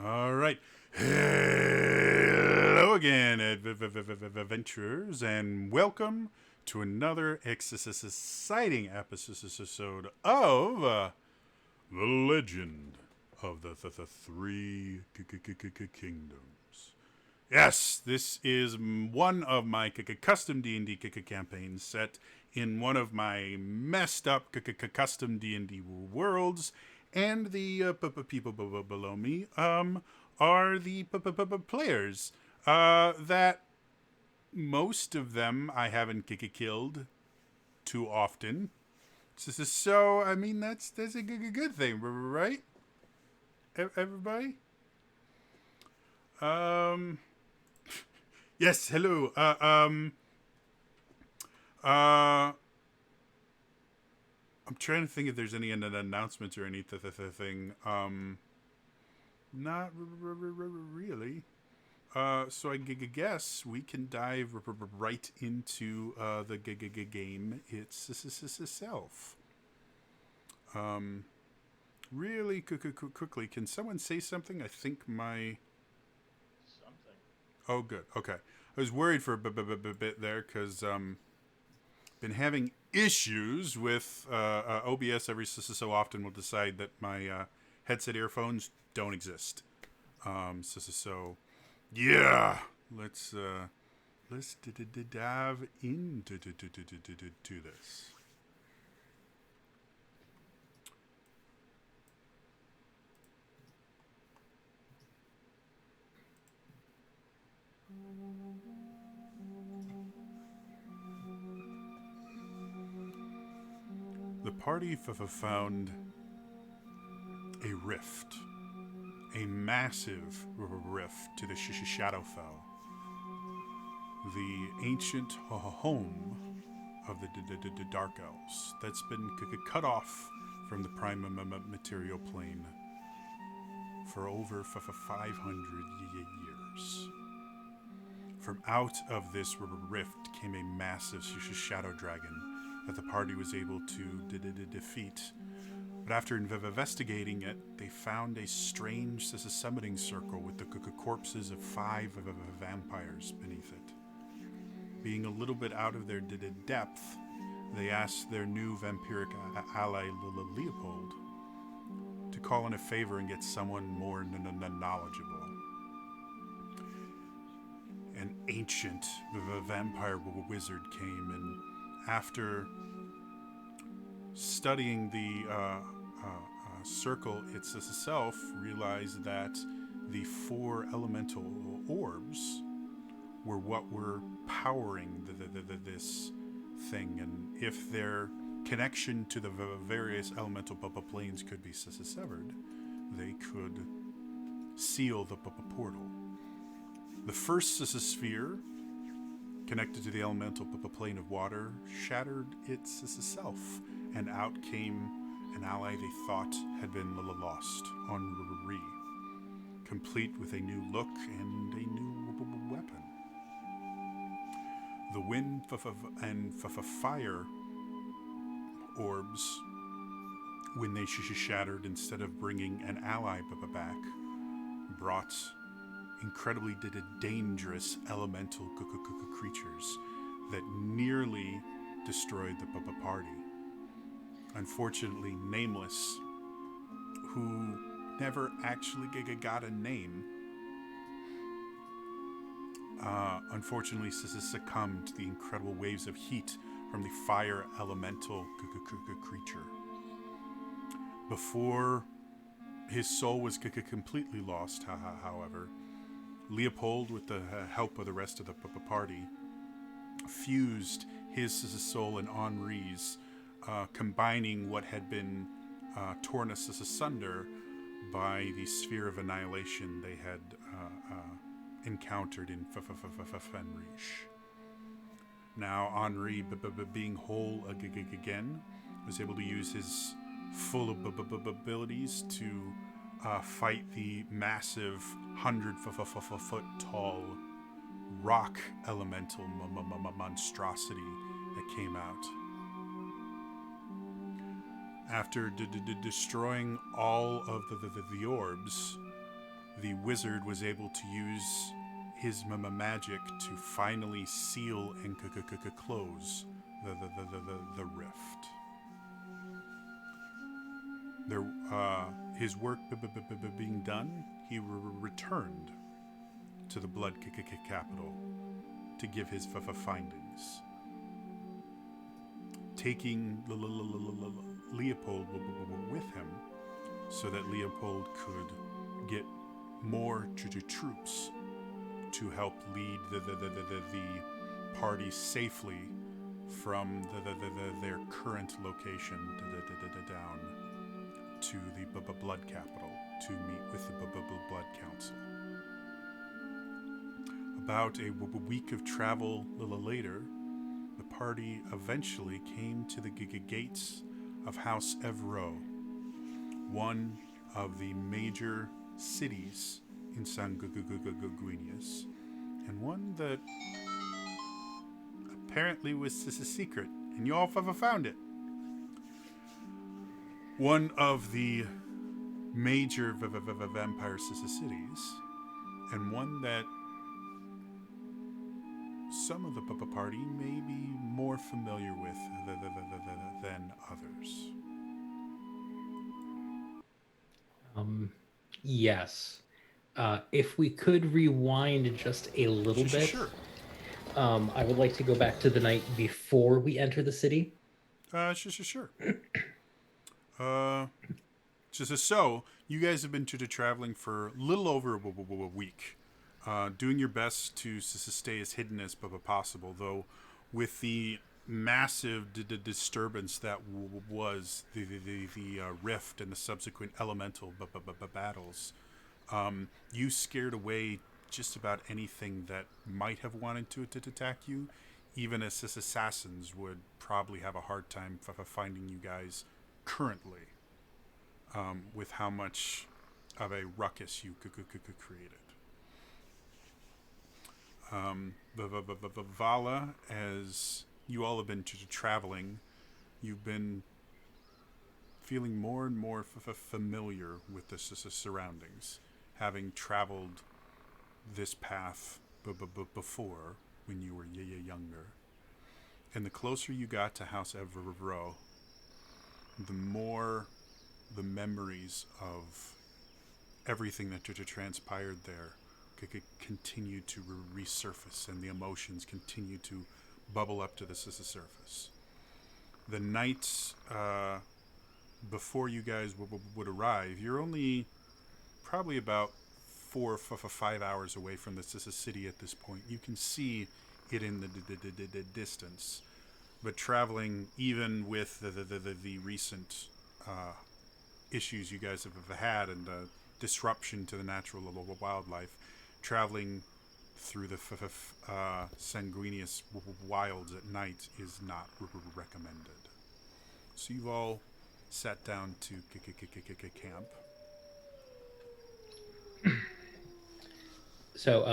All right. Hello again, adventurers, and welcome to another exciting episode of The Legend of the Three Kingdoms. Yes, this is one of my custom D&D campaigns set in one of my messed up custom D&D worlds, and the people below me are the players that most of them I haven't killed too often. So I mean that's a good thing, right? Everybody. Um, yes. Hello. Uh, I'm trying to think if there's any announcements or anything. Not really. So I guess we can dive right into the game itself. Really quickly, can someone say something? I think my... Something. Oh, good. Okay. I was worried for a bit there because been having issues with OBS every so often will decide that my headset earphones don't exist. So yeah, let's dive into this. The party found a rift, a massive rift to the Shadowfell, the ancient home of the Dark Elves that's been cut off from the prime material plane for over 500 years. From out of this rift came a massive shadow dragon that the party was able to defeat. But after investigating it, they found a strange summoning circle with the corpses of 5 vampires beneath it. Being a little bit out of their depth, they asked their new vampiric ally Leopold to call in a favor and get someone more knowledgeable. An ancient vampire wizard came, and after studying the circle itself, realized that the 4 elemental orbs were what were powering this thing, and if their connection to the various elemental planes could be severed, they could seal the portal. The first sphere, connected to the elemental plane of water, shattered itself, and out came an ally they thought had been lost on Re, complete with a new look and a new weapon. The wind and fire orbs, when they shattered, instead of bringing an ally back, brought incredibly dangerous elemental creatures that nearly destroyed the party. Unfortunately, Nameless, who never actually got a name, unfortunately succumbed to the incredible waves of heat from the fire elemental creature. Before his soul was completely lost, however, Leopold, with the help of the rest of the party, fused his soul and Henri's, combining what had been torn asunder by the sphere of annihilation they had encountered in Fenrish. Now, Henri, being whole again, was able to use his full abilities to fight the massive 100-foot tall rock elemental monstrosity that came out. After destroying all of the orbs, the wizard was able to use his magic to finally seal and close the rift. There, his work being done, he returned to the Blood Capital to give his findings, taking Leopold with him so that Leopold could get more troops to help lead the party safely from their current location down to the Blood Capital to meet with the Blood Council. About a week of travel later, the party eventually came to the gates of House Evro, one of the major cities in Sanguinius, and one that apparently was a secret, and you all found it. One of the major vampire cities, and one that some of the party may be more familiar with than others. Yes. If we could rewind just a little bit. Sure. I would like to go back to the night before we enter the city. Sure. So you guys have been traveling for a little over a week, doing your best to stay as hidden as possible, though with the massive disturbance that was the rift and the subsequent elemental battles, you scared away just about anything that might have wanted to attack you, even as assassins would probably have a hard time finding you guys currently, with how much of a ruckus you created. Vala, as you all have been traveling, you've been feeling more and more familiar with the surroundings, having traveled this path before when you were younger. And the closer you got to House Evro, the more the memories of everything that transpired there could continue to resurface, and the emotions continue to bubble up to the surface. The night before you guys would arrive, you're only probably about 4 or 5 hours away from the city at this point. You can see it in the distance, but traveling, even with the recent issues you guys have had and the disruption to the natural wildlife, traveling through the Sanguinius wilds at night is not recommended. So you've all sat down to camp. So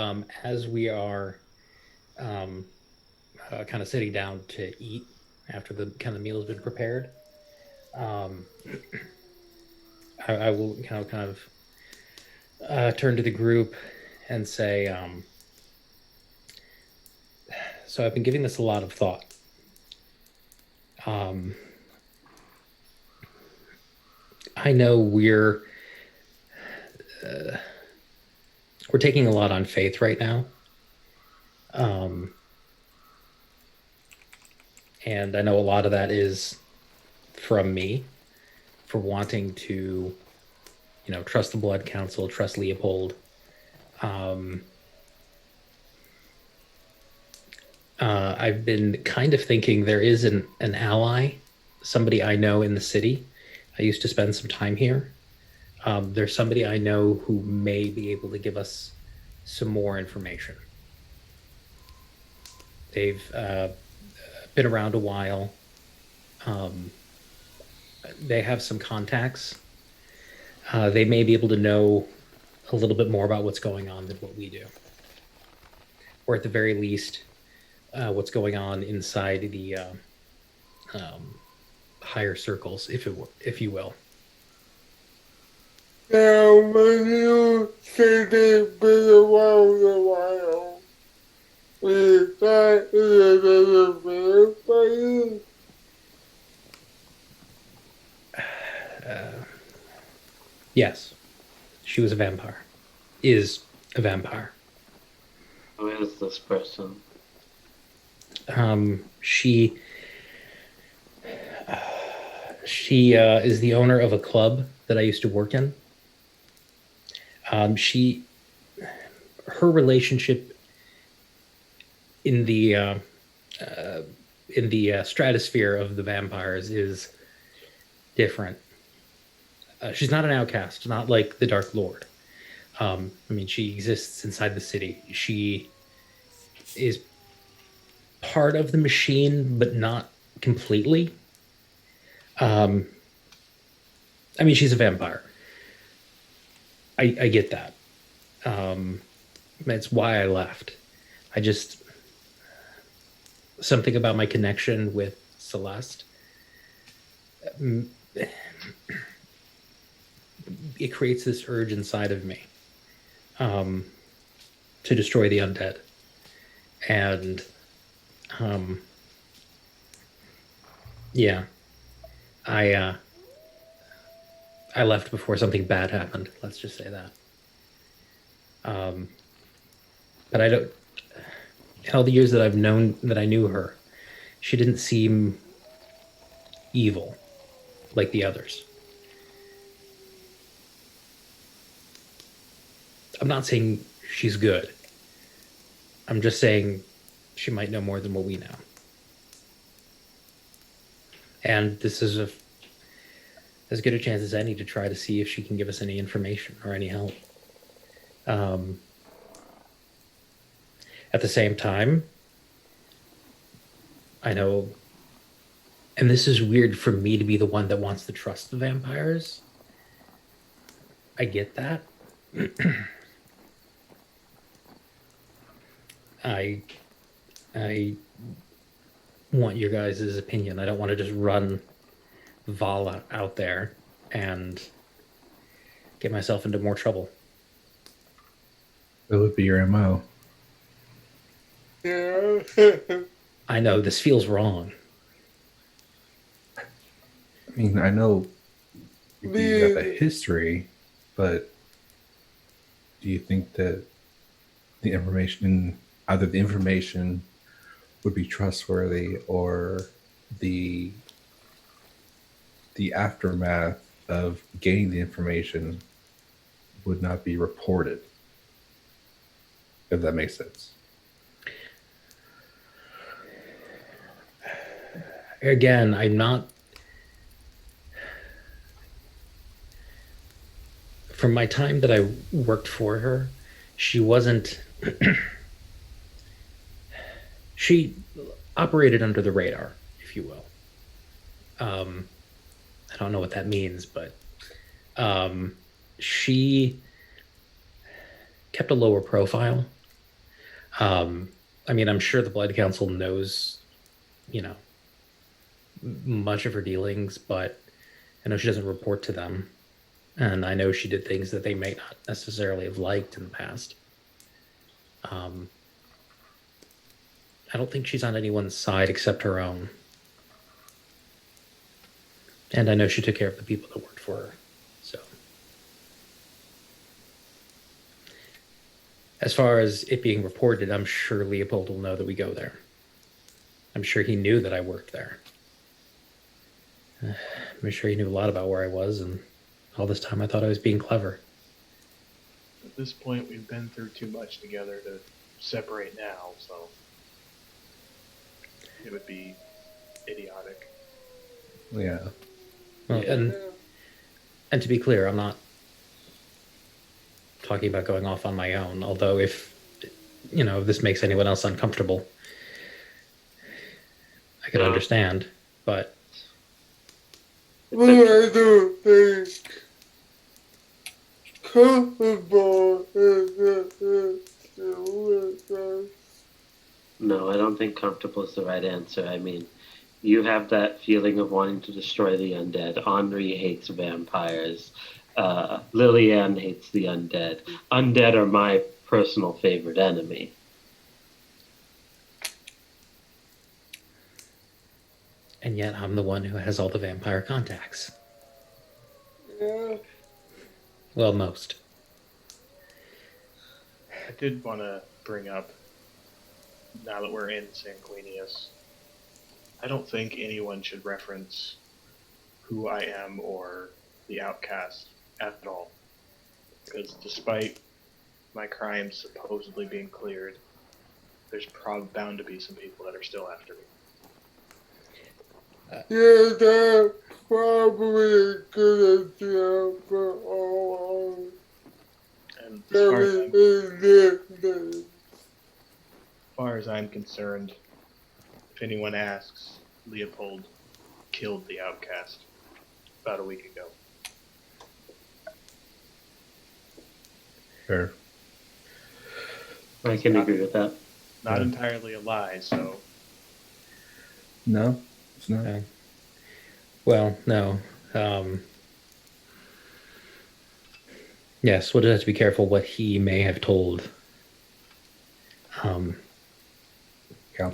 as we are kind of sitting down to eat after the kind of meal has been prepared, I will kind of turn to the group and say, so I've been giving this a lot of thought. I know we're taking a lot on faith right now. And I know a lot of that is from me for wanting to, trust the Blood Council, trust Leopold. I've been kind of thinking there is an ally, somebody I know in the city. I used to spend some time here. There's somebody I know who may be able to give us some more information. They've been around a while. They have some contacts. They may be able to know a little bit more about what's going on than what we do. Or at the very least, what's going on inside the higher circles, if you will. Now, when you say they've been around a while, is that another vampire? Yes, she was a vampire. Is a vampire. Who is this person? She is the owner of a club that I used to work in. Her relationship in the stratosphere of the vampires is different. She's not an outcast, not like the Dark Lord. I mean, she exists inside the city. She is part of the machine, but not completely. I mean, she's a vampire. I get that. That's why I left. I just something about my connection with Celeste. It creates this urge inside of me to destroy the undead, and yeah, I left before something bad happened. Let's just say that. But I don't. In all the years that I knew her, she didn't seem evil like the others. I'm not saying she's good. I'm just saying she might know more than what we know. And this is as good a chance as any to try to see if she can give us any information or any help. At the same time, I know, and this is weird for me to be the one that wants to trust the vampires. I get that. I want your guys' opinion. I don't want to just run Vala out there and get myself into more trouble. That would be your MO. Yeah. I know this feels wrong. I mean, I know you got the history, but do you think that the information, either the information would be trustworthy or the aftermath of gaining the information would not be reported? If that makes sense. Again, I'm not. From my time that I worked for her, she wasn't. She operated under the radar, if you will. I don't know what that means, but she kept a lower profile. I mean, I'm sure the Blood Council knows, much of her dealings, but I know she doesn't report to them. And I know she did things that they may not necessarily have liked in the past. I don't think she's on anyone's side except her own. And I know she took care of the people that worked for her. So, as far as it being reported, I'm sure Leopold will know that we go there. I'm sure he knew that I worked there. I'm sure he knew a lot about where I was, and all this time I thought I was being clever. At this point, we've been through too much together to separate now, so it would be idiotic. Yeah. Well, and to be clear, I'm not talking about going off on my own, although if this makes anyone else uncomfortable, I could understand, but But I don't think comfortable No, I don't think comfortable is the right answer. I mean, you have that feeling of wanting to destroy the undead. Henri hates vampires. Lillian hates the undead. Undead are my personal favorite enemy. And yet I'm the one who has all the vampire contacts. Yeah. Well, most. I did want to bring up, now that we're in Sanguinius, I don't think anyone should reference who I am or the outcast at all. Because despite my crimes supposedly being cleared, there's bound to be some people that are still after me. Yeah, that's probably a good idea for all And everything. as far as I'm concerned, if anyone asks, Leopold killed the outcast about a week ago. Fair. I can agree with that. Not Yeah. entirely a lie, so No, it's not. Okay. Well, no. Yes, we'll just have to be careful what he may have told Council.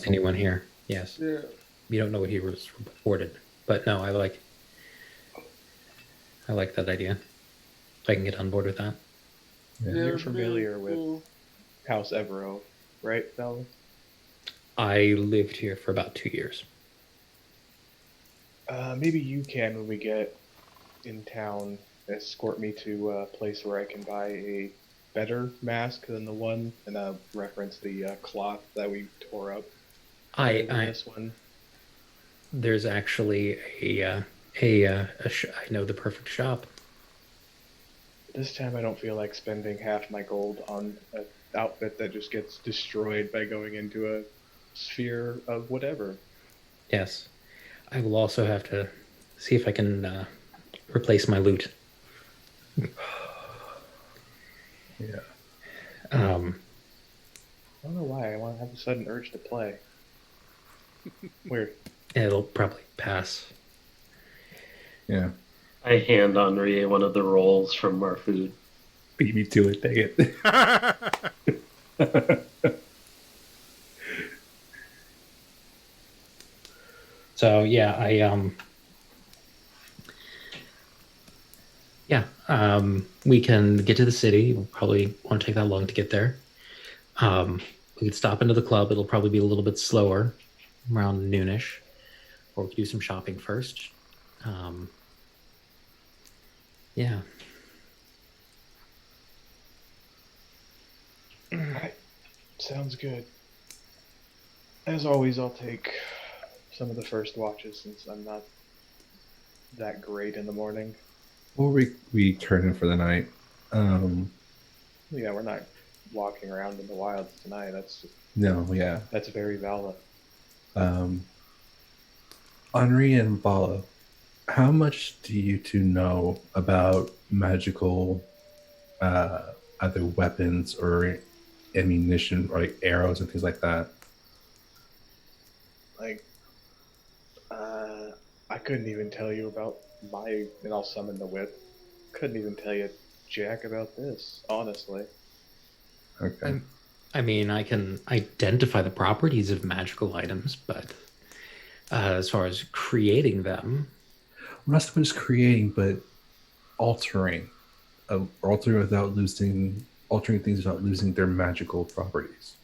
anyone here. Yes. Yeah. You don't know what he was reported. But no, I like that idea. I can get on board with that. Yeah. You're familiar with House Evero, right, Val? I lived here for about 2 years. Maybe you can, when we get in town, escort me to a place where I can buy a better mask than the one, and reference the cloth that we tore up. I This one. There's actually I know the perfect shop. This time I don't feel like spending half my gold on an outfit that just gets destroyed by going into a sphere of whatever. Yes. I will also have to see if I can replace my loot. Yeah. I don't know why. I want to have a sudden urge to play. Weird. It'll probably pass. Yeah. I hand Henri one of the rolls from our food. Beat me to it, dang it. So yeah, we can get to the city. We'll probably won't take that long to get there. We could stop into the club. It'll probably be a little bit slower, around noonish, or we could do some shopping first. Yeah. Alright. Sounds good. As always, I'll take some of the first watches since I'm not that great in the morning. Or we turn in for the night. Yeah, we're not walking around in the wilds tonight. No, yeah. That's very valid. Henri and Bala, how much do you two know about magical either weapons or ammunition or like arrows and things like that? Like, I couldn't even tell you about and I'll summon the whip. Couldn't even tell you jack about this, honestly. Okay. I mean, I can identify the properties of magical items, but as far as creating them, I'm not supposed to creating, but altering. Altering things without losing their magical properties.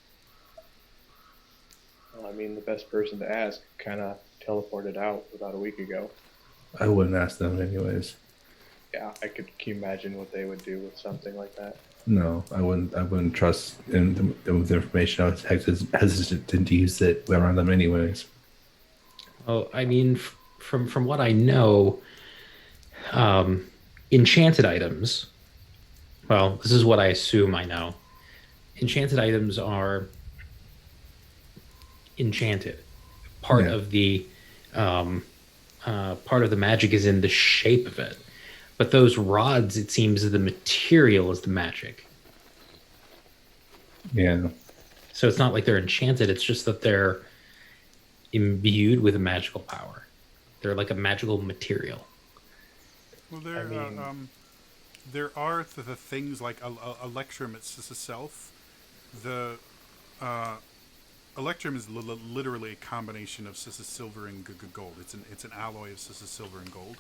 Well, I mean, the best person to ask kind of teleported out about a week ago. I wouldn't ask them anyways. Yeah, can you imagine what they would do with something like that? No, I wouldn't trust in the information. I was hesitant to use it around them anyways. oh, I mean, from what I know, enchanted items. Well, this is what I assume I know. Enchanted items are enchanted. Part Yeah. of the magic is in the shape of it, but those rods, it seems, the material is the magic. Yeah. So it's not like they're enchanted. It's just that they're imbued with a magical power. They're like a magical material. Well, there. I mean- there are the things like Electrum itself. The Electrum is literally a combination of silver and gold. It's an alloy of silver and gold.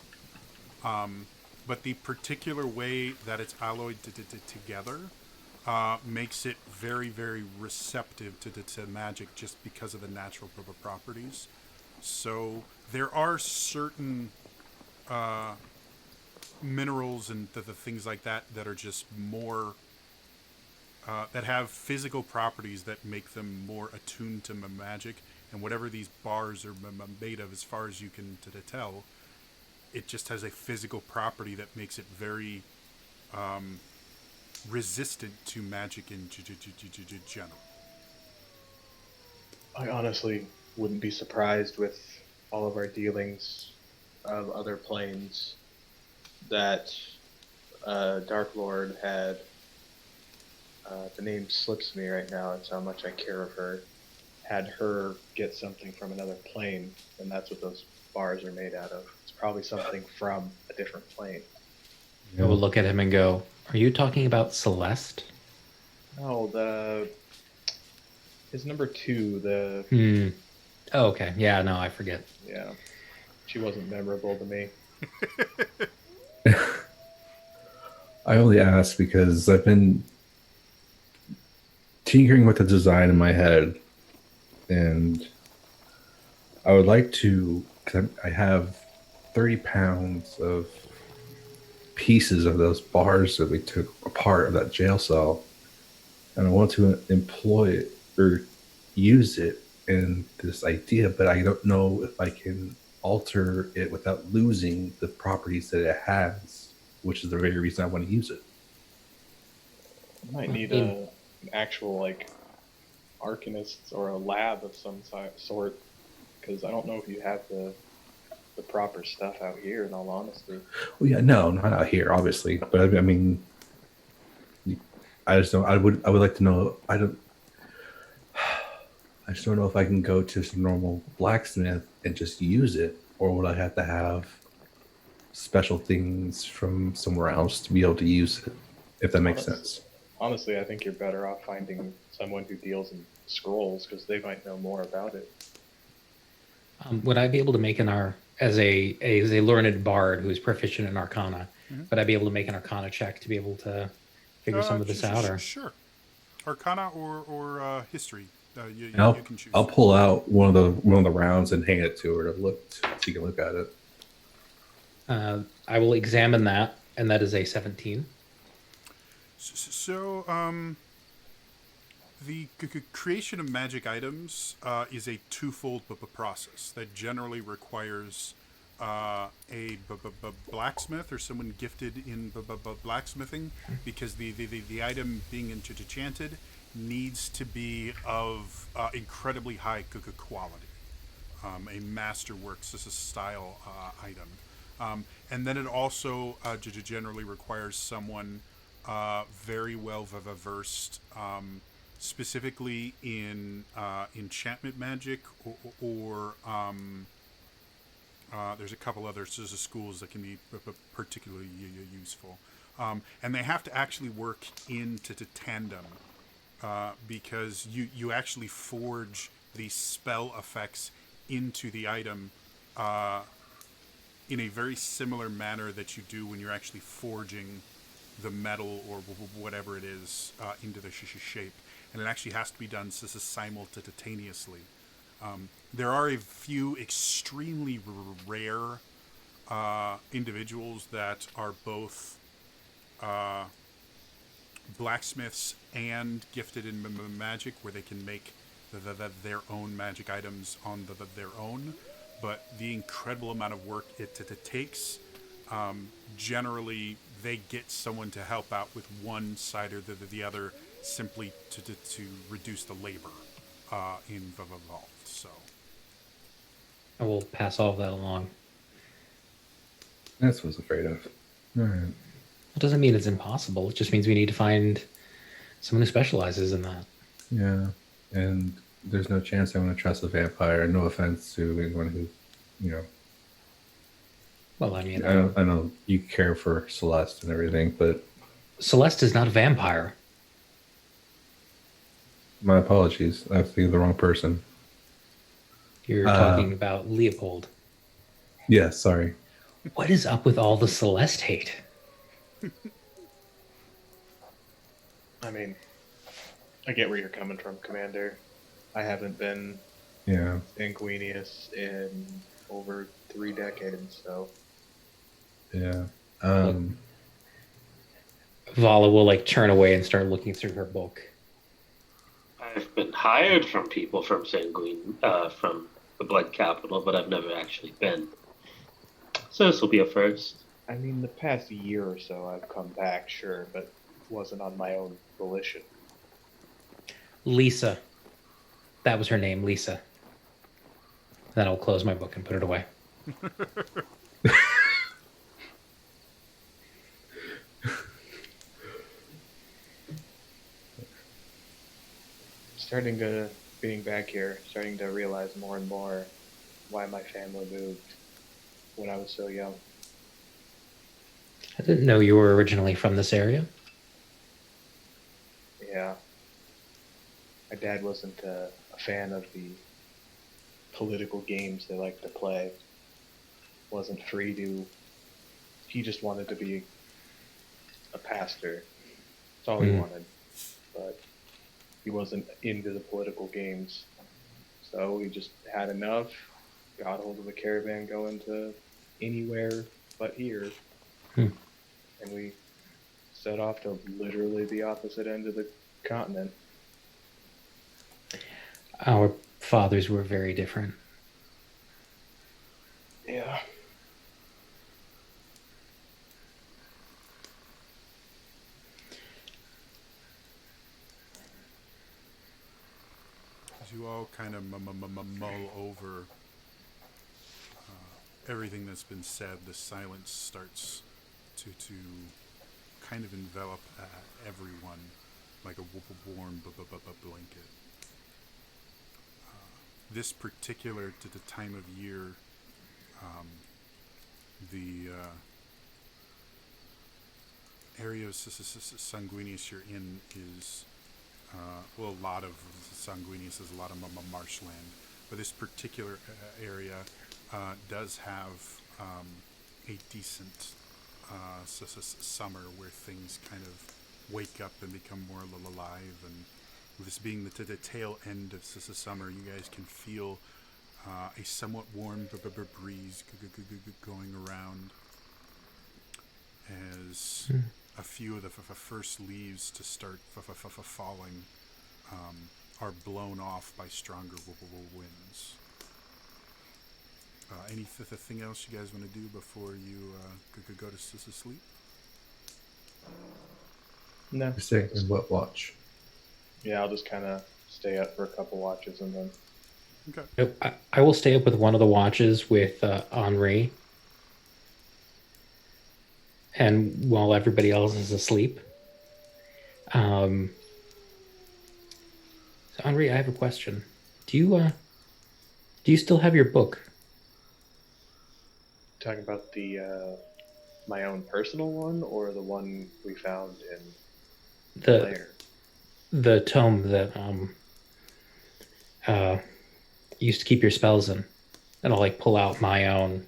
But the particular way that it's alloyed together makes it very, very receptive to magic just because of the natural properties. So there are certain minerals and the things like that that are just more that have physical properties that make them more attuned to magic, and whatever these bars are made of, as far as you can tell, it just has a physical property that makes it very resistant to magic in general. I honestly wouldn't be surprised with all of our dealings of other planes that Dark Lord had. The name slips me right now. It's how much I care of her. Had her get something from another plane, and that's what those bars are made out of. It's probably something from a different plane. I will look at him and go, "Are you talking about Celeste?" No, his number 2. Oh, okay. Yeah, no, I forget. Yeah, she wasn't memorable to me. I only ask because I've been tinkering with the design in my head, and I would like to, because I have 30 pounds of pieces of those bars that we took apart of that jail cell, and I want to employ it or use it in this idea, but I don't know if I can alter it without losing the properties that it has, which is the very reason I want to use it. You might need an actual arcanist or a lab of some sort, because I don't know if you have the proper stuff out here, in all honesty. Well, yeah, no, not out here, obviously, but I mean, I just don't. I would like to know. I just don't know if I can go to some normal blacksmith and just use it, or would I have to have special things from somewhere else to be able to use it, if that makes sense. Honestly, I think you're better off finding someone who deals in scrolls, because they might know more about it. Would I be able to make as a learned bard who's proficient in Arcana? Would I be able to make an Arcana check to be able to figure some of this out? Or Sure, Arcana or history. You can choose. I'll pull out one of the rounds and hand it to her to look, so she can look at it. I will examine that, and that is a 17. So, the creation of magic items is a twofold process that generally requires a blacksmith or someone gifted in blacksmithing, because the item being enchanted needs to be of incredibly high quality, a masterwork style item, and then it also generally requires someone very well versed, specifically in enchantment magic, or there's a couple other schools that can be particularly useful, and they have to actually work into tandem, because you actually forge the spell effects into the item in a very similar manner that you do when you're actually forging the metal or whatever it is into the shape, and it actually has to be done simultaneously. There are a few extremely rare individuals that are both blacksmiths and gifted in magic, where they can make their own magic items on their own, but the incredible amount of work it takes, generally they get someone to help out with one side or the other, simply to reduce the labor involved. So I will pass all of that along. That's what I was afraid of. All right. It doesn't mean it's impossible. It just means we need to find someone who specializes in that. Yeah, and there's no chance I want to trust a vampire. No offense to anyone who, Well, I mean, I know you care for Celeste and everything, but Celeste is not a vampire. my apologies. I think of the wrong person. You're Uh, talking about Leopold. yeah, sorry. What is up with all the Celeste hate? I mean, I get where you're coming from, Commander. I haven't been Yeah. Sanguinius in over 3 decades, so Yeah. Um, Vala will like turn away and start looking through her book. I've been hired from people from Sanguine, from the Blood Capital, but I've never actually been. So this will be a first. I mean, the past year or so I've come back, sure, but wasn't on my own volition. Lisa. That was her name, Lisa. Then I'll close my book and put it away. Being back here, starting to realize more and more why my family moved when I was so young. I didn't know you were originally from this area. Yeah. My dad wasn't a fan of the political games they like to play. Wasn't free to. He just wanted to be a pastor. That's all he wanted. But he wasn't into the political games. So he just had enough, got hold of a caravan going to anywhere but here. And we set off to literally the opposite end of the continent. Our fathers were very different. Yeah. As you all kind of mull over everything that's been said, the silence starts to kind of envelop everyone like a warm blanket. This particular to the time of year, the area of Sanguinius you're in is, well, a lot of Sanguinius is a lot of marshland, but this particular area does have a decent summer where things kind of wake up and become more alive, and with this being the tail end of summer, you guys can feel a somewhat warm breeze going around as a few of the first leaves to start falling are blown off by stronger winds. Anything else you guys want to do before you could go to sleep? No. you're staying in what watch? Yeah, I'll just kind of stay up for a couple watches and then. Okay. I will stay up with one of the watches with Henri. And while everybody else is asleep. So Henri, I have a question. Do you still have your book? Talking about the my own personal one or the one we found in Lair? The tome that used to keep your spells in. And I'll like pull out my own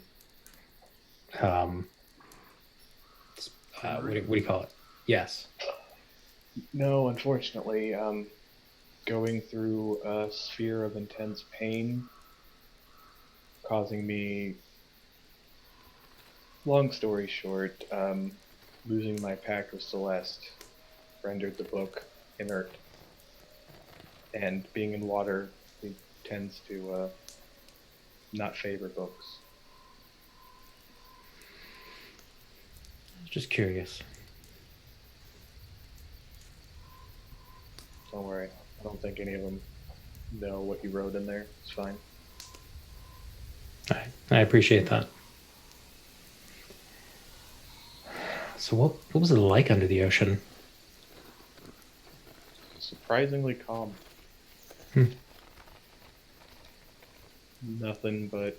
what do you call it? Yes. No, unfortunately, going through a sphere of intense pain, causing me, long story short, losing my pact with Celeste rendered the book inert. And being in water, it tends to not favor books. Just curious. Don't worry, I don't think any of them know what you wrote in there. It's fine. I appreciate that. So what was it like under the ocean? Surprisingly calm. Nothing but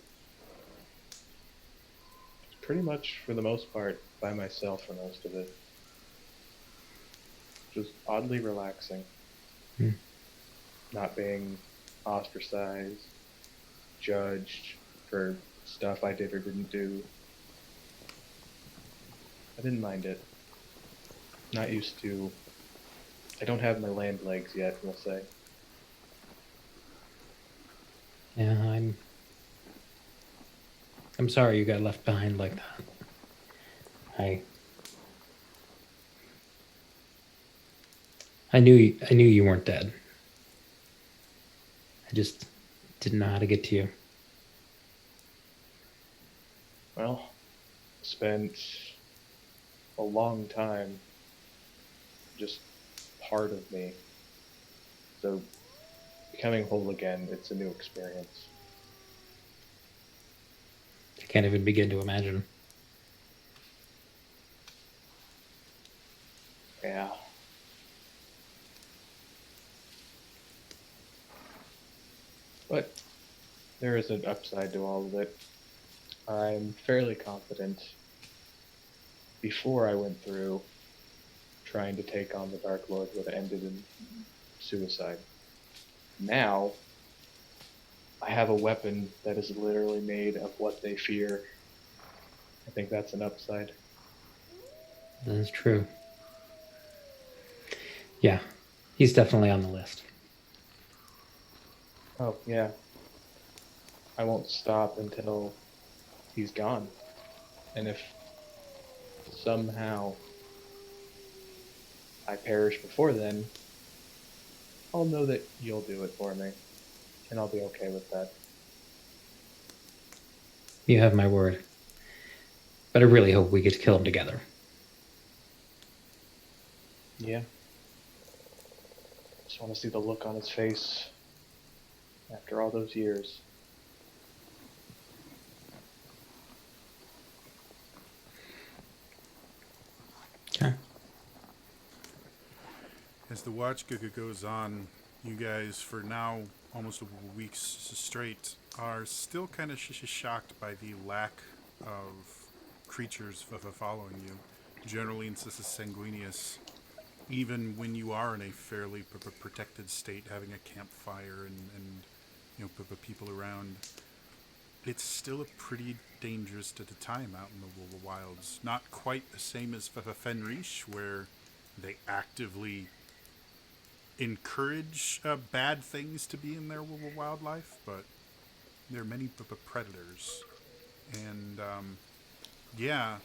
pretty much, for the most part, by myself for most of it. Just oddly relaxing. Hmm. Not being ostracized, judged for stuff I did or didn't do. I didn't mind it. Not used to. I don't have my land legs yet, we'll say. Yeah, I'm sorry you got left behind like that. I knew you weren't dead. I just didn't know how to get to you. Well, spent a long time just part of me. So becoming whole again, it's a new experience. I can't even begin to imagine. Yeah. But there is an upside to all of it. I'm fairly confident before I went through trying to take on the Dark Lord would have ended in suicide. Now, I have a weapon that is literally made of what they fear. I think that's an upside. That's true. Yeah, he's definitely on the list. Oh, yeah. I won't stop until he's gone. And if somehow I perish before then, I'll know that you'll do it for me. And I'll be okay with that. You have my word. But I really hope we get to kill him together. Yeah. Just want to see the look on his face after all those years. Okay. As the watch goes on, you guys, for now almost a week straight, are still kind of shocked by the lack of creatures following you. Generally, in Sanguinius, even when you are in a fairly protected state, having a campfire and people around, it's still a pretty dangerous time out in the wilds. Not quite the same as Fenrish, where they actively encourage bad things to be in their wildlife, but there are many predators. And yeah,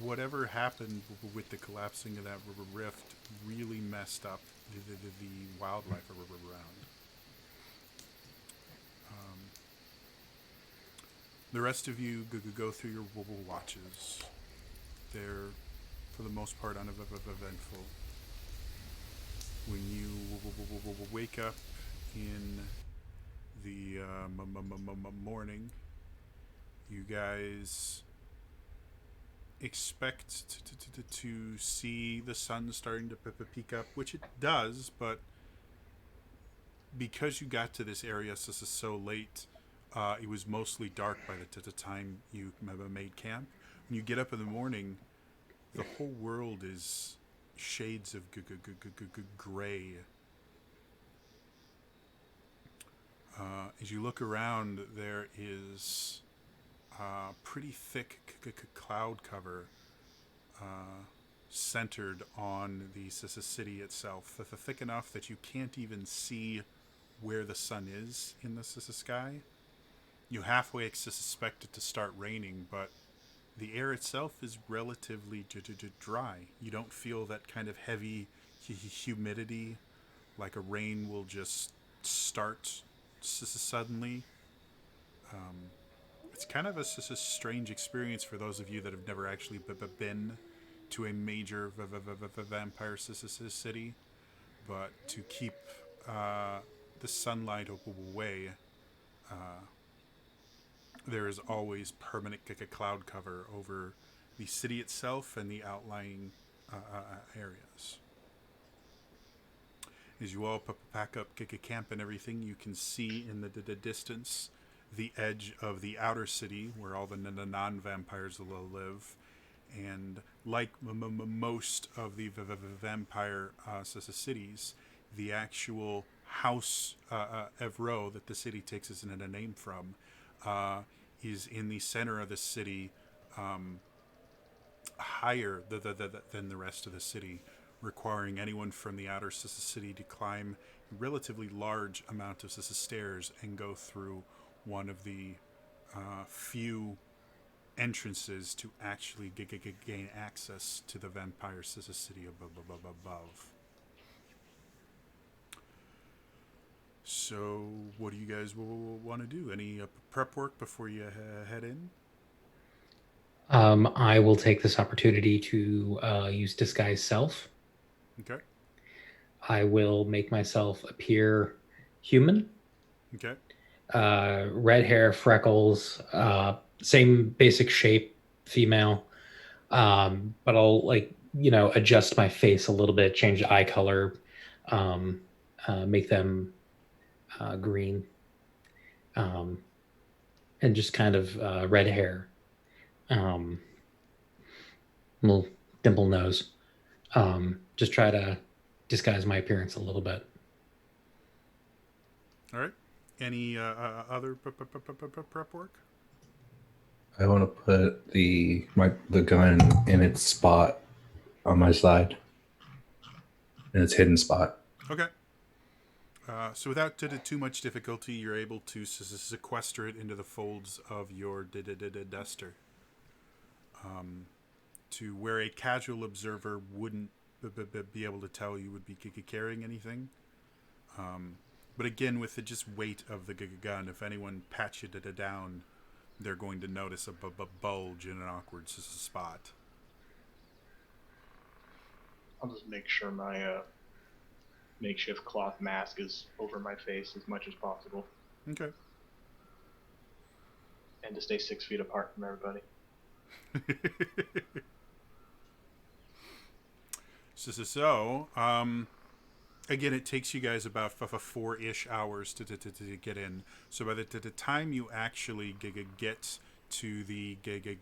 whatever happened with the collapsing of that rift really messed up the wildlife around. The rest of you go through your watches. They're, for the most part, uneventful. When you wake up in the morning, you guys expect to see the sun starting to peak up, which it does, but because you got to this area so late, it was mostly dark by the time you made camp. When you get up in the morning, the whole world is shades of gray. As you look around, there is pretty thick cloud cover centered on the city itself. Thick enough that you can't even see where the sun is in the sky. You halfway suspect it to start raining, but the air itself is relatively dry. You don't feel that kind of heavy humidity, like a rain will just start suddenly. It's kind of a strange experience for those of you that have never actually been to a major vampire city, but to keep the sunlight away, there is always permanent cloud cover over the city itself and the outlying areas. As you all pack up camp and everything, you can see in the distance the edge of the outer city where all the non-vampires live. And like most of the vampire cities, the actual house Evro that the city takes its name from uh, is in the center of the city, higher than the rest of the city, requiring anyone from the outer city to climb a relatively large amount of stairs and go through one of the few entrances to actually gain access to the vampire city above. So, what do you guys want to do? Any prep work before you head in? I will take this opportunity to use disguise self. Okay. I will make myself appear human. Okay. Red hair, freckles, same basic shape, female. But I'll adjust my face a little bit, change the eye color, um, make them green, um, and just kind of red hair, um, little dimple nose. Just try to disguise my appearance a little bit. All right. Any other prep work? I want to put the gun in its spot on my side, in its hidden spot. Okay. So without too much difficulty, you're able to sequester it into the folds of your duster, to where a casual observer wouldn't be able to tell you would be carrying anything. But again, with the just weight of the gun, if anyone pats you down, they're going to notice a bulge in an awkward spot. I'll just make sure my makeshift cloth mask is over my face as much as possible. Okay. And to stay 6 feet apart from everybody. Again, it takes you guys about 4-ish hours to get in. So by the time you actually get to the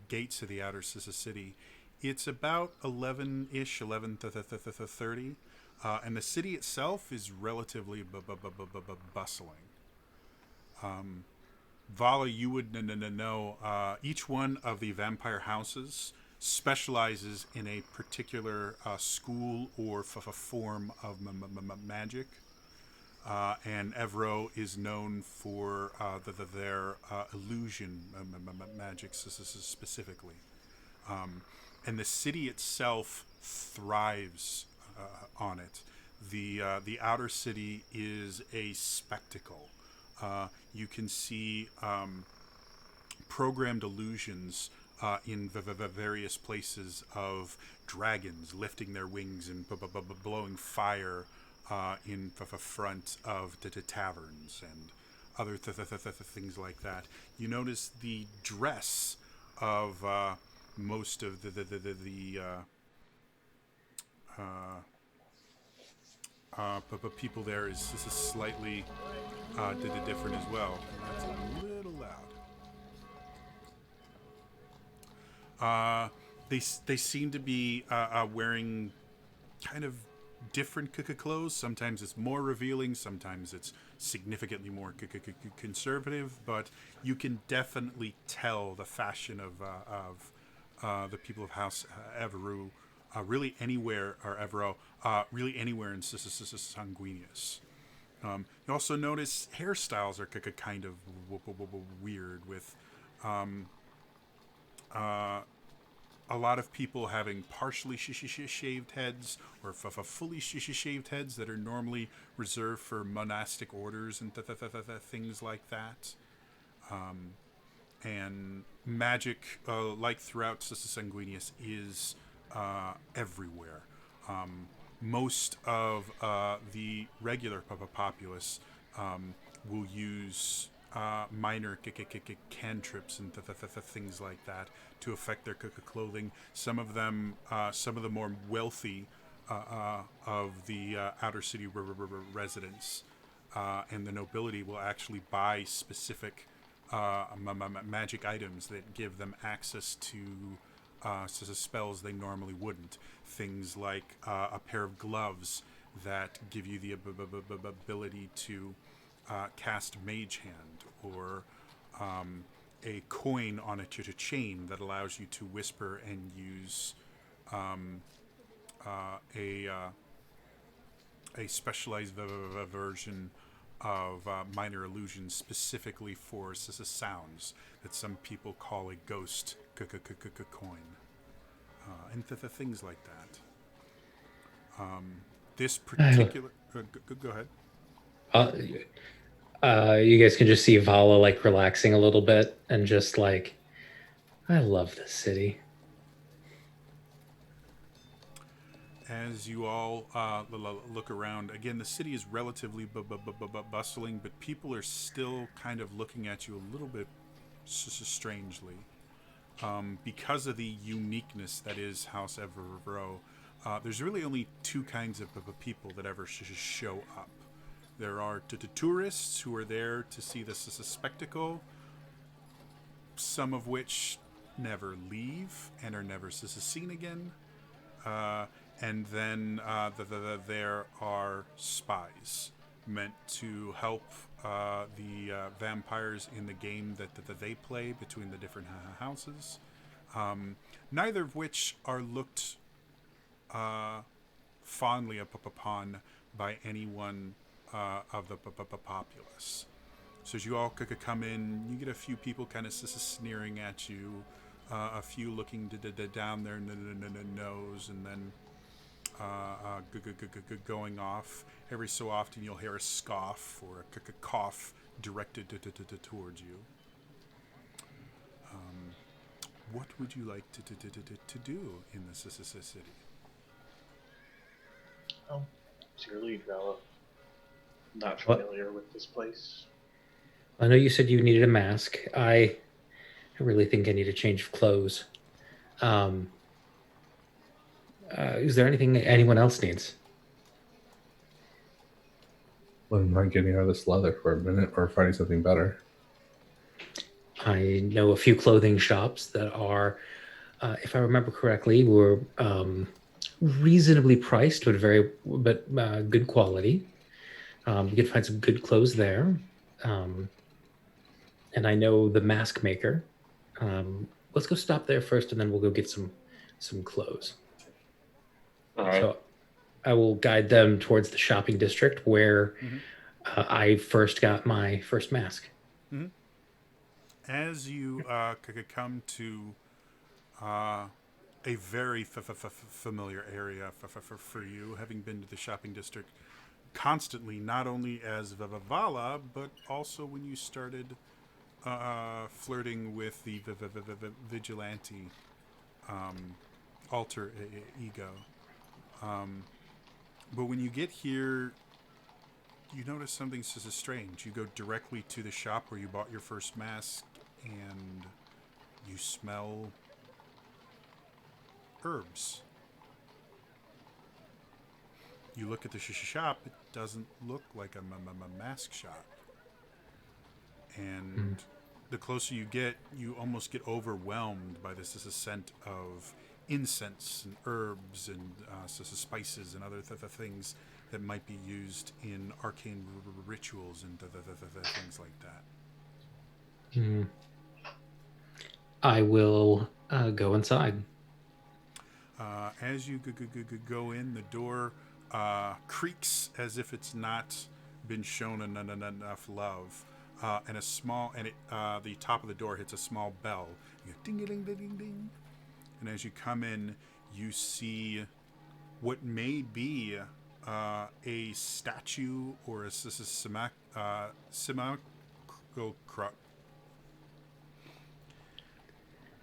gates of the outer city, it's about 11-ish, 11:30. And the city itself is relatively bustling. Vala, you would know each one of the vampire houses specializes in a particular school or form of magic. And Evro is known for their illusion magic specifically. And the city itself thrives on it. The outer city is a spectacle. You can see programmed illusions in various places of dragons lifting their wings and blowing fire in front of the taverns and other things like that. You notice the dress of most of the people there is slightly different as well. That's a little loud. They seem to be wearing kind of different clothes. Sometimes it's more revealing. Sometimes it's significantly more conservative. But you can definitely tell the fashion of the people of House Everu. Really anywhere, or Evero, really anywhere in Sanguinius. You also notice hairstyles are kind of weird, with a lot of people having partially shaved heads or fully shaved heads that are normally reserved for monastic orders and things like that. And magic, like throughout Sanguinius, is everywhere. Most of the regular populace will use minor cantrips and things like that to affect their clothing. Some of them, some of the more wealthy of the outer city residents and the nobility will actually buy specific magic items that give them access to spells they normally wouldn't. Things like a pair of gloves that give you the ability to cast Mage Hand, or a coin on a chain that allows you to whisper and use um, a specialized version of minor illusions specifically for sounds that some people call a ghost coin, and things like that. This I, particular, go ahead. you guys can just see Vala like relaxing a little bit and just like, I love this city. As you all look around, again, the city is relatively bustling, but people are still kind of looking at you a little bit strangely. Because of the uniqueness that is House Evero, there's really only two kinds of people that ever show up. There are tourists who are there to see the spectacle, some of which never leave and are never seen again. And then there are spies meant to help the vampires in the game that they play between the different houses. Neither of which are looked fondly upon by anyone of the populace. So as you all could come in, you get a few people kind of sneering at you, a few looking down their nose, and then going off. Every so often you'll hear a scoff or a cough directed towards you. What would you like to do in the city? Oh, it's your lead, Vala. Not familiar with this place. I know you said you needed a mask. I really think I need a change of clothes. Is there anything anyone else needs? Wouldn't mind getting out of this leather for a minute or finding something better. I know a few clothing shops that are, if I remember correctly, were reasonably priced, but good quality. You could find some good clothes there. And I know the mask maker. Let's go stop there first, and then we'll go get some clothes. All right. So I will guide them towards the shopping district where I first got my first mask. Mm-hmm. As you come to a very familiar area for you, having been to the shopping district constantly, not only as Vala, but also when you started flirting with the vigilante alter ego. But when you get here, you notice something strange. You go directly to the shop where you bought your first mask, and you smell herbs. You look at the shop, it doesn't look like a mask shop. And the closer you get, you almost get overwhelmed by this scent of incense and herbs and spices and other things that might be used in arcane rituals and things like that. I will go inside. As you go in, the door creaks as if it's not been shown enough love. And the top of the door hits a small bell. You go, ding, ding, ding, ding, ding. And as you come in, you see what may be a statue or a simulacrum.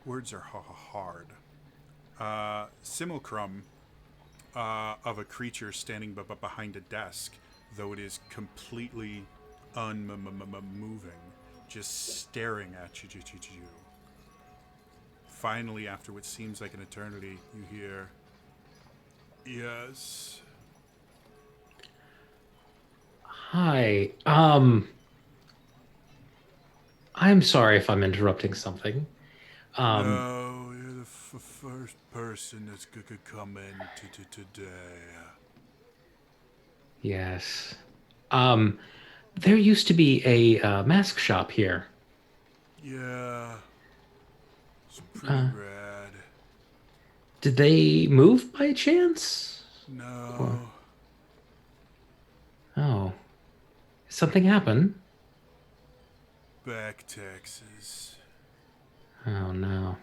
Words are hard. Simulacrum of a creature standing behind a desk, though it is completely unmoving, just staring at you. Finally, after what seems like an eternity, you hear, "Yes." Hi. I'm sorry if I'm interrupting something. Um, No, you're the first person that's could come in today. yes. Um, there used to be a mask shop here. Yeah, it's pretty Uh, rad. did they move by chance? Or No, oh, something happened? back taxes. Oh no.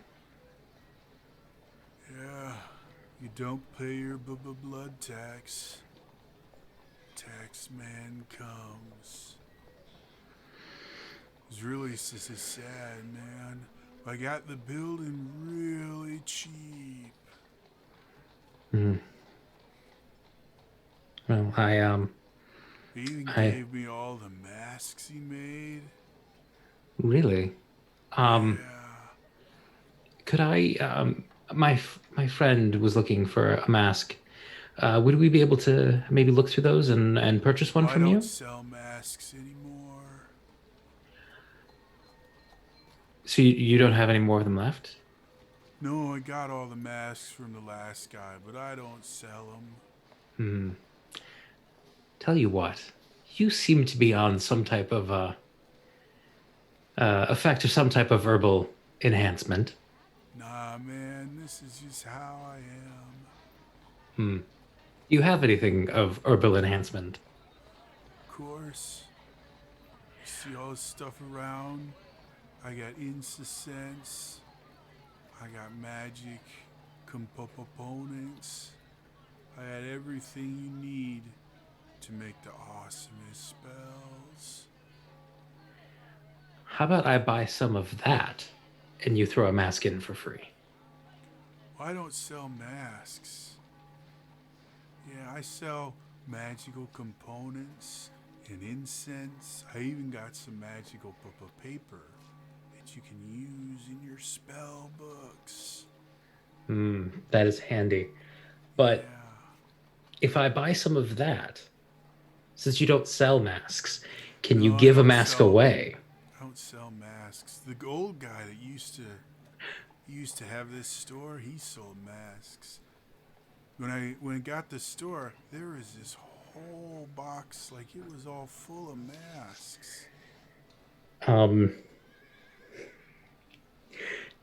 Yeah, you don't pay your blood tax. Tax man comes. It's really sad, man. I got the building really cheap. Hmm. Well, He even I gave me all the masks he made. really. Um, Yeah. could I? My friend was looking for a mask. Would we be able to maybe look through those and purchase one I from don't you? sell masks anymore. So you don't have any more of them left? No, I got all the masks from the last guy, but I don't sell them. Hmm. Tell you what, you seem to be on some type of effect or some type of herbal enhancement. Nah, man, this is just how I am. Hmm. You have anything of herbal enhancement? Of course, you see all this stuff around. I got incense. I got magic components. I had everything you need to make the awesomest spells. How about I buy some of that and you throw a mask in for free? I don't sell masks. Yeah, I sell magical components and incense. I even got some magical paper that you can use in your spell books. Hmm, that is handy. But Yeah. if I buy some of that, since you don't sell masks, can you No, I give a don't mask sell away? I don't sell masks. The old guy that used to have this store, he sold masks. When I got the store, there was this whole box like it was all full of masks. Um,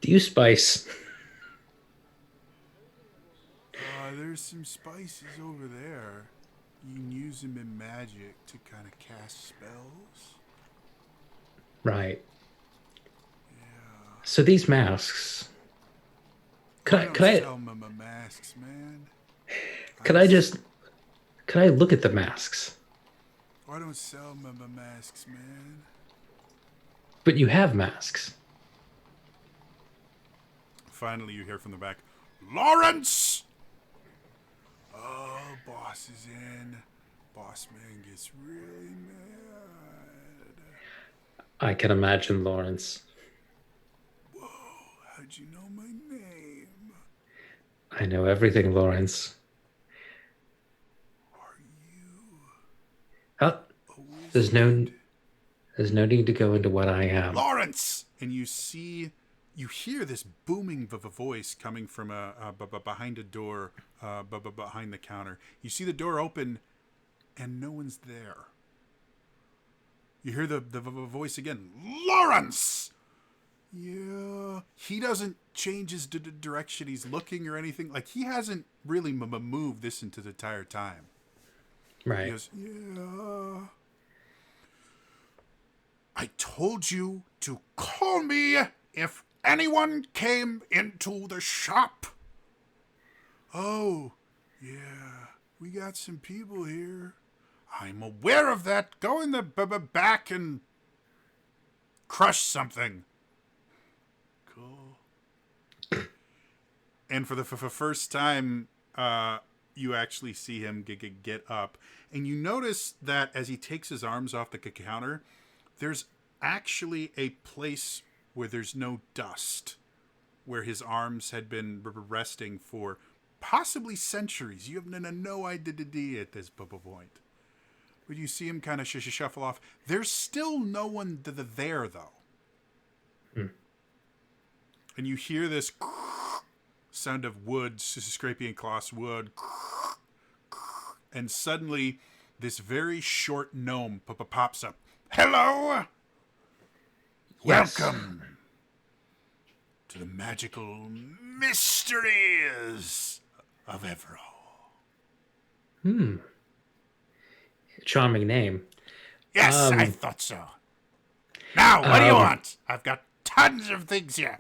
do you spice? There's some spices over there. You can use them in magic to kind of cast spells. Right. Yeah. So these masks, Well, I don't could I sell my masks, man. could I I s- just could I look at the masks? I don't sell my masks, man. But you have masks. Finally, you hear from the back, Lawrence! Oh, boss is in. Boss man gets really mad. I can imagine, Lawrence. Whoa, how'd you know my name? I know everything, Lawrence. Are you Oh, a there's no wizard? there's no need to go into what I am. Lawrence! And you hear this booming voice coming from behind a door, behind the counter. You see the door open, and no one's there. You hear the voice again, Lawrence! Yeah, he doesn't change his direction. He's looking or anything. Like he hasn't really moved this into the entire time. He Right. goes, yeah. I told you to call me if anyone came into the shop. Oh, yeah, we got some people here. I'm aware of that. Go in the back and crush something. Cool. And for the first time, you actually see him get up. And you notice that as he takes his arms off the counter, there's actually a place where there's no dust, where his arms had been resting for possibly centuries. You have no idea at this point. But you see him kind of shuffle off. There's still no one there, though. and you hear this sound of wood, scraping across wood, and suddenly this very short gnome pops up. Hello! Yes. Welcome to the magical mysteries of Evero. Charming name. Yes, I thought so. Now, what do you want? I've got tons of things here.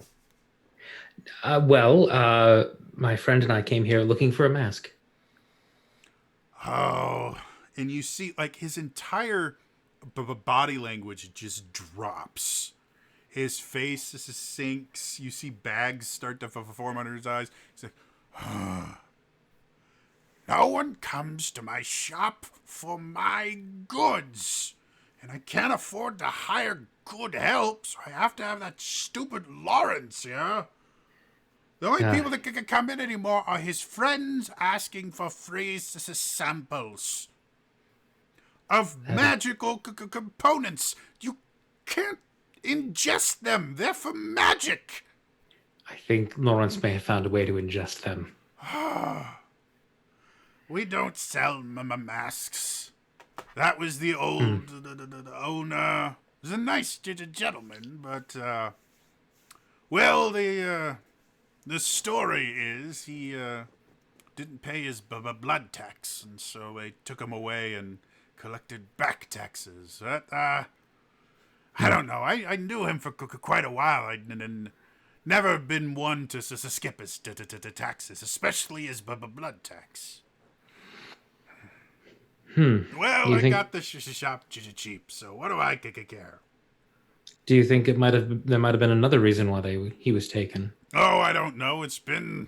My friend and I came here looking for a mask. Oh, and you see, like, his entire body language just drops. His face sinks. You see bags start to form under his eyes. He's like, no one comes to my shop for my goods. And I can't afford to hire good help, so I have to have that stupid Lawrence here. The only people that can come in anymore are his friends asking for free samples of magical components. You can't ingest them. They're for magic. I think Lawrence may have found a way to ingest them. We don't sell masks. That was the old the owner. He was a nice gentleman, but well, the story is he didn't pay his blood tax, and so they took him away and collected back taxes. But I don't know. I knew him for quite a while. I'd never been one to skip his taxes, especially his blood tax. Well, I got the shop cheap, so what do I care? Do you think there might have been another reason why he was taken? Oh, I don't know. It's been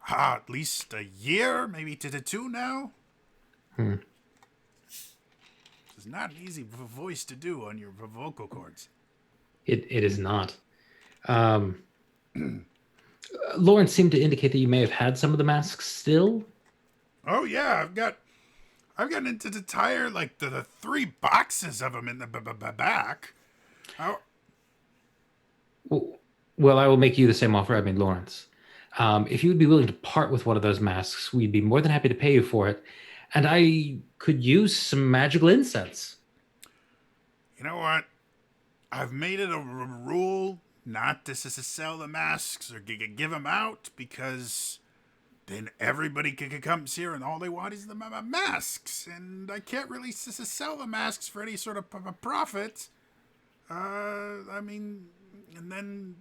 at least a year, maybe to two now. It's not an easy voice to do on your vocal cords. It is not. Lawrence seemed to indicate that you may have had some of the masks still. Oh yeah, I've got into the tire like the 3 boxes of them in the back. Oh. Well, I will make you the same offer I made Lawrence. If you would be willing to part with one of those masks, we'd be more than happy to pay you for it. And I could use some magical incense. You know what? I've made it a rule not to sell the masks or give them out, because then everybody comes here and all they want is the masks. And I can't really sell the masks for any sort of profit. I mean, and then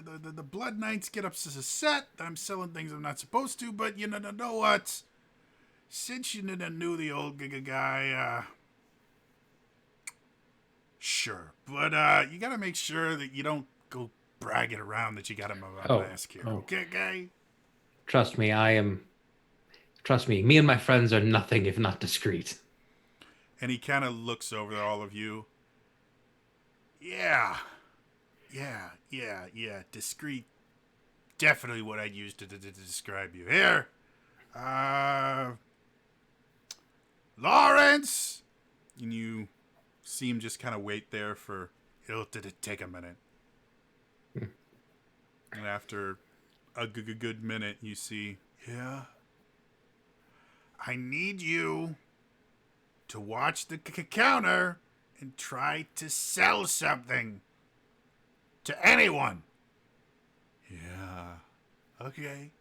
the Blood Knights get upset that I'm selling things I'm not supposed to. But you know what? Since you knew the old guy, sure. But you gotta make sure that you don't go bragging around that you got him a mask here. Okay, guy? Trust me, me and my friends are nothing if not discreet. And he kind of looks over at all of you. Yeah. Discreet. Definitely what I'd use to describe you. Here. Lawrence! And you see him just kind of wait there for... It'll take a minute. And after a good minute, you see... Yeah? I need you to watch the counter and try to sell something to anyone. Yeah. Okay.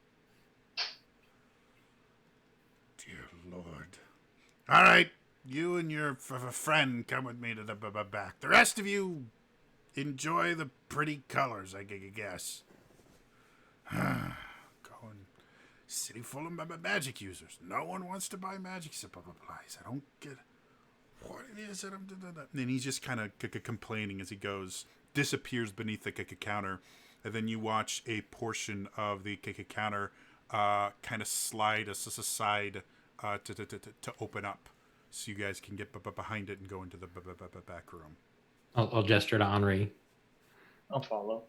Dear Lord. All right. You and your friend come with me to the back. The rest of you enjoy the pretty colors, I guess. Going city full of magic users. No one wants to buy magic supplies. I don't get what it is that I'm doing. And he's just kind of complaining as he goes, disappears beneath the counter, and then you watch a portion of the counter kind of slide aside to open up, so you guys can get behind it and go into the back room. I'll gesture to Henri. I'll follow.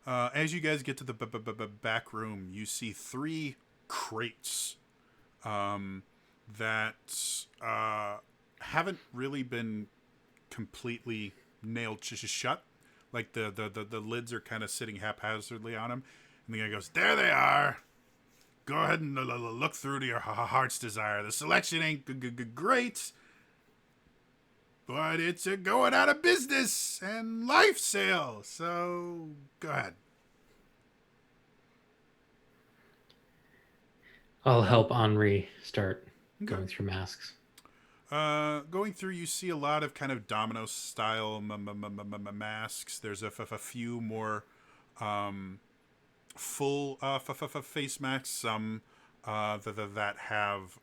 As you guys get to the back room, you see 3 crates that haven't really been completely nailed shut, Like the lids are kind of sitting haphazardly on them. And the guy goes, "There they are. Go ahead and look through to your heart's desire. The selection ain't great, but it's a going out of business and life sale. So go ahead." I'll help Henri start Okay. going through masks. Going through, you see a lot of kind of domino style masks. There's a few more full face masks. Some that have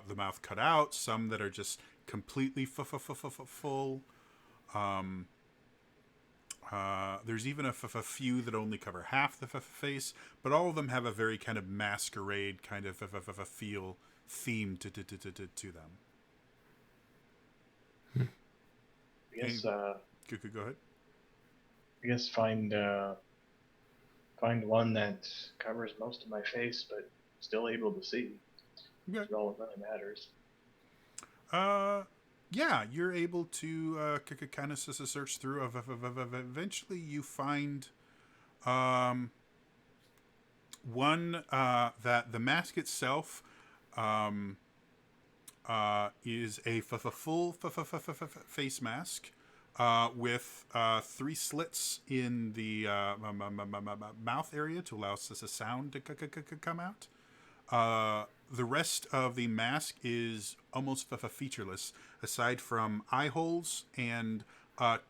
the mouth cut out. Some that are just completely full. There's even a few that only cover half the face, but all of them have a very kind of masquerade kind of a feel theme to them. I guess Go ahead. I guess find one that covers most of my face, but still able to see. Okay. That's all that really matters. Yeah, you're able to kind of search through. Eventually, you find one that the mask itself is a full face mask with 3 slits in the mouth area to allow sound to come out. The rest of the mask is almost featureless, aside from eye holes and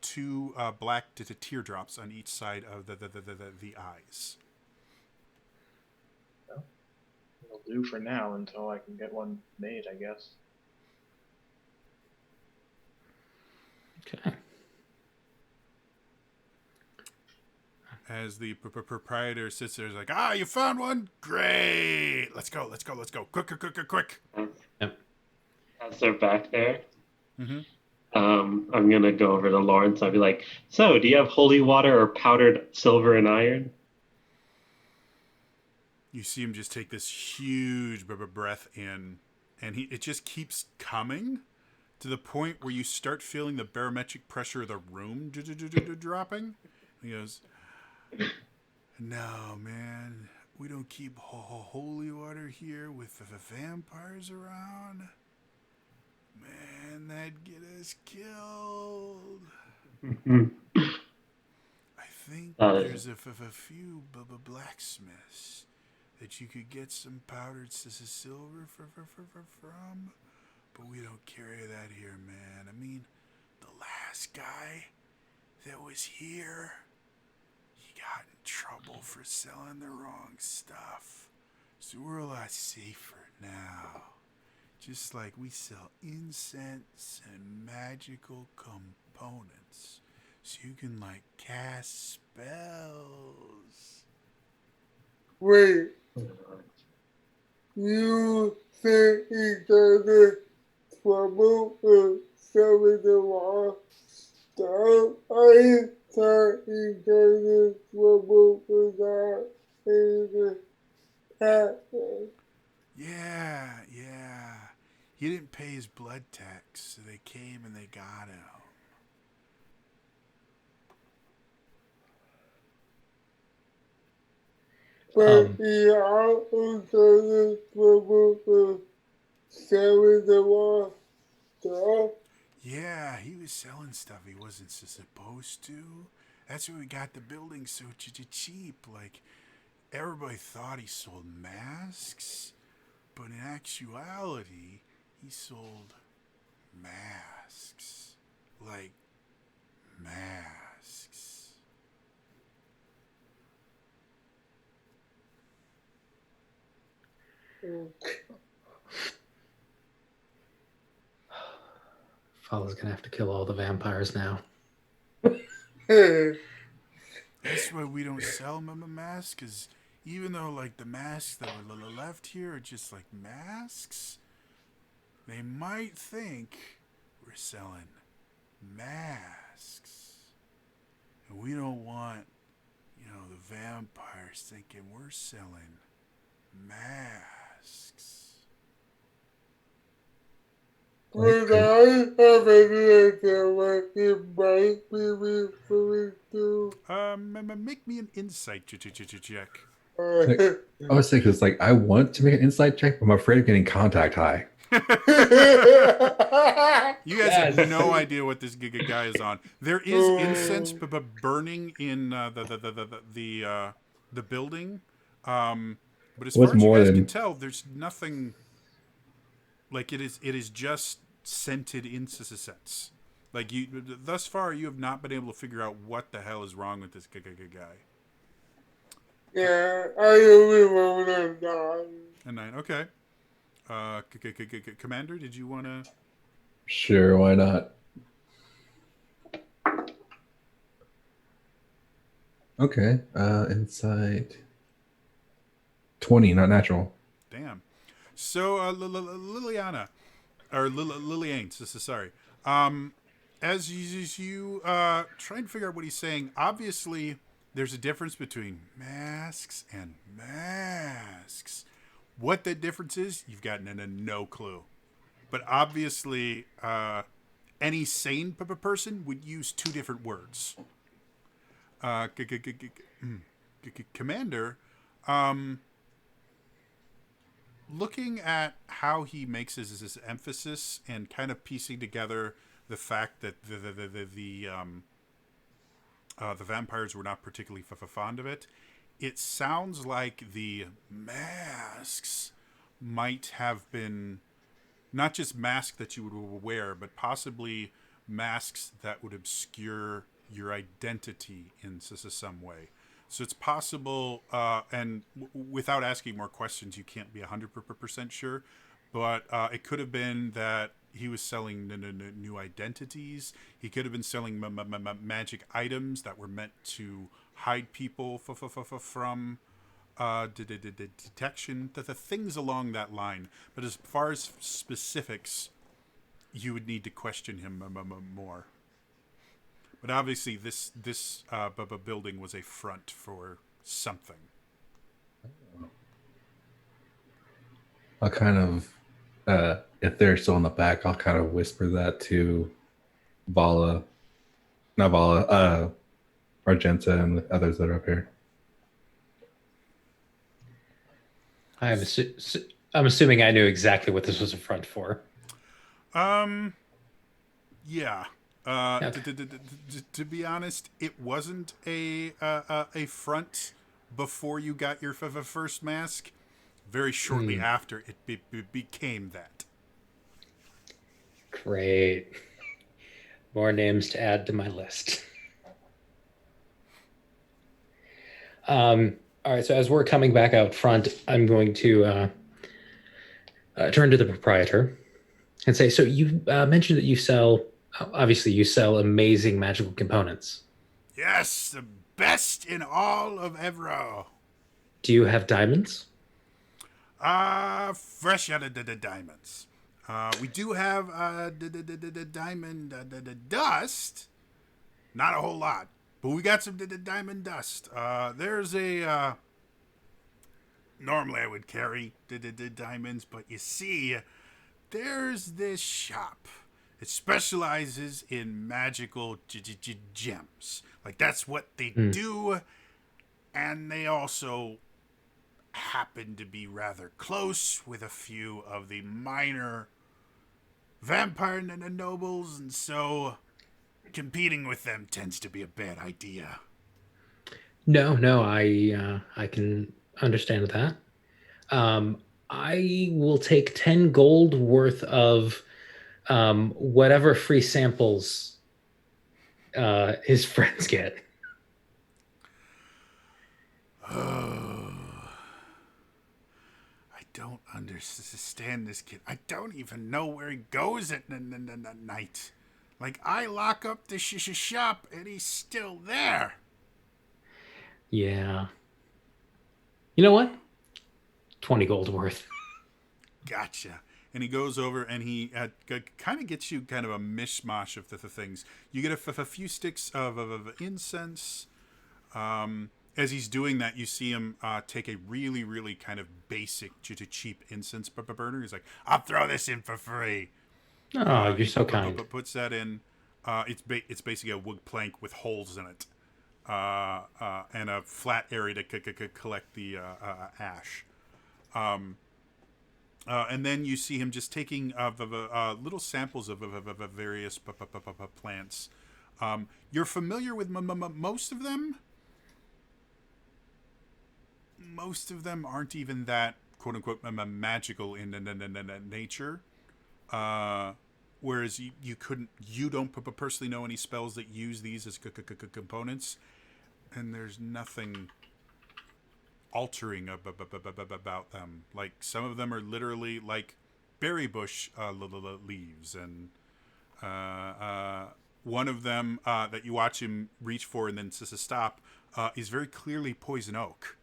2 black teardrops on each side of the eyes. Well, it'll do for now until I can get one made, I guess. Okay. As the proprietor sits there, is like, you found one? Great! Let's go. Quick. Yep. As they're back there, Mm-hmm. I'm gonna go over to Lawrence. I'll be like, "So, do you have holy water or powdered silver and iron?" You see him just take this huge breath in, and it just keeps coming to the point where you start feeling the barometric pressure of the room dropping. He goes, "No, man, we don't keep holy water here with the vampires around. Man, that'd get us killed. I think there's a few blacksmiths that you could get some powdered silver from, but we don't carry that here, man. I mean, the last guy that was here, he got in trouble for selling the wrong stuff. So we're a lot safer now. Just like we sell incense and magical components, so you can like cast spells." Wait, you think he got in trouble for selling the wrong stuff? I thought he got in trouble for not paying taxes. Yeah. He didn't pay his blood tax, so they came and they got him. But he also got in trouble for selling the wrong stuff. Yeah, he was selling stuff he wasn't supposed to. That's why we got the building so cheap. Like, everybody thought he sold masks, but in actuality, he sold masks. Like, masks. Fala's gonna have to kill all the vampires now. That's why we don't sell them a mask, because even though, like, the masks that were left here are just, like, masks, they might think we're selling masks. And we don't want, the vampires thinking we're selling masks. Would I have any idea what it might be referring to? Make me an insight check. Like, I was thinking, it's like I want to make an insight check, but I'm afraid of getting contact high. You guys have no idea what this guy is on. There is incense burning in the building, but as What's far as you more guys than- can tell, there's nothing. Like it is just scented incense. Like you, thus far, you have not been able to figure out what the hell is wrong with this guy. Yeah, I only rolled a 9. A 9, okay. Commander, did you want to? Sure, why not? Okay, insight 20, not natural. Damn. So, Liliana, or Liliane, sorry. As you try and figure out what he's saying, obviously there's a difference between masks and masks. What that difference is, you've got no clue. But obviously, any sane person would use two different words. Commander, looking at how he makes his emphasis and kind of piecing together the fact that the vampires were not particularly fond of it, it sounds like the masks might have been not just masks that you would wear, but possibly masks that would obscure your identity in some way. So it's possible, and without asking more questions, you can't be 100% sure, but it could have been that he was selling new identities. He could have been selling magic items that were meant to hide people from detection, the things along that line. But as far as specifics, you would need to question him more. But obviously, this building was a front for something. I'll kind of, if they're still in the back, I'll kind of whisper that to Vala, not Vala, Argenta and the others that are up here. I'm assuming I knew exactly what this was a front for. Yeah. To be honest, it wasn't a front before you got your first mask. Very shortly after, it became that. Great. More names to add to my list. All right, so as we're coming back out front, I'm going to turn to the proprietor and say, so you mentioned that you sell, obviously you sell amazing magical components. Yes, the best in all of Evro. Do you have diamonds? Fresh out of the diamonds. We do have diamond dust. Not a whole lot, but we got some diamond dust. There's a... normally I would carry the diamonds, but you see, there's this shop. It specializes in magical gems. Like, that's what they do. And they also happen to be rather close with a few of the minor vampire nobles, and so competing with them tends to be a bad idea. No, I can understand that. I will take 10 gold worth of whatever free samples his friends get. Oh, I don't understand this kid. I don't even know where he goes at night. Like, I lock up the shop and he's still there. Yeah. You know what? 20 gold worth. Gotcha. And he goes over and he kind of gets you kind of a mishmash of the things. You get a few sticks of incense. As he's doing that, you see him take a really, really kind of basic to cheap incense burner. He's like, I'll throw this in for free. Oh, you're He so kind. puts that in. It's basically a wood plank with holes in it, and a flat area to collect the ash. And then you see him just taking little samples of various plants. You're familiar with most of them. Most of them aren't even that quote unquote magical in nature. Uh, Whereas you don't personally know any spells that use these as components, and there's nothing altering about them. Like some of them are literally like berry bush leaves, and one of them that you watch him reach for and then stop is very clearly poison oak.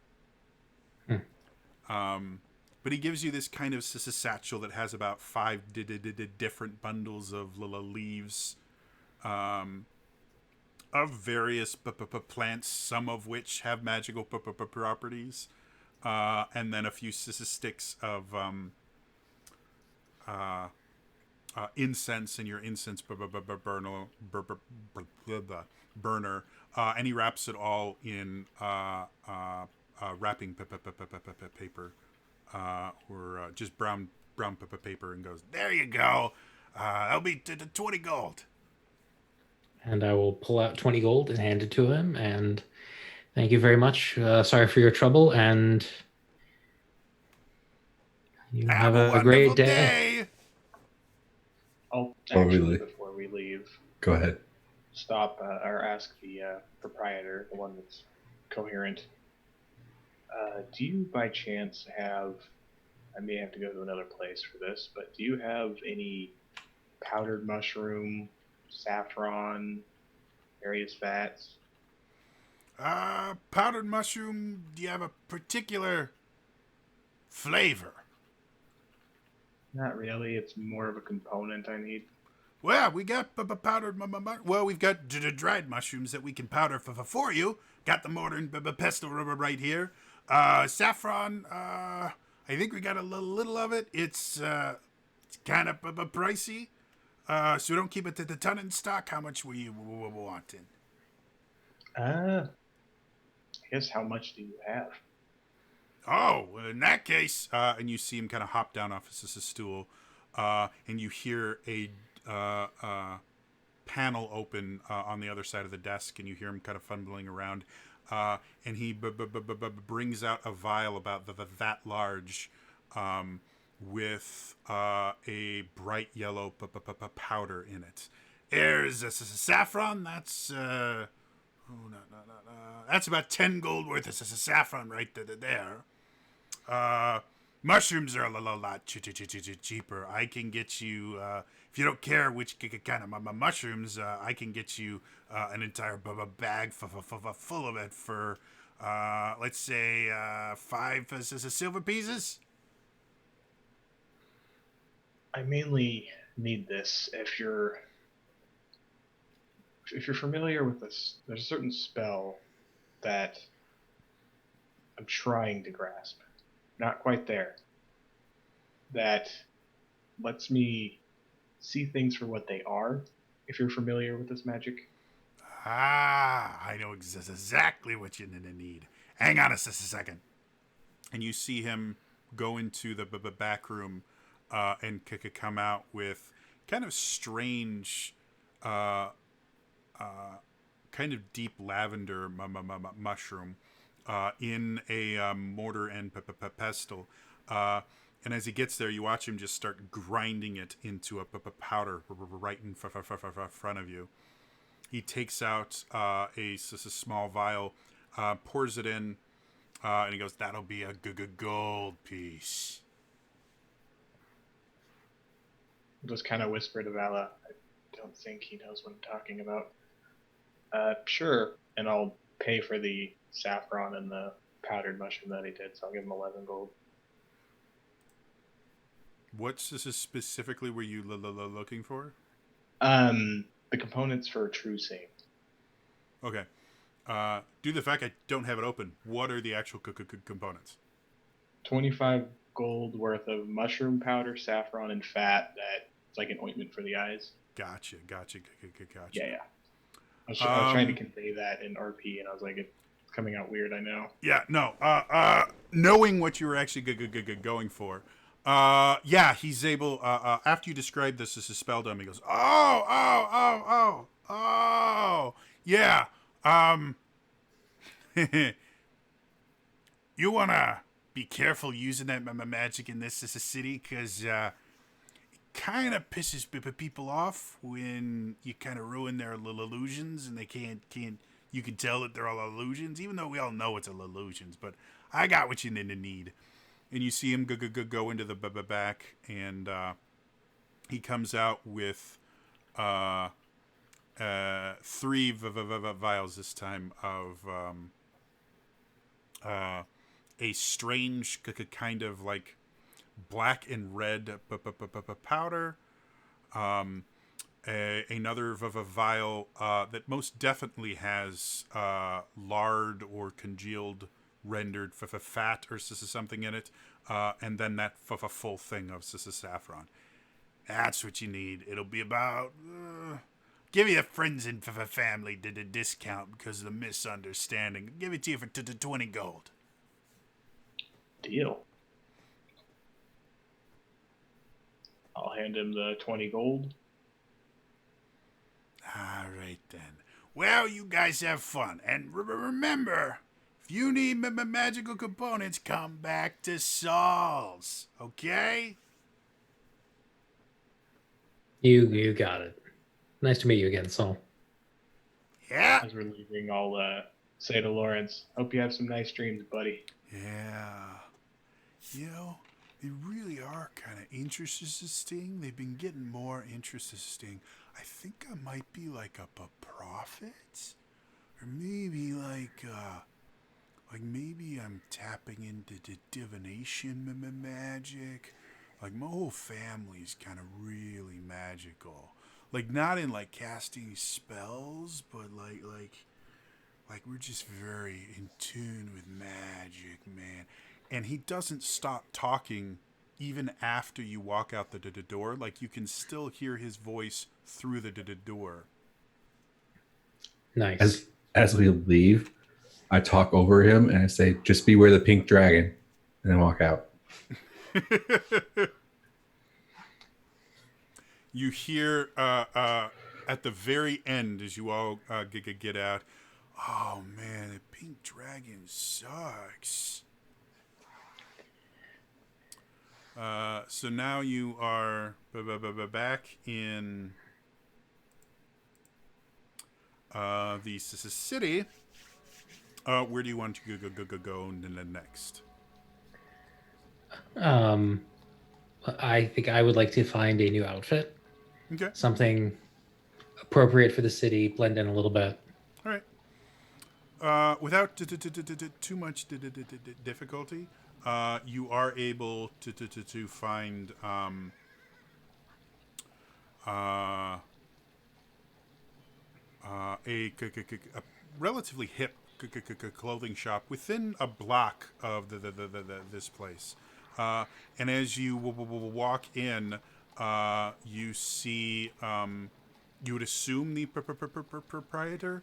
But he gives you this kind of satchel that has about 5 different bundles of leaves of various plants, some of which have magical properties, and then a few sticks of incense in your incense burner, and he wraps it all in wrapping paper, or just brown paper, and goes, "There you go. That'll be 20 gold." And I will pull out 20 gold and hand it to him. And thank you very much. Sorry for your trouble. And you have Have a a wonderful great day. day. I'll Oh, actually, really? before we leave, Go ahead. stop or ask the proprietor, the one that's coherent. Do you by chance have? I may have to go to another place for this, but do you have any powdered mushroom, saffron, various fats? Powdered mushroom. Do you have a particular flavor? Not really. It's more of a component I need. Well, we got powdered. Well, we've got dried mushrooms that we can powder for you. Got the mortar and pestle right here. Saffron. I think we got a little of it. It's kind of pricey. So we don't keep it to the ton in stock. How much were you wanting? I guess how much do you have? Oh, well, in that case, and you see him kind of hop down off his stool, and you hear a panel open on the other side of the desk, and you hear him kind of fumbling around, and he brings out a vial about that large, with a bright yellow powder in it. There's saffron. That's that's about 10 gold worth of saffron right there. Mushrooms are a lot cheaper. I can get you, if you don't care which kind of mushrooms, I can get you an entire bag full of it for, let's say, 5 silver pieces. I mainly need this if you're familiar with this. There's a certain spell that I'm trying to grasp. Not quite there. That lets me see things for what they are. If you're familiar with this magic. I know exactly what you need. Hang on a second. And you see him go into the back room and come out with kind of strange, kind of deep lavender mushroom in a mortar and pestle. And as he gets there, you watch him just start grinding it into a powder right in front of you. He takes out a small vial, pours it in, and he goes, "That'll be a good gold piece." I'll just kind of whisper to Vala. I don't think he knows what I'm talking about. Sure. And I'll pay for the saffron and the powdered mushroom that he did, so I'll give him 11 gold. What specifically were you looking for? The components for true seeing. Okay. Due to the fact I don't have it open, what are the actual components? 25 gold worth of mushroom powder, saffron, and fat that It's like an ointment for the eyes. Gotcha. Yeah. I was trying to convey that in RP, and I was like, it's coming out weird. I know. Yeah, no. Knowing what you were actually going for, yeah, he's able. After you describe this as a spell dummy, he goes, oh, yeah. You wanna be careful using that magic in this city, cause kind of pisses people off when you kind of ruin their little illusions, and they can't. You can tell that they're all illusions, even though we all know it's all illusions. But I got what you need. And you see him go into the back, and he comes out with 3 vials this time of a strange kind of like black and red powder. Another vial that most definitely has lard or congealed rendered fat or something in it, and then that full thing of saffron. That's what you need. It'll be about give you the friends and family did a discount because of the misunderstanding. Give it to you for 20 gold. Deal. I'll hand him the 20 gold. All right, then. Well, you guys have fun. And remember, if you need magical components, come back to Saul's. Okay? You got it. Nice to meet you again, Saul. Yeah. As we're leaving, I'll say to Lawrence, hope you have some nice dreams, buddy. Yeah. You know, they really are kind of interesting. They've been getting more interesting. I think I might be like a prophet, or maybe like maybe I'm tapping into the divination magic. Like my whole family's kind of really magical. Like not in like casting spells, but like we're just very in tune with magic, man. And he doesn't stop talking even after you walk out the door. Like you can still hear his voice through the door. Nice. As we leave, I talk over him and I say, "Just beware the pink dragon," and then walk out. You hear at the very end as you all get out, oh man, the pink dragon sucks. So now you are back in the city. Where do you want to go next? I think I would like to find a new outfit. Okay. Something appropriate for the city, blend in a little bit. All right. Without too much difficulty, you are able to find a relatively hip clothing shop within a block of this place. And as you walk in, you see, you would assume the proprietor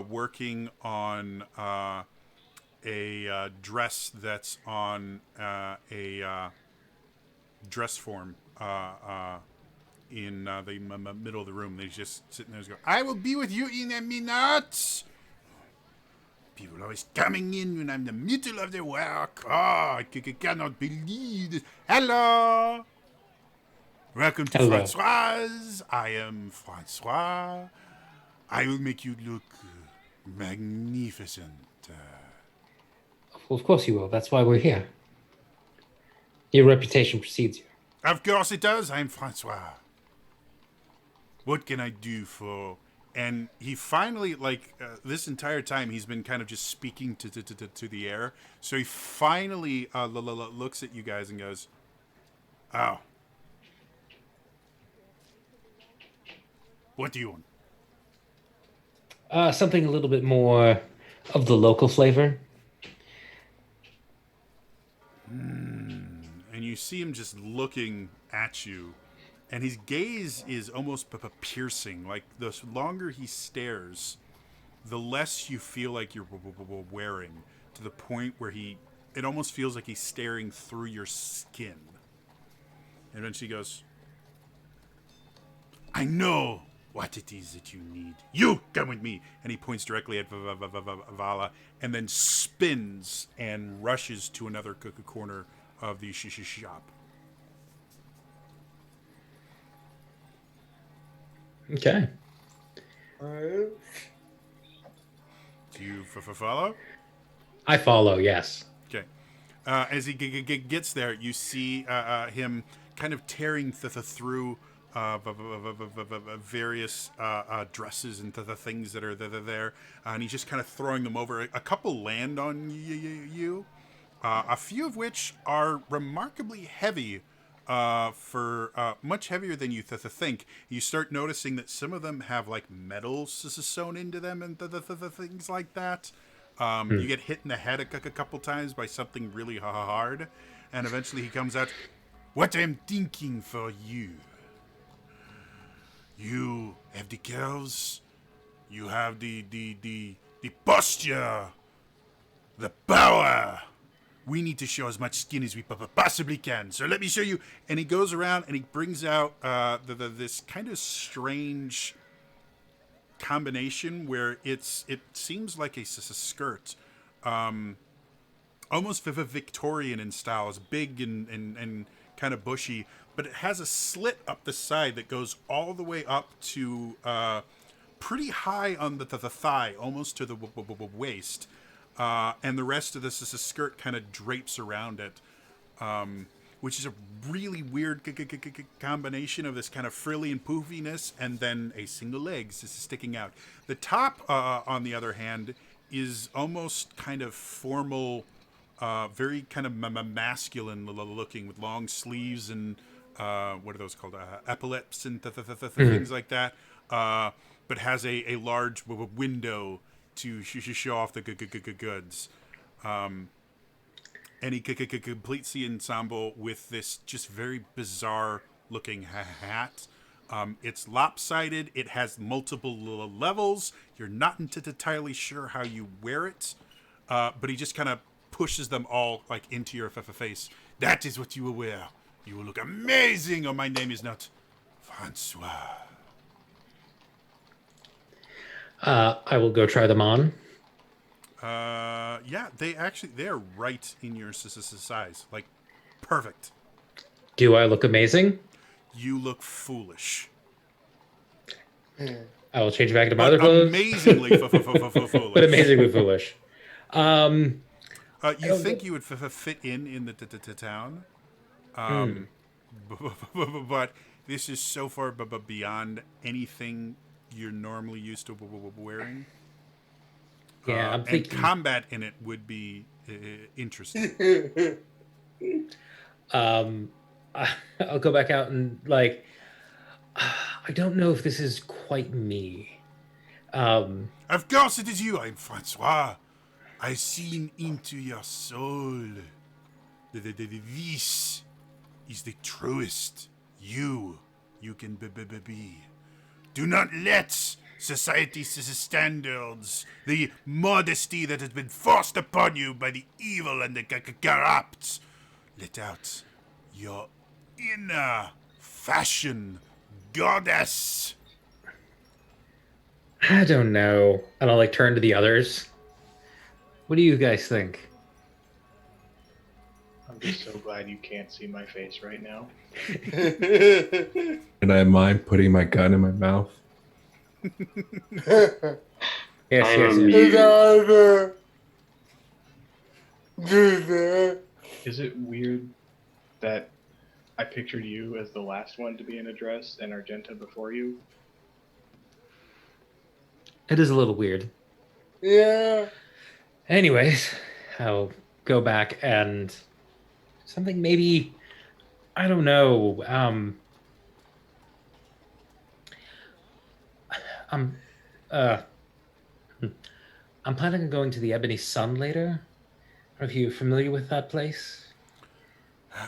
working on a dress that's on a dress form in the middle of the room. They just sitting there and go, I will be with you in a minute. People always coming in when I'm in the middle of the work. Oh, I cannot believe this. Hello. Welcome to Hello. Francoise. I am Francois. I will make you look magnificent. Of course you will. That's why we're here. Your reputation precedes you. Of course it does. I'm Francois. What can I do for... And he finally, this entire time, he's been kind of just speaking to the air. So he finally looks at you guys and goes, oh. What do you want? Something a little bit more of the local flavor. And you see him just looking at you. and his gaze is almost piercing. Like the longer he stares, the less you feel like you're wearing, to the point where it almost feels like he's staring through your skin. And then she goes, I know what it is that you need. You come with me. And he points directly at Vala and then spins and rushes to another corner of the shop. Okay. Alright. Do you follow? I follow, yes. Okay. As he gets there, you see him kind of tearing through various dresses and the things that are there, and he's just kind of throwing them over. A couple land on you, a few of which are remarkably heavy, for much heavier than you think. You start noticing that some of them have like metals sewn into them and the things like that. You get hit in the head a couple times by something really hard, and eventually he comes out, what I'm thinking for you. You have the curves, you have the posture, the power. We need to show as much skin as we possibly can. So let me show you. And he goes around and he brings out this kind of strange combination where it seems like a skirt, almost Victorian in style. It's big and kind of bushy, but it has a slit up the side that goes all the way up to pretty high on the thigh, almost to the waist. And the rest of this is a skirt kind of drapes around it, which is a really weird combination of this kind of frilly and poofiness and then a single leg is sticking out. The top, on the other hand, is almost kind of formal, very kind of masculine looking, with long sleeves and what are those called? Epaulets and things like that. But has a large window to show off the goods. And he completes the ensemble with this just very bizarre looking hat. It's lopsided. It has multiple levels. You're not entirely sure how you wear it, but he just kind of pushes them all like into your face. That is what you will wear. You will look amazing. Oh, my name is not Francois. I will go try them on. Yeah, they're right in your size. Like, perfect. Do I look amazing? You look foolish. I will change back to my But other clothes. amazingly foolish. But amazingly foolish. You think you would fit in the town, but this is so far beyond anything you're normally used to wearing. Yeah, I'm thinking. And combat in it would be interesting. I'll go back out and like. I don't know if this is quite me. Of course it is you. I'm Francois. I've seen into your soul. This is the truest you can be. Do not let society's standards, the modesty that has been forced upon you by the evil and the corrupt, let out your inner fashion goddess. I don't know. And I'll like turn to the others. What do you guys think? I'm just so glad you can't see my face right now. And I mind putting my gun in my mouth. Yes, I yes, am yes. mute. Do that. Is it weird that I pictured you as the last one to be in a dress and Argenta before you? It is a little weird. Yeah. Anyways, I'll go back and something maybe I don't know. I'm planning on going to the Ebony Sun later. Are you familiar with that place?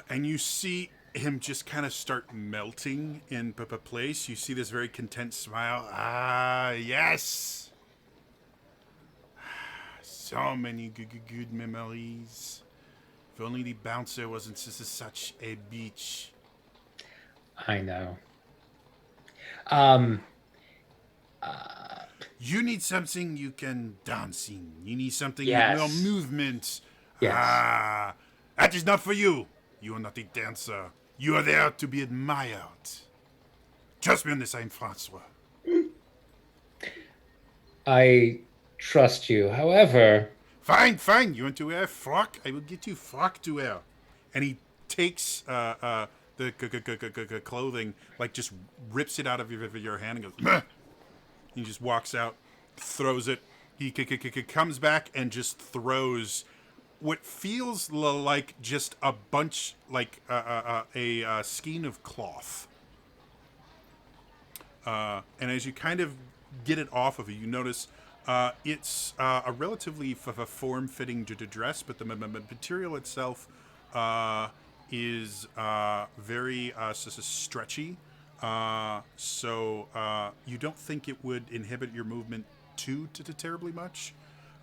And you see him just kind of start melting in place. You see this very content smile. Ah, yes. So many good memories. If only the bouncer wasn't such a bitch. I know. Um. You need something you can dance in. You need something with more Yes. movement. Yes. Ah, that is not for you. You are not a dancer. You are there to be admired. Trust me on this, I'm Francois. I trust you. However, Fine. You want to wear a frock? I will get you frock to wear. And he takes the clothing, like just rips it out of your hand and goes, meh. He just walks out, throws it. He comes back and just throws what feels like just a bunch, like a skein of cloth. And as you kind of get it off of you notice it's a relatively form-fitting dress, but the material itself is very stretchy. So you don't think it would inhibit your movement too terribly much.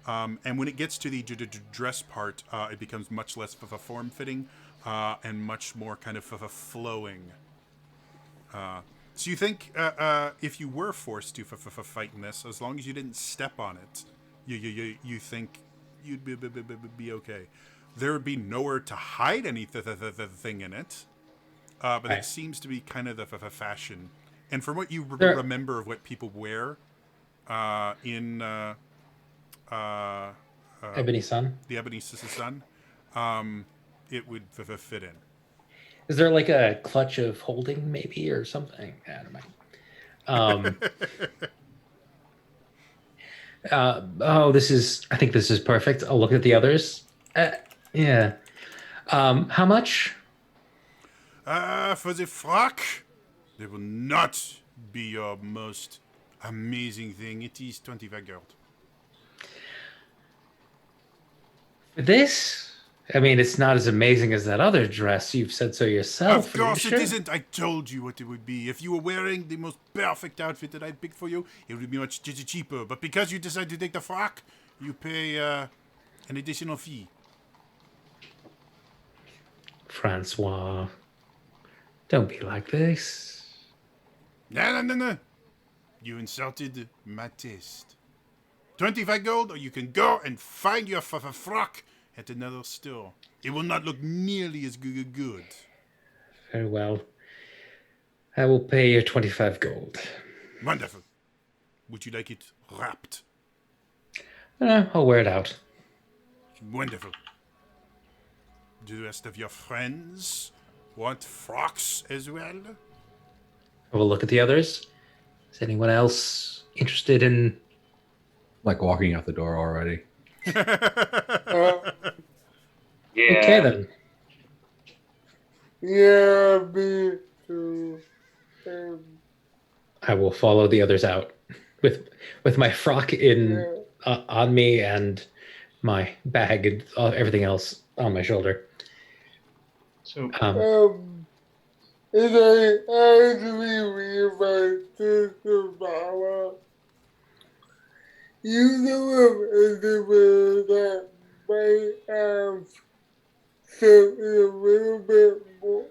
And when it gets to the dress part, it becomes much less of a form-fitting and much more kind of a flowing. So you think if you were forced to fight in this, as long as you didn't step on it, you think you'd be okay. There would be nowhere to hide anything in it, but Right. it seems to be kind of the fashion. And from what you There- remember of what people wear in Ebony Sun. the Ebony Sun, it would fit in. Is there like a clutch of holding, maybe, or something? I don't know. This is. I think this is perfect. I'll look at the others. Yeah. How much? For the frock, they will not be your most amazing thing. It is 25 gold. For this? I mean, it's not as amazing as that other dress. You've said so yourself. Of course Sure? it isn't. I told you what it would be. If you were wearing the most perfect outfit that I'd picked for you, it would be much cheaper. But because you decided to take the frock, you pay an additional fee. Francois, don't be like this. No. You insulted my taste. 25 gold, or you can go and find your frock at another store. It will not look nearly as good. Very well. I will pay you 25 gold. Wonderful. Would you like it wrapped? I'll wear it out. Wonderful. Do the rest of your friends want frocks as well? I will look at the others. Is anyone else interested in? Like walking out the door already. Yeah. Okay then. Yeah, me too. I will follow the others out with my frock in Yeah. on me and my bag and everything else on my shoulder. So And I actually realized this about you know anywhere that might have something a little bit more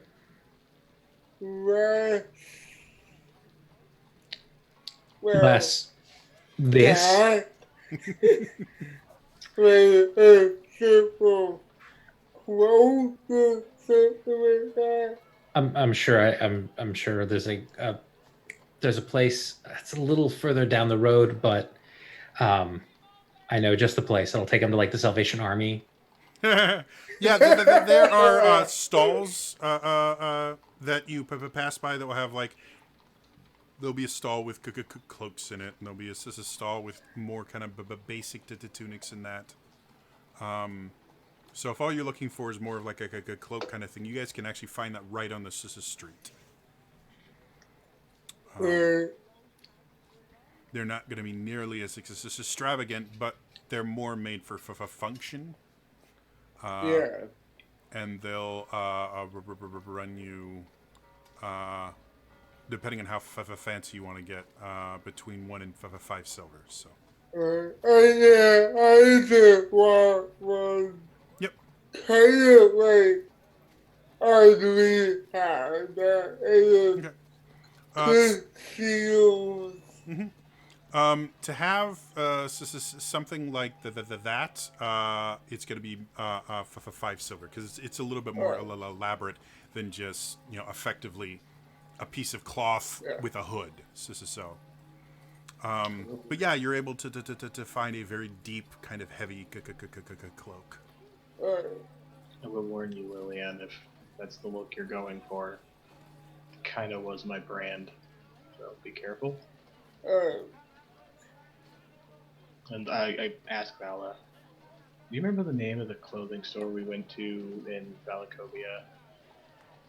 less. Well, Less this. that, like a simple quote or something like that. I'm sure. I'm sure there's a place. It's a little further down the road, but I know just the place. It'll take them to like the Salvation Army. Yeah, there are stalls that you pass by that will have like. There'll be a stall with cloaks in it, and there'll be a stall with more kind of basic tunics in that. So if all you're looking for is more of like a cloak kind of thing, you guys can actually find that right on the street. They're not going to be nearly as extravagant, but they're more made for function. Yeah. and they'll run you, depending on how fancy you want to get, between 1 and 5 silver. So. Yeah, I just want one Yep. kind of like ugly hat that is Okay. concealed. To have something like that, it's going to be for 5 silver because it's a little bit more elaborate than just effectively a piece of cloth with a hood. But yeah, you're able to find a very deep, kind of heavy cloak. I will warn you, Lillian, if that's the look you're going for. It kind of was my brand, so be careful. And I asked Vala, do you remember the name of the clothing store we went to in Valacovia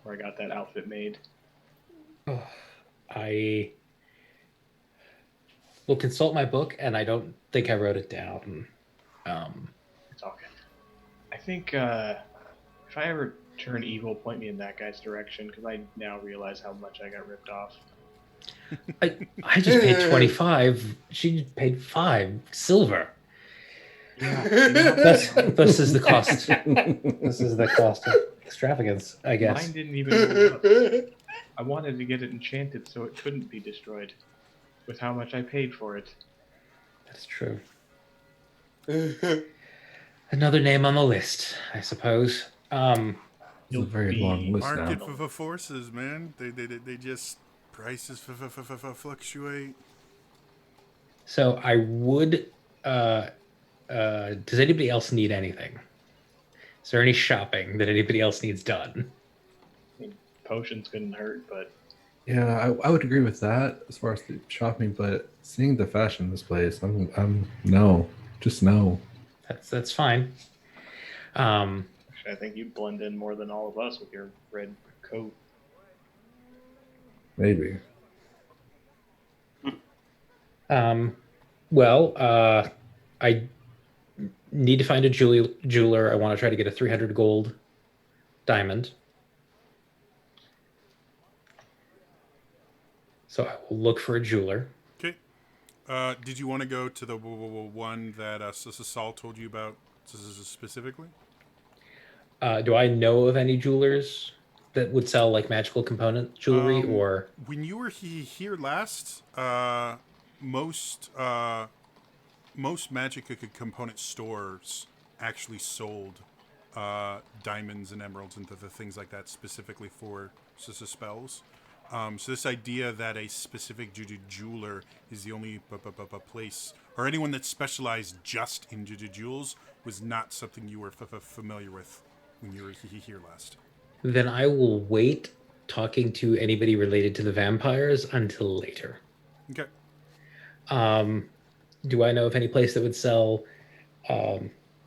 where I got that outfit made? I will consult my book, and I don't think I wrote it down. It's all good. I think if I ever turn evil, point me in that guy's direction, because I now realize how much I got ripped off. I just paid 25. She paid 5 silver. Yeah, This is the cost. This is the cost of extravagance, I guess. Mine didn't even move up. I wanted to get it enchanted so it couldn't be destroyed with how much I paid for it. That's true. Another name on the list, I suppose. It's a very long list now. Market for forces, man. They just prices fluctuate. So I would. Does anybody else need anything? Is there any shopping that anybody else needs done? I mean, potions couldn't hurt, but Yeah, I would agree with that as far as the shopping, but seeing the fashion in this place, I'm no, just no. That's fine. actually, I think you blend in more than all of us with your red coat. Maybe. Well, I need to find a jeweler. I want to try to get a 300 gold diamond. So I will look for a jeweler. Okay. Did you want to go to the one that Saul told you about specifically? Do I know of any jewelers that would sell like magical component jewelry, or when you were here last, most magic component stores actually sold diamonds and emeralds and the things like that specifically for spells. So this idea that a specific jeweler is the only place, or anyone that specialized just in jewels, was not something you were familiar with when you were here last. then I will wait talking to anybody related to the vampires until later. Okay. Do I know of any place that would sell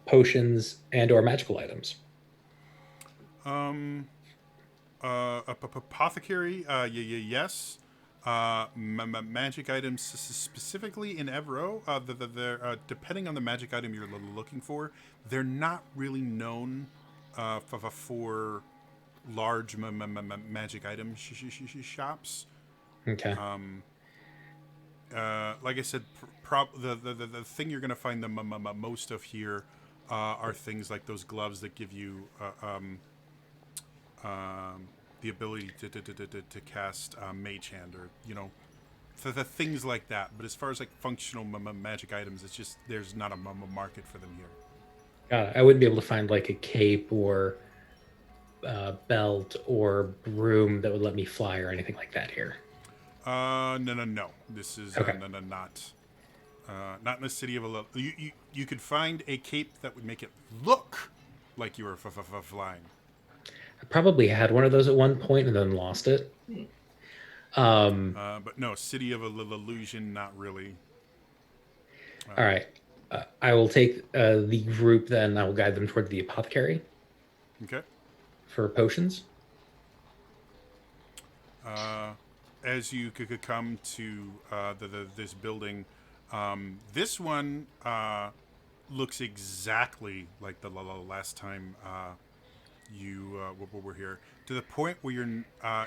potions and or magical items? Apothecary, yes. Magic items, specifically in Evro, they're, depending on the magic item you're looking for, they're not really known for large magic item shops. Okay. Like I said, the thing you're going to find the most of here are things like those gloves that give you the ability to cast Mage Hand, or the things like that. But as far as like functional magic items, it's just there's not a market for them here. Got it. I wouldn't be able to find like a cape or belt or broom that would let me fly or anything like that here. No. This is Okay. not in the city of a. You could find a cape that would make it look like you were flying. I probably had one of those at one point and then lost it. But no, city of illusion, not really. All right. I will take the group then. I will guide them toward the apothecary Okay. for potions. As you could come to this building, this one looks exactly like the last time we're here, to the point where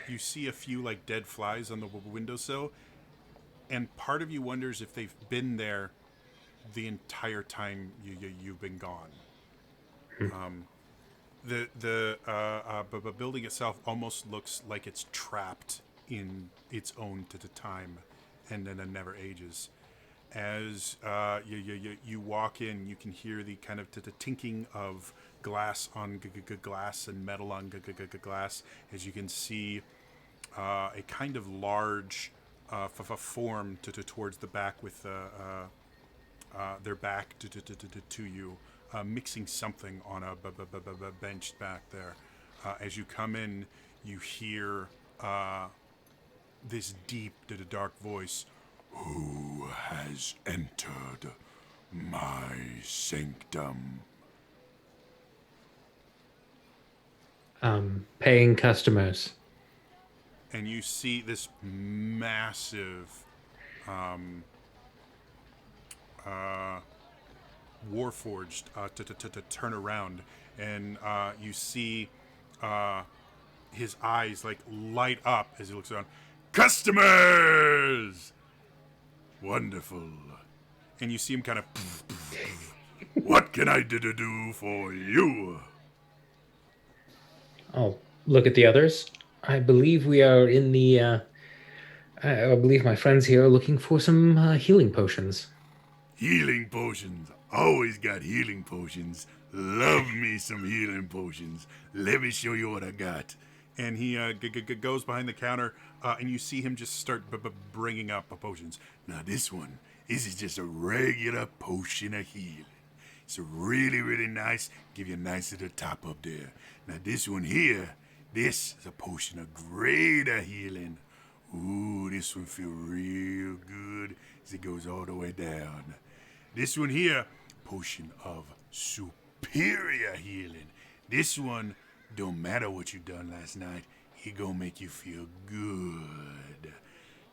you see a few like dead flies on the windowsill, and part of you wonders if they've been there the entire time you've been gone. The building itself almost looks like it's trapped in its own time, and then it never ages. As you walk in, you can hear the kind of the tinking of glass on glass and metal on glass. As you can see, a kind of large form towards the back with their back to you, mixing something on a bench back there. As you come in, you hear this deep, dark voice. Who has entered my sanctum? Paying customers. And you see this massive Warforged to turn around, and you see his eyes like light up as he looks around. Customers! Wonderful. And you see him kind of. What can I do for you? Oh, look at the others. I believe we are in the. I believe my friends here are looking for some healing potions. Healing potions. Always got healing potions. Love me some healing potions. Let me show you what I got. And he goes behind the counter, and you see him just start bringing up potions. Now this is just a regular potion of healing. It's really, really nice. Give you a nice little top up there. Now this one here, this is a potion of greater healing. Ooh, this one feel real good as it goes all the way down. This one here, potion of superior healing. This one, don't matter what you done last night, it gonna make you feel good.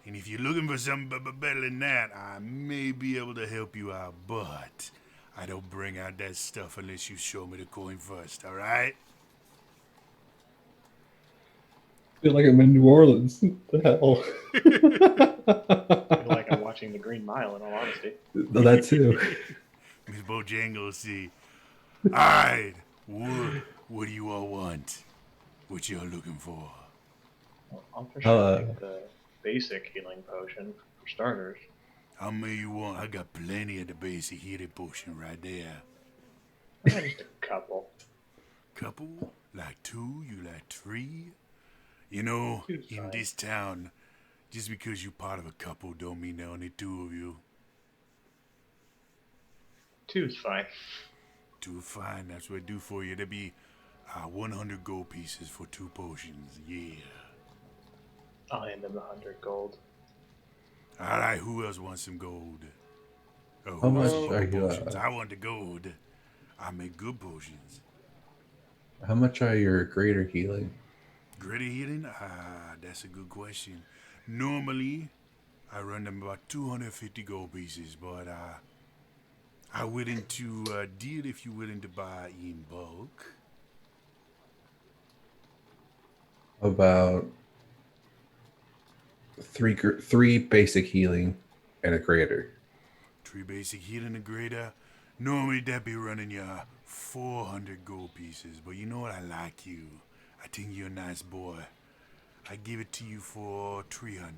And if you're looking for something better than that, I may be able to help you out, but I don't bring out that stuff unless you show me the coin first, alright? I feel like I'm in New Orleans. What the hell? I feel like I'm watching The Green Mile, in all honesty. That too. Miss Bojangles, see. Alright, what do you all want? What y'all looking for? Well, I'll for sure take the basic healing potion for starters. How many you want? I got plenty of the basic healing potion right there. Just a couple. Couple? Like two? You like three? You know, Two's in fine. this town, just because you're part of a couple don't mean there are only two of you. Two's fine. Two fine, that's what I do for you. There'll be 100 gold pieces for 2 potions, yeah. I'll hand him the 100 gold. Alright, who else wants some gold? Oh, How who wants much some are you, potions? I want the gold. I make good potions. How much are your greater healing? Greater healing? That's a good question. Normally, I run them about 250 gold pieces, but I'm willing to deal if you're willing to buy in bulk. About three basic healing and a greater. 3 basic healing and greater. Normally that be running you 400 gold pieces, but you know what? I like you. I think you're a nice boy. I give it to you for 300.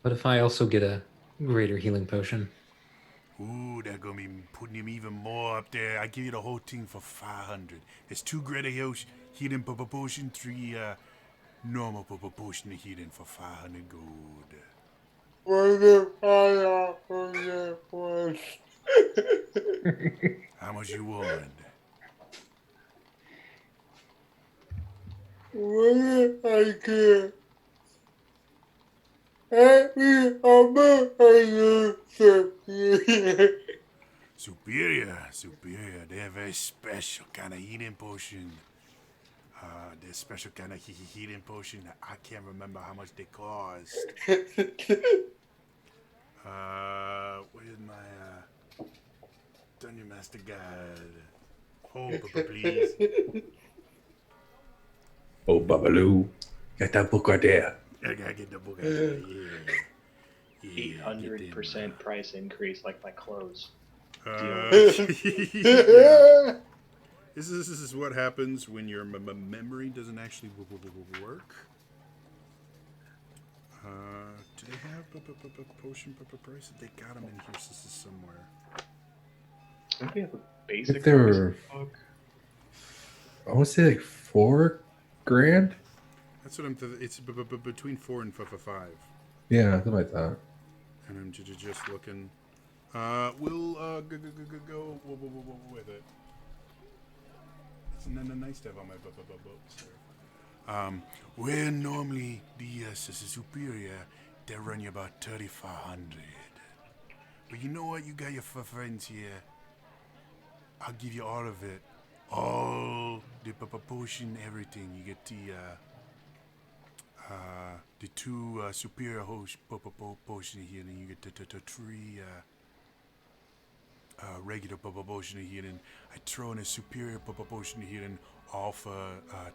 What if I also get a greater healing potion? Ooh, that gonna be putting him even more up there. I give you the whole thing for 500. It's 2 greater healing potion, 3 normal potion of healing for 500 gold. What if I offer you one? How much you want? What if I could? Happy Superior. They're a very special kind of healing potion. They're special kind of healing potion. I can't remember how much they cost. Where's my Dungeon Master Guide? Oh, please. Oh, Babaloo, get that book right there. I gotta get the book out of there. Yeah. Get them. 800% price increase, like my clothes. Yeah. This is what happens when your memory doesn't actually work. Do they have potion prices? They got them in here somewhere. I think we have a basic If there price were, book. I want to say like $4,000. That's what I'm. It's between 4 and 5. Yeah, something like that. And I'm just looking. We'll go with it. It's nice to have on my books there. Where normally the superior, they run you about 3,500. But you know what? You got your friends here. I'll give you all of it. All the potion, everything. You get the 2 superior host potion here, and you get the 3 regular potion here, and I throw in a superior potion here, and all for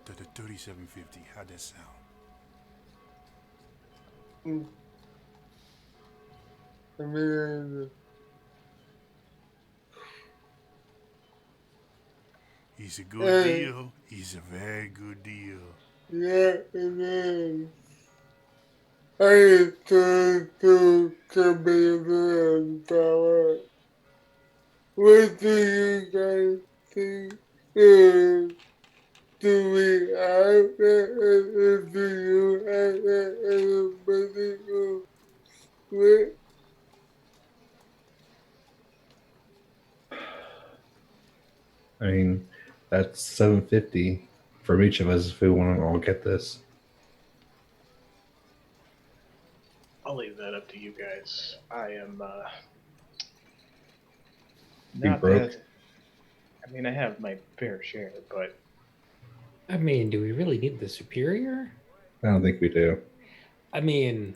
the 37.50. How'd that sound? I mean, It's a good deal. It's a very good deal. yeah, it is. I talked to Commander and Power. What do you guys think? Do we have that? Do you have that anybody with? I mean, that's $750 from each of us if we want to all get this. I'll leave that up to you guys. I am You not broke? that. I mean, I have my fair share, but I mean, do we really need the superior? I don't think we do. I mean,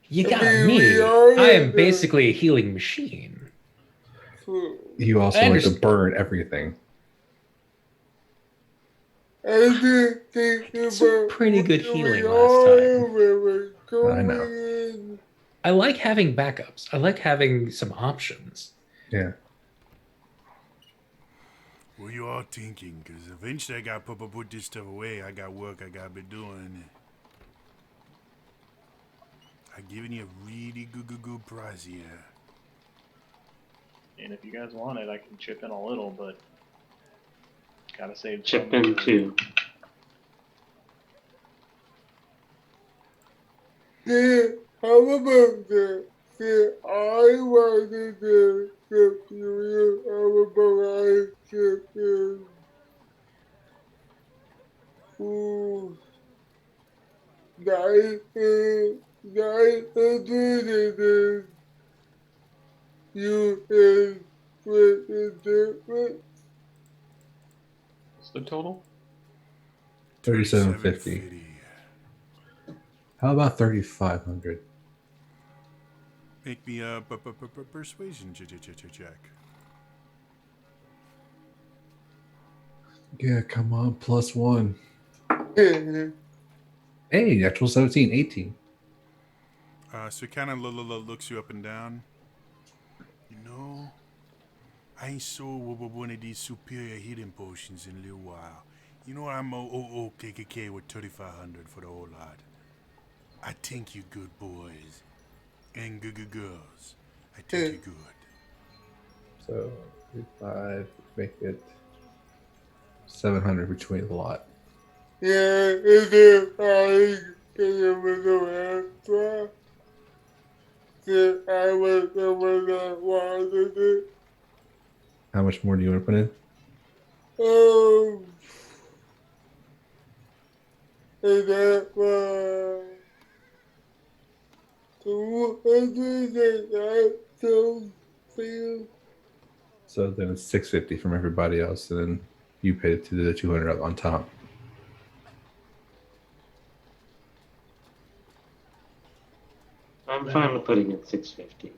you I got mean, me. we are I am in the- basically a healing machine. You also I like to understand. burn everything. I did think did some about pretty good where healing we last are, time. where we're going. I know. I like having backups. I like having some options. Yeah. What are you all thinking? Because eventually I got to put this stuff away. I got work I got to be doing. I'm giving you a really good price here. and if you guys want it, I can chip in a little, but gotta save Chip some in for- too. See, how about that? See, I wanted to get you how about I chip in? Ooh, $900 you can split the difference. What's the total? $37.50. How about 3,500? Make me a persuasion check. Yeah, come on, +1. Hey, actual 17, 18. So it kind of looks you up and down. You know, I ain't sold one of these superior healing potions in a little while. You know what? I'm okay with 3,500 for the whole lot. I think you good boys and good girls. I think you good. So 35, make it 700 between the lot. Yeah, is it I came with the answer? That I was the one that wanted it. How much more do you want to put in? Um, and that was 200 and that sounds fair. So then it's 650 from everybody else, and then you paid it to the 200 on top. I'm fine with putting in 650.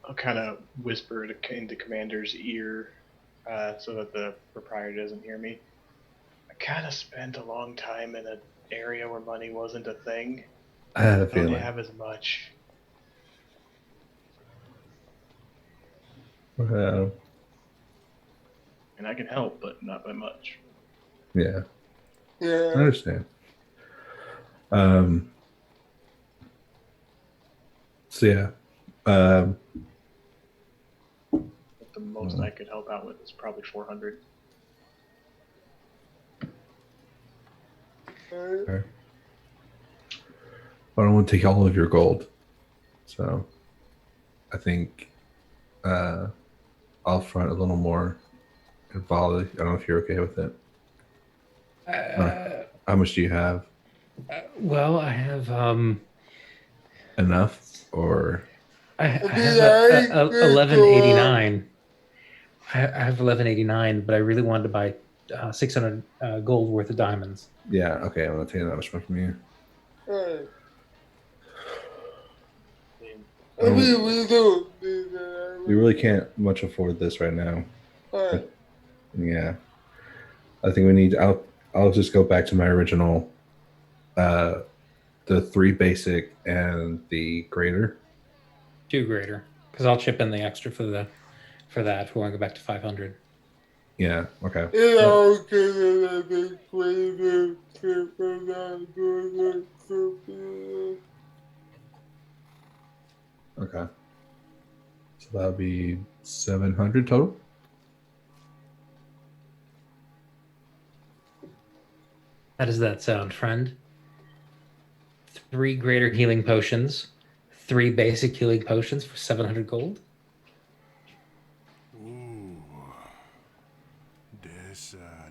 I'll kind of whisper into Commander's ear so that the proprietor doesn't hear me. I kind of spent a long time in an area where money wasn't a thing. I had a I don't feeling. have as much. Uh, And I can help, but not by much. yeah, I Yeah. understand. So yeah, But the most I could help out with is probably 400. okay. But I don't want to take all of your gold, so I think I'll front a little more and volley. I don't know if you're okay with it. How much do you have? Well, I have Enough or I have a 1189. I have 1189, but I really wanted to buy 600 gold worth of diamonds. yeah? Okay, I'm not taking that much more from you. Alright. I mean, I mean, we don't need that. We really can't much afford this right now. Alright. Yeah, I think we need. I'll just go back to my original, the 3 basic and the greater. 2 greater, because I'll chip in the extra for that. If we want to go back to 500. Yeah. Okay. It all could have been created to not do it. Okay. So that'll be 700 total. How does that sound, friend? 3 greater healing potions, 3 basic healing potions for 700 gold. Ooh,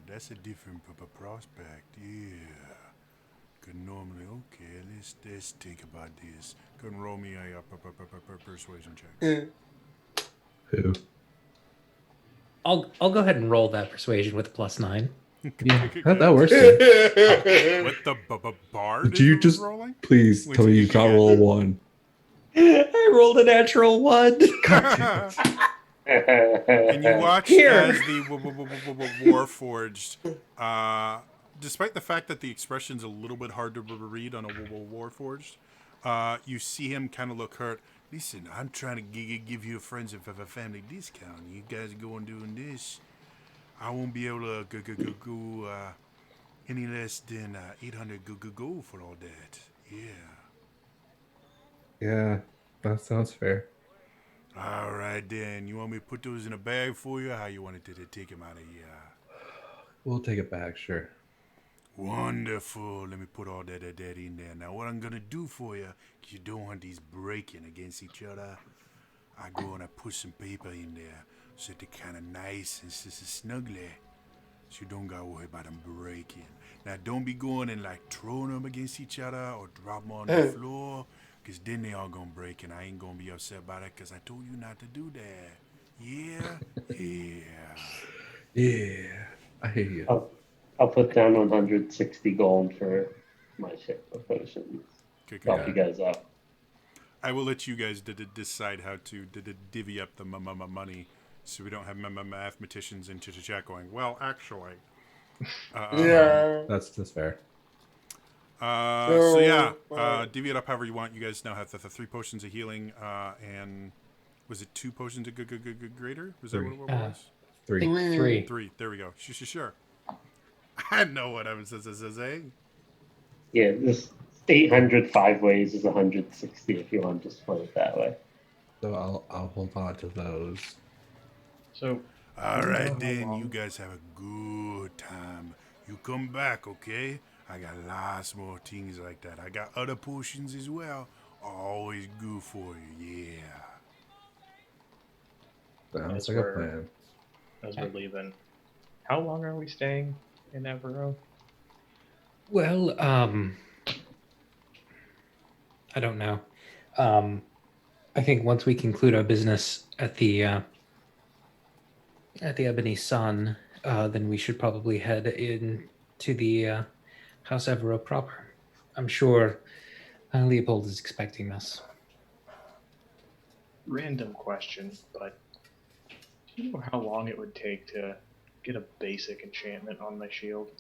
that's a different prospect. Yeah, could normally. Okay, let's think about this. Couldn't roll me a persuasion check. Who? I'll go ahead and roll that persuasion with a +9. Yeah, that works. Too. What the bard? Do you is just rolling? please tell me you can't roll a 1? I rolled a natural 1. And you watch Here. as the Warforged, despite the fact that the expression's a little bit hard to read on a Warforged, you see him kind of look hurt. Listen, I'm trying to give you a friends and family discount. You guys go and doing this, I won't be able to go any less than 800 go for all that. Yeah. Yeah, that sounds fair. All right, then. You want me to put those in a bag for you? Or how you wanted to take them out of here? We'll take it back, sure. Wonderful. Let me put all that in there. Now, what I'm going to do for you, because you don't want these breaking against each other, I go and I put some paper in there so they're kind of nice and snuggly. So you don't got to worry about them breaking. Now, don't be going and like throwing them against each other or drop them on the floor, because then they all going to break and I ain't going to be upset about it because I told you not to do that. Yeah? Yeah. Yeah, I hear you. I'll put down 160 gold for my ship of potions. Help you guys out. I will let you guys decide how to divvy up the money, so we don't have mathematicians in chat going, well, actually. Yeah. That's fair. So yeah, divvy it up however you want. You guys now have the 3 potions of healing, and was it 2 potions of greater? Was that what it was? 3. 3. There we go. Sure. I know what I was saying. Yeah, this 800 5 ways is 160 if you want to split it that way. So I'll hold on to those. So, All right, then. You guys have a good time. You come back, okay? I got lots more things like that. I got other potions as well. Always good for you, yeah. Sounds like a plan. as we're leaving, how long are we staying in Evero? Well, I don't know. I think once we conclude our business at the Ebony Sun, then we should probably head in to the House Evero proper. I'm sure Leopold is expecting us. Random question, but do you know how long it would take to get a basic enchantment on my shield?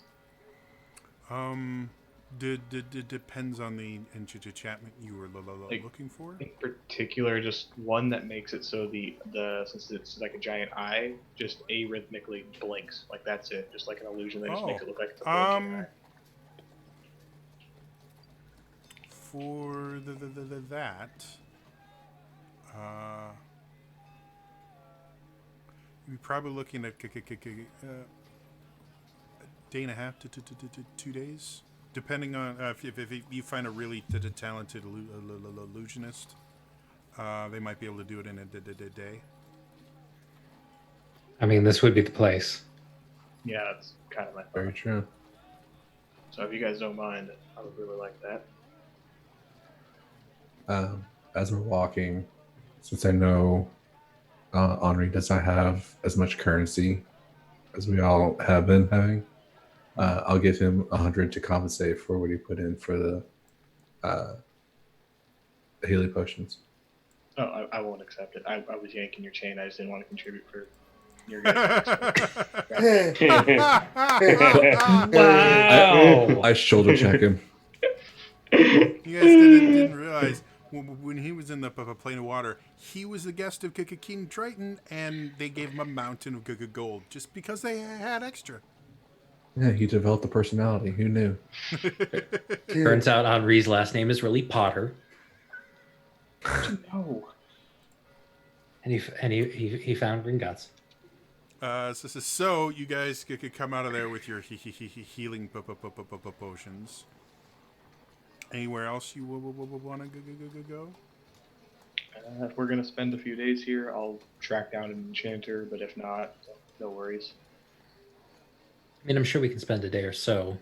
Depends on the enchantment you were Like, looking for. in particular, just one that makes it so the since it's like a giant eye, just arrhythmically blinks. Like that's it. Just like an illusion that just makes it look like it's a blinking eye. For that, you're probably looking at a day and a half to 2 days, depending on if you find a really talented illusionist. They might be able to do it in a day. I mean, this would be the place. Yeah, that's kind of my thought. Very true. So if you guys don't mind, I would really like that. As we're walking, since I know Henri does not have as much currency as we all have been having, I'll give him 100 to compensate for what he put in for the Healy potions. Oh, I won't accept it. I was yanking your chain. I just didn't want to contribute for your guys' Wow. I shoulder check him. You guys didn't realize when he was in the plane of water, he was the guest of King Triton, and they gave him a mountain of gold just because they had extra. Yeah, he developed a personality. Who knew? Turns out Henri's last name is really Potter, No. and he found Gringotts. So you guys could come out of there with your healing potions. Anywhere else you want to go? If we're gonna spend a few days here, I'll track down an enchanter. But if not, no worries. I mean, I'm sure we can spend a day or so.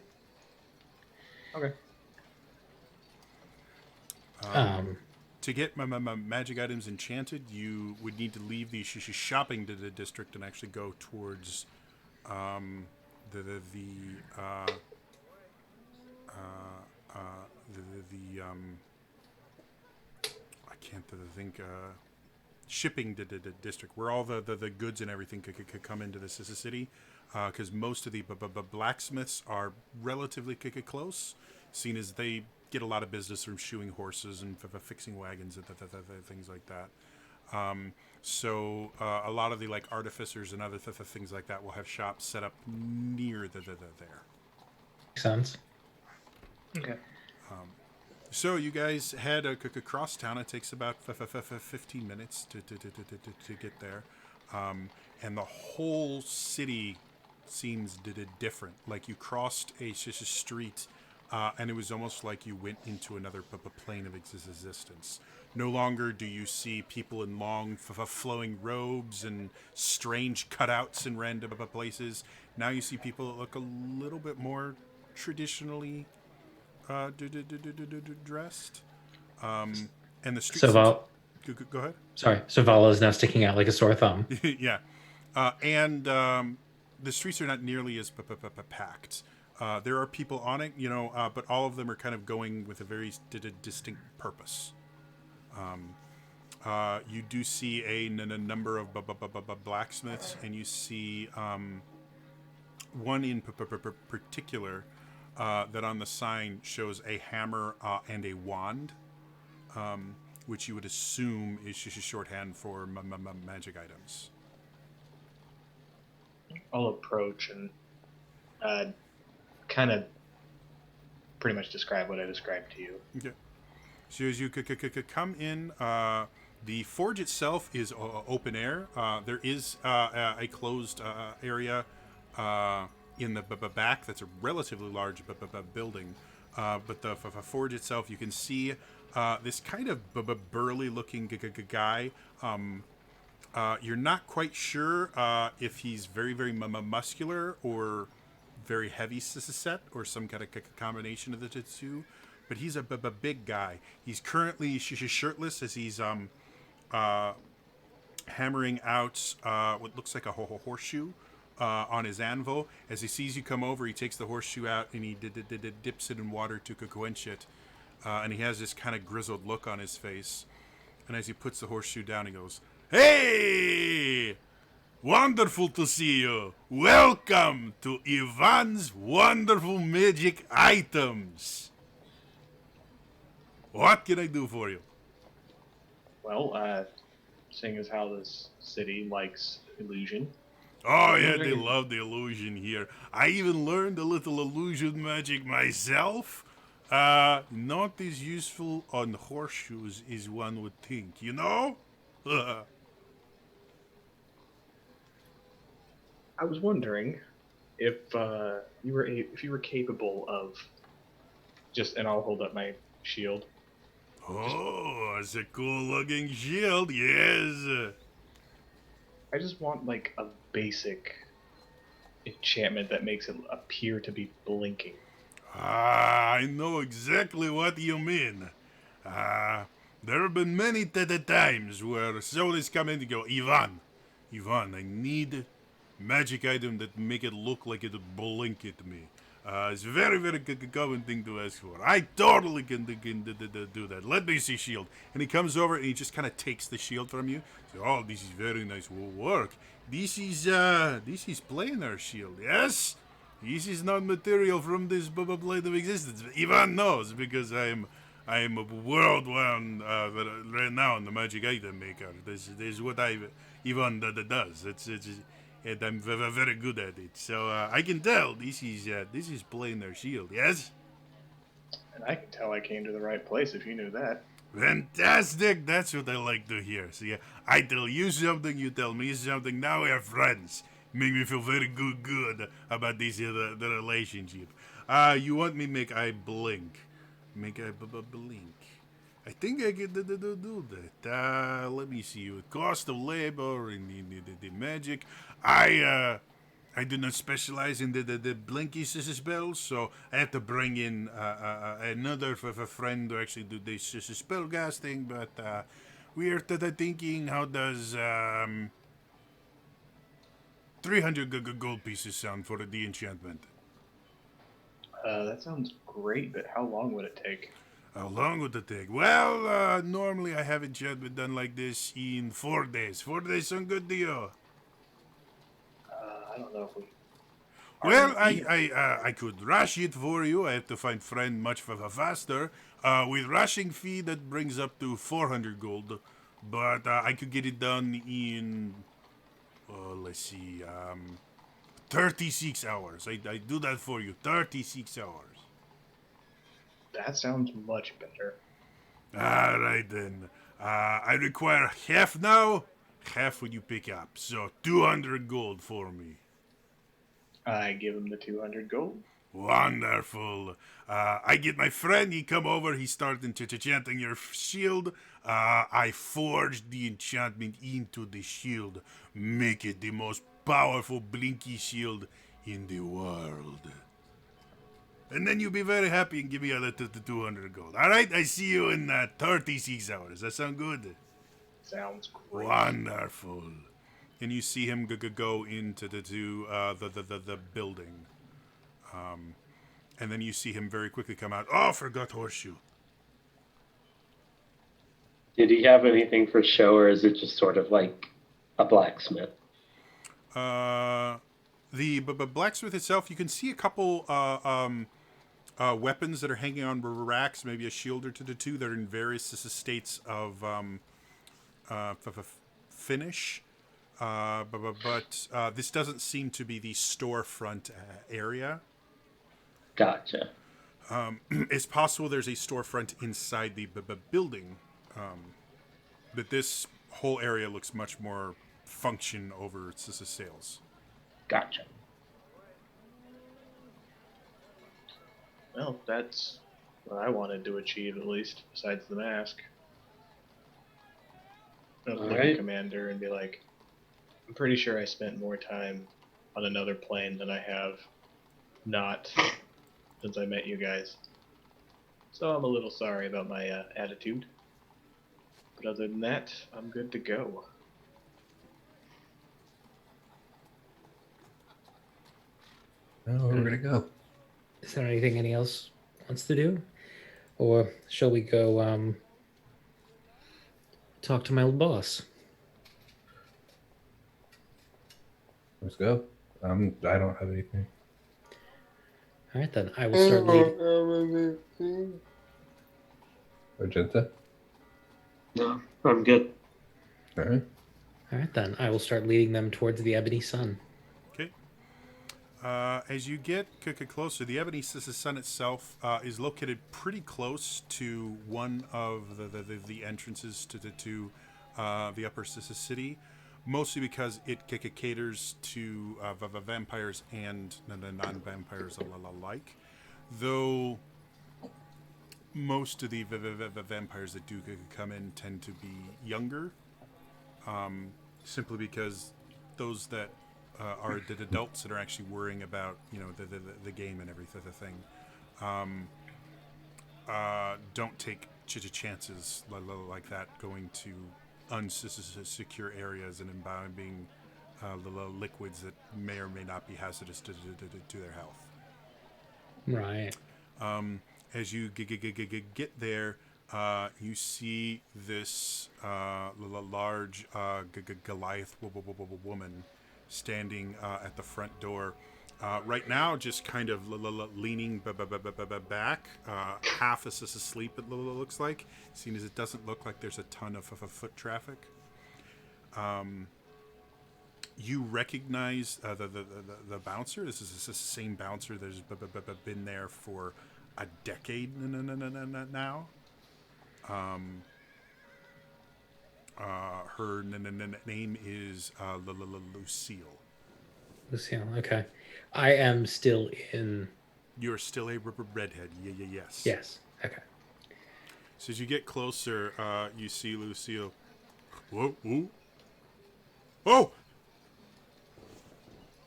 Okay. To get my magic items enchanted, you would need to leave the shopping district and actually go towards I can't think shipping district where all the goods and everything could come into this city, because most of the blacksmiths are relatively close, seeing as they get a lot of business from shoeing horses and fixing wagons and things like that. So a lot of the like artificers and other things like that will have shops set up near there. Makes sense. Okay. So you guys head across town. It takes about 15 minutes to get there, and the whole city seems different. Like you crossed a street, and it was almost like you went into another plane of existence. No longer do you see people in long flowing robes and strange cutouts in random places. Now you see people that look a little bit more traditionally dressed, and the streets. So go ahead. Sorry, so Vala is now sticking out like a sore thumb. Yeah, and the streets are not nearly as packed. There are people on it, but all of them are kind of going with a very distinct purpose. You do see a number of blacksmiths, and you see one in particular. That on the sign shows a hammer and a wand, which you would assume is just a shorthand for magic items. I'll approach and kind of pretty much describe what I described to you. Okay. So as you come in, the forge itself is open air. There is a closed area in the back that's a relatively large building, but the forge itself, you can see this kind of burly looking guy. You're not quite sure if he's very muscular or very heavy set or some kind of combination of the two, but he's a big guy. He's currently shirtless as he's hammering out what looks like a horseshoe on his anvil. As he sees you come over, he takes the horseshoe out and he dips it in water to quench it, and he has this kind of grizzled look on his face. And as he puts the horseshoe down, he goes, "Hey! Wonderful to see you. Welcome to Ivan's Wonderful Magic Items. What can I do for you?" Well, seeing as how this city likes illusion, I Oh, was yeah, they wondering. love the illusion here. I even learned a little illusion magic myself. Not as useful on horseshoes as one would think, you know? I was wondering if if you were capable of just, and I'll hold up my shield. Just Oh, it's a cool looking shield, yes. I just want like a basic enchantment that makes it appear to be blinking. I know exactly what you mean. Uh, there have been many times where somebody's come in and go, Ivan, I need magic item that make it look like it blink at me. It's a very, very common thing to ask for. I totally can do that. Let me see shield. And he comes over and he just kind of takes the shield from you. So, oh, this is very nice work. This is planar shield, yes? This is not material from this blade of existence. Ivan knows because I am a world-renowned, renowned magic item maker. This is what Ivan does. And I'm very good at it. So I can tell this is playing their shield. Yes. And I can tell I came to the right place if you knew that. Fantastic! That's what I like to hear. See, I tell you something, you tell me something. Now we're friends. Make me feel very good about this the relationship. You want me make I blink? Make I blink? I think I can do that. Let me see. Cost of labor and the magic. I do not specialize in the blinky spells, so I have to bring in another friend to actually do this spell casting. But we're thinking, how does 300 gold pieces sound for the enchantment? That sounds great, but how long would it take? How long would it take? Well, normally I have enchantment done like this in 4 days. 4 days sound good to you? I don't know if we are Well, in either. I could rush it for you. I have to find friend much faster. With rushing fee, that brings up to 400 gold. But I could get it done in, let's see, 36 hours. I do that for you. 36 hours. That sounds much better. All right, then. I require half now. Half when you pick up. So 200 gold for me. I give him the 200 gold. Wonderful. I get my friend, he come over, he started enchanting your shield. I forged the enchantment into the shield. Make it the most powerful blinky shield in the world. And then you'll be very happy and give me other 200 gold. All right, I see you in 36 hours. That sound good? Sounds great. Wonderful. And you see him go into the building. And then you see him very quickly come out. Oh, forgot horseshoe. Did he have anything for show, or is it just sort of like a blacksmith? The blacksmith itself, you can see a couple weapons that are hanging on racks, maybe a shield or two that are in various states of finish. But this doesn't seem to be the storefront area. Gotcha. It's possible there's a storefront inside the building, but this whole area looks much more function over its sales. Gotcha. Well, that's what I wanted to achieve, at least, besides the mask. I'll look at Alright. Commander and be like, I'm pretty sure I spent more time on another plane than I have not since I met you guys. So I'm a little sorry about my attitude. But other than that, I'm good to go. Oh, we're gonna go. Is there anything else wants to do, or shall we go talk to my boss. Let's go. I don't have anything. All right, then. I will I start leading. don't have anything. Magenta. No, I'm good. All right. All right, then. I will start leading them towards the Ebony Sun. Okay. As you get closer, the Ebony Sun itself is located pretty close to one of the entrances to the upper city, mostly because it caters to vampires and non-vampires alike. Though most of the vampires that do come in tend to be younger, simply because those that are the adults that are actually worrying about the game and everything don't take chances like that going to unsecure areas and imbibing liquids that may or may not be hazardous to their health. Right. As you get there, you see this large Goliath woman standing at the front door. Right now, just kind of leaning back, half asleep, it looks like, seeing as it doesn't look like there's a ton of foot traffic. You recognize the bouncer. This is the same bouncer that's been there for a decade now. Her name is Lucille. Lucille, okay. I am still in... You're still a redhead. Yes. Yes, okay. So as you get closer, you see Lucille. Whoa, whoa. Oh!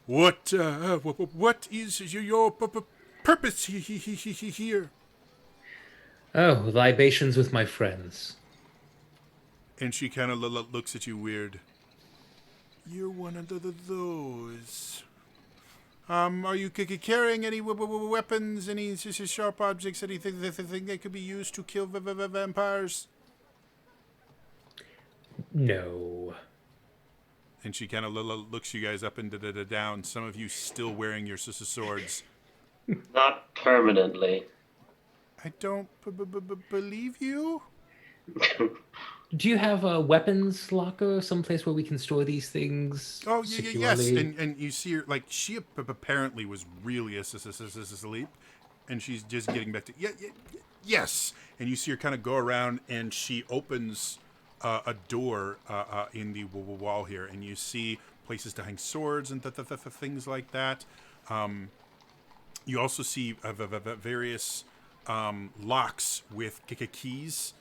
What is your purpose here? Oh, libations with my friends. And she kind of looks at you weird. You're one of those. Are you carrying any weapons, any sharp objects, anything that could be used to kill vampires? No. And she kind of looks you guys up and down. Some of you still wearing your swords. Not permanently. I don't believe you. Do you have a weapons locker, someplace where we can store these things? Oh, yes. securely? And you see her, like, she apparently was really asleep, and she's just getting back to, yes. And you see her kind of go around, and she opens a door in the wall here, and you see places to hang swords and things like that. You also see various locks with keys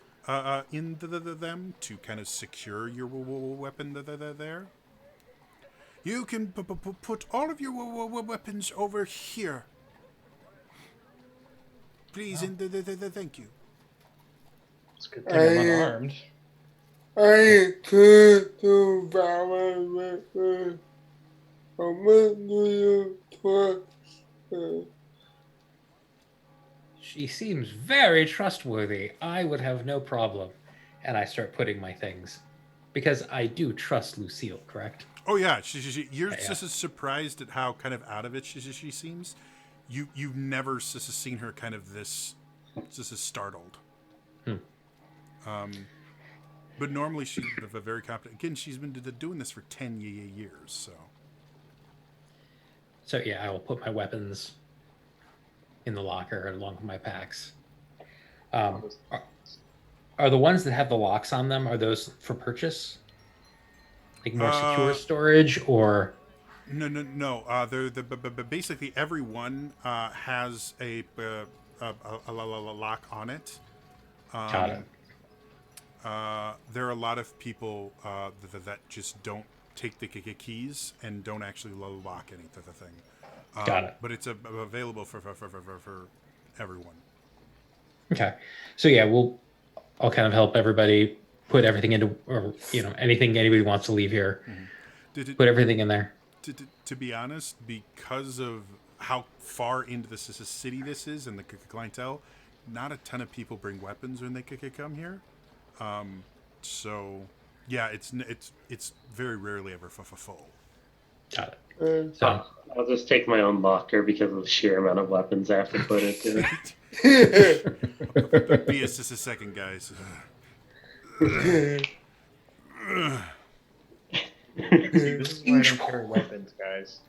in them to kind of secure your weapon there. You can put all of your weapons over here. Please, and thank you. It's a good thing I'm I- unarmed. I could do balance with how much do you trust? She seems very trustworthy. I would have no problem. And I start putting my things. Because I do trust Lucille, correct? Oh yeah, you're Yeah. just surprised at how kind of out of it she seems. You've never seen her kind of this startled. But normally she's very confident. Again, she's been doing this for 10 years, so. So yeah, I will put my weapons in the locker along with my packs. Are the ones that have the locks on them, are those for purchase? Like more secure storage, or? No. They're basically every one has a lock on it. Got it. There are a lot of people that just don't take the keys and don't actually lock anything. Got it. But it's available for everyone. Okay. So yeah, I'll kind of help everybody put everything into, or anything anybody wants to leave here, put everything in there. To be honest, because of how far into the city this is and the clientele, not a ton of people bring weapons when they come here. So, yeah, it's very rarely ever full. Got it. Uh, So I'll just take my own locker because of the sheer amount of weapons I have to put into it. Be us just a second, guys. See, this is why I don't carry weapons, guys.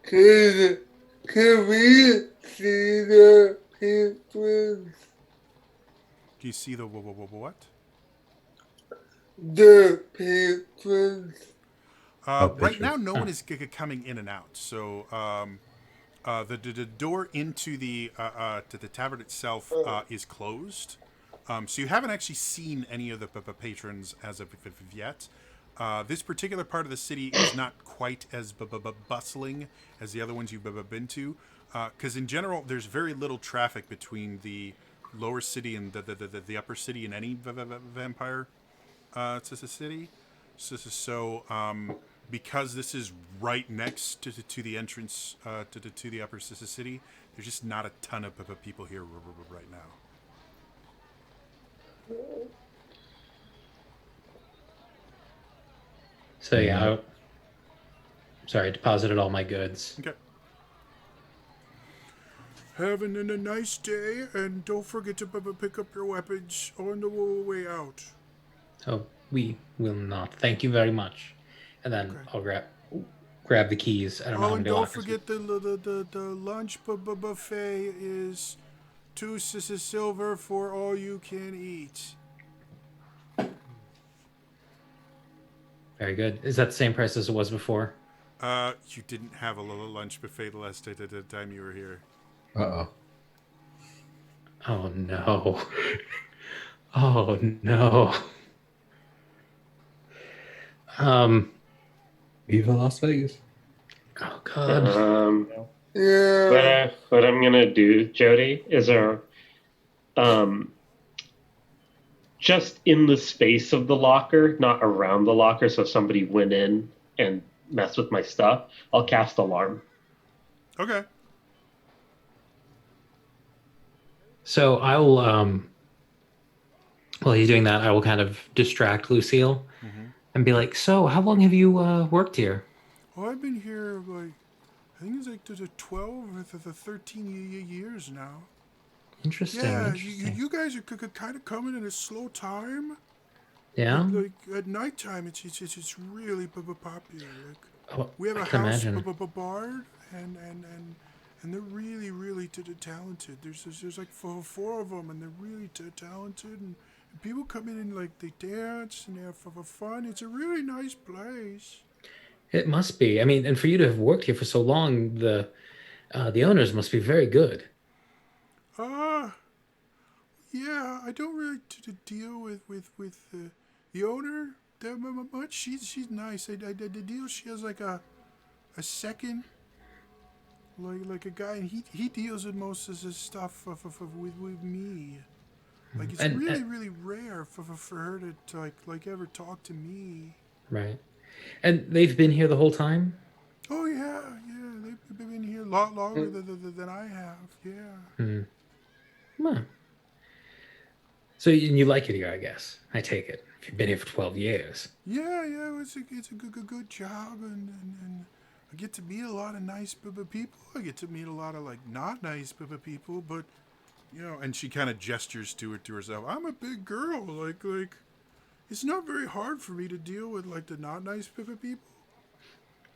can we see the penguins? Do you see the what? The penguins. Right pictures. now, no one is coming in and out. So the door into the to the tavern itself is closed. So you haven't actually seen any of the patrons as of yet. This particular part of the city is not quite as bustling as the other ones you've been to, because in general, there's very little traffic between the lower city and the upper city in any vampire city. So because this is right next to the entrance to the upper city, there's just not a ton of people here right now. So yeah, sorry, I deposited all my goods. Okay. Having a nice day, and don't forget to pick up your weapons on the way out. Oh, we will not. Thank you very much. And then Okay. I'll grab the keys. I don't know Oh, how and many don't lockers. forget the lunch buffet is 2 silver for all you can eat. Very good. Is that the same price as it was before? You didn't have a lunch buffet the last time you were here. Uh-oh. Oh no. Oh no. Viva Las Vegas. Oh god. Yeah. What I'm gonna do, Jody, is just in the space of the locker, not around the locker. So if somebody went in and messed with my stuff, I'll cast alarm. Okay. So I'll while you're doing that, I will kind of distract Lucille and be like, "So, how long have you worked here?" Oh, I've been here I think it's like the 12 or the 13 years now. Interesting. Yeah, Interesting. you guys are kind of coming in a slow time. Yeah. Like at nighttime, it's really popular. Like Oh, we have I a can house imagine. bard, and they're really talented. There's like four of them, and they're really talented. And people come in and like they dance and they have fun. It's a really nice place. It must be. I mean, and for you to have worked here for so long, the owners must be very good. Uh, yeah, I don't really deal with the owner that much. She's nice. I deal. She has like a second, like a guy, and he deals with most of his stuff with me. Like it's And really rare for her to like ever talk to me. right. And they've been here the whole time? Oh yeah, they've been here a lot longer than I have. Yeah. Hmm. Huh. So you like it here, I guess. I take it. If you've been here for 12 years. Yeah, it's a good job, and I get to meet a lot of nice people. I get to meet a lot of like not nice people, but and she kind of gestures to herself. I'm a big girl, like it's not very hard for me to deal with like the not nice people.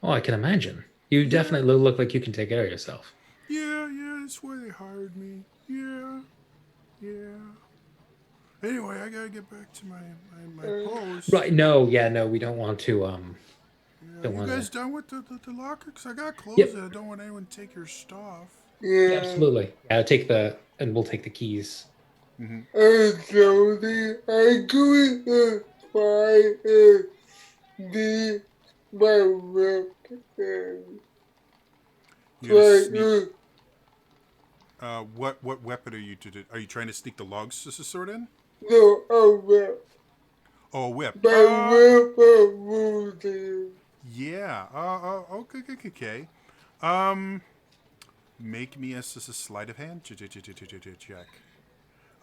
Oh, I can imagine. You Yeah. definitely look like you can take care of yourself. Yeah, that's why they hired me. Yeah. Anyway, I gotta get back to my post. Right. No, yeah, no, we don't want to Yeah, don't you want guys to. done with the locker? Cause I got clothes Yep. and I don't want anyone to take your stuff. Yeah, absolutely. Yeah, we'll take the keys. Jody, I couldn't find the my weapon. You gonna Like, sneak? What weapon are you are you trying to sneak the logs sword in? no, a whip. Oh, a whip. My weapon moving. Yeah. Okay. Make me a sleight of hand check.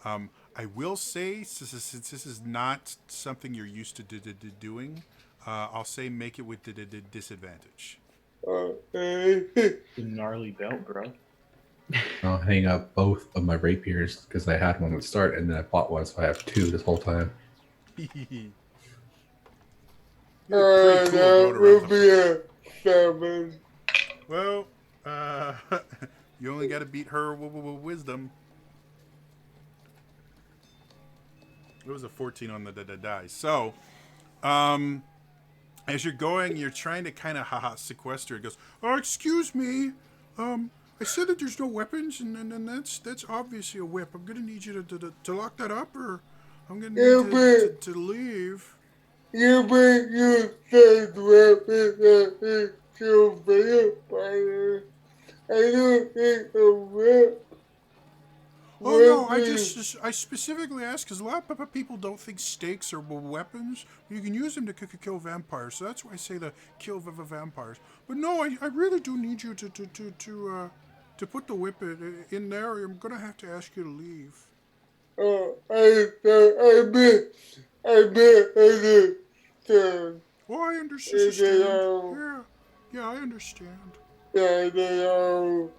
I will say, since this is not something you're used to doing, I'll say make it with disadvantage. The gnarly belt, bro. I'll hang up both of my rapiers because I had one at the start and then I bought one, so I have two this whole time. You look pretty cool that going around will with be a 7. well, you only got to beat her with wisdom. It was a 14 on the die. So, as you're going, you're trying to kind of sequester. It goes, oh, excuse me. I said that there's no weapons, and that's obviously a whip. I'm gonna need you to lock that up, or I'm gonna Yeah, need but to leave. you said weapons that kill vampires. I don't think a Oh no, weapon. I specifically asked because a lot of people don't think stakes are weapons. You can use them to kill vampires, so that's why I say to kill vampires. But no, I really do need you to put the whip in there. I'm gonna have to ask you to leave. I understand. Oh, I They understand. are, Yeah, yeah, I understand. yeah, they are.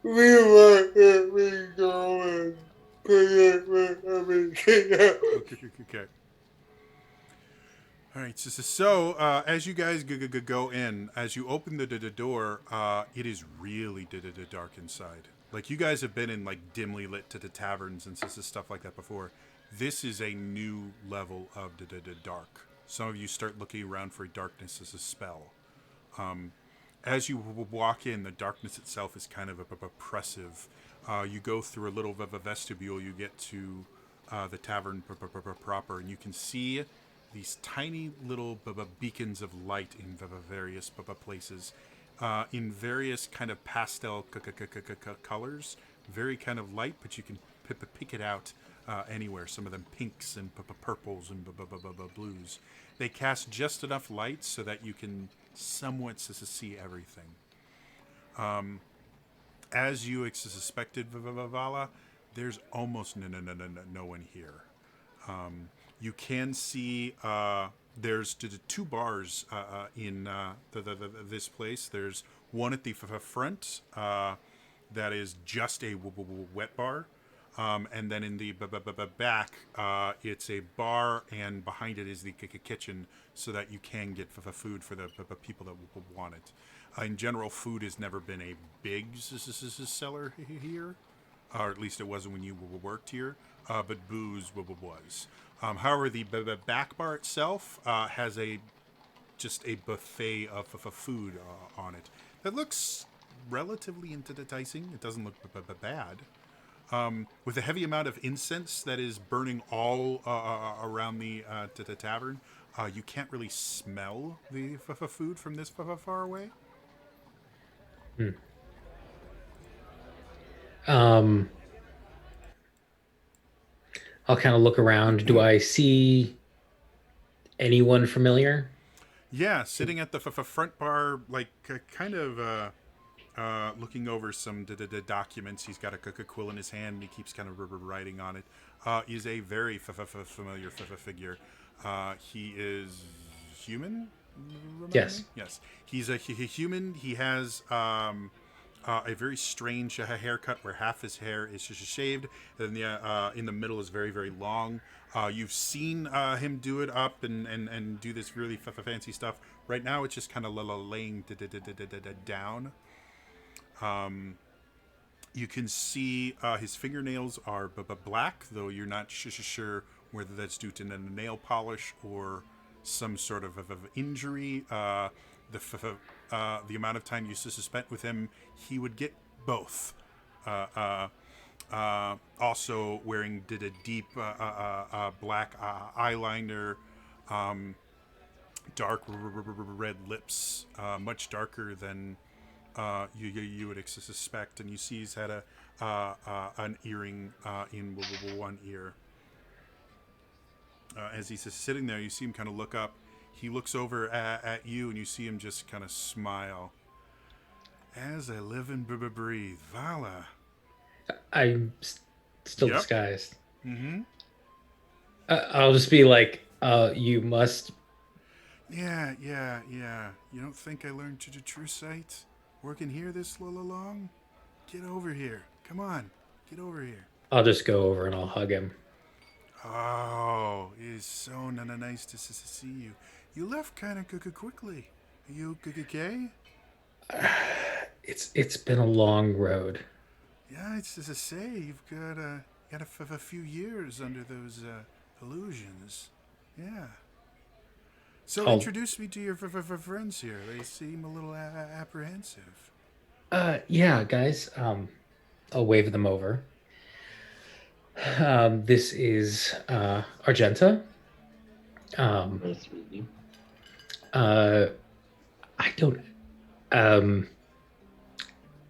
We want it, we go and put it with everything else. Okay. All right. So as you guys go in, as you open the door, it is really dark inside. Like you guys have been in like dimly lit taverns and stuff like that before. This is a new level of dark. Some of you start looking around for darkness as a spell. As you walk in, the darkness itself is kind of oppressive. You go through a little bit of a vestibule. You get to the tavern proper, and you can see these tiny little beacons of light in various places, in various kind of pastel colors. Very kind of light, but you can pick it out anywhere. Some of them pinks and purples and blues. They cast just enough light so that you can somewhat see everything. As you suspected, Vala, there's almost no one here. You can see there's two bars in this place. There's one at the front that is just a wet bar. And then in the back, it's a bar, and behind it is the kitchen, so that you can get food for the people that want it. In general, food has never been a big seller here, or at least it wasn't when you worked here. But booze was. However, the back bar itself has just a buffet of food on it that looks relatively enticing. It doesn't look bad. With a heavy amount of incense that is burning all around the tavern, you can't really smell the food from this far away. Um, I'll kind of look around. Do I see anyone familiar? Yeah, sitting at the front bar, like kind of looking over some documents. He's got a quill in his hand, and he keeps kind of writing on it. Is a very familiar figure. He is human. Yes. Yes, he's a human. He has a very strange haircut where half his hair is just shaved, and in the middle is very long. You've seen him do it up and do this really fancy stuff. Right now, it's just kind of laying down. You can see his fingernails are black, though you're not sure whether that's due to nail polish or some sort of injury. The amount of time you spent with him, he would get both. Also wearing a deep black eyeliner, dark red lips, much darker than you would suspect, and you see he's had an earring in one ear. As he's sitting there, you see him kind of look up. He looks over at you, and you see him just kind of smile. As I live and breathe, Vala. I'm still Yep. disguised. Mm-hmm. I'll just be like, you must. Yeah. You don't think I learned to the true sight working here this long? Get over here. Come on. Get over here. I'll just go over and I'll hug him. Oh, it is so nice to see you. You left kind of quickly. Are you okay? It's been a long road. Yeah, it's as I say, you've got a few years under those illusions. Yeah. So I'll, introduce me to your friends here. They seem a little apprehensive. yeah, guys. I'll wave them over. This is Argenta. Nice to meet you. I don't. Um,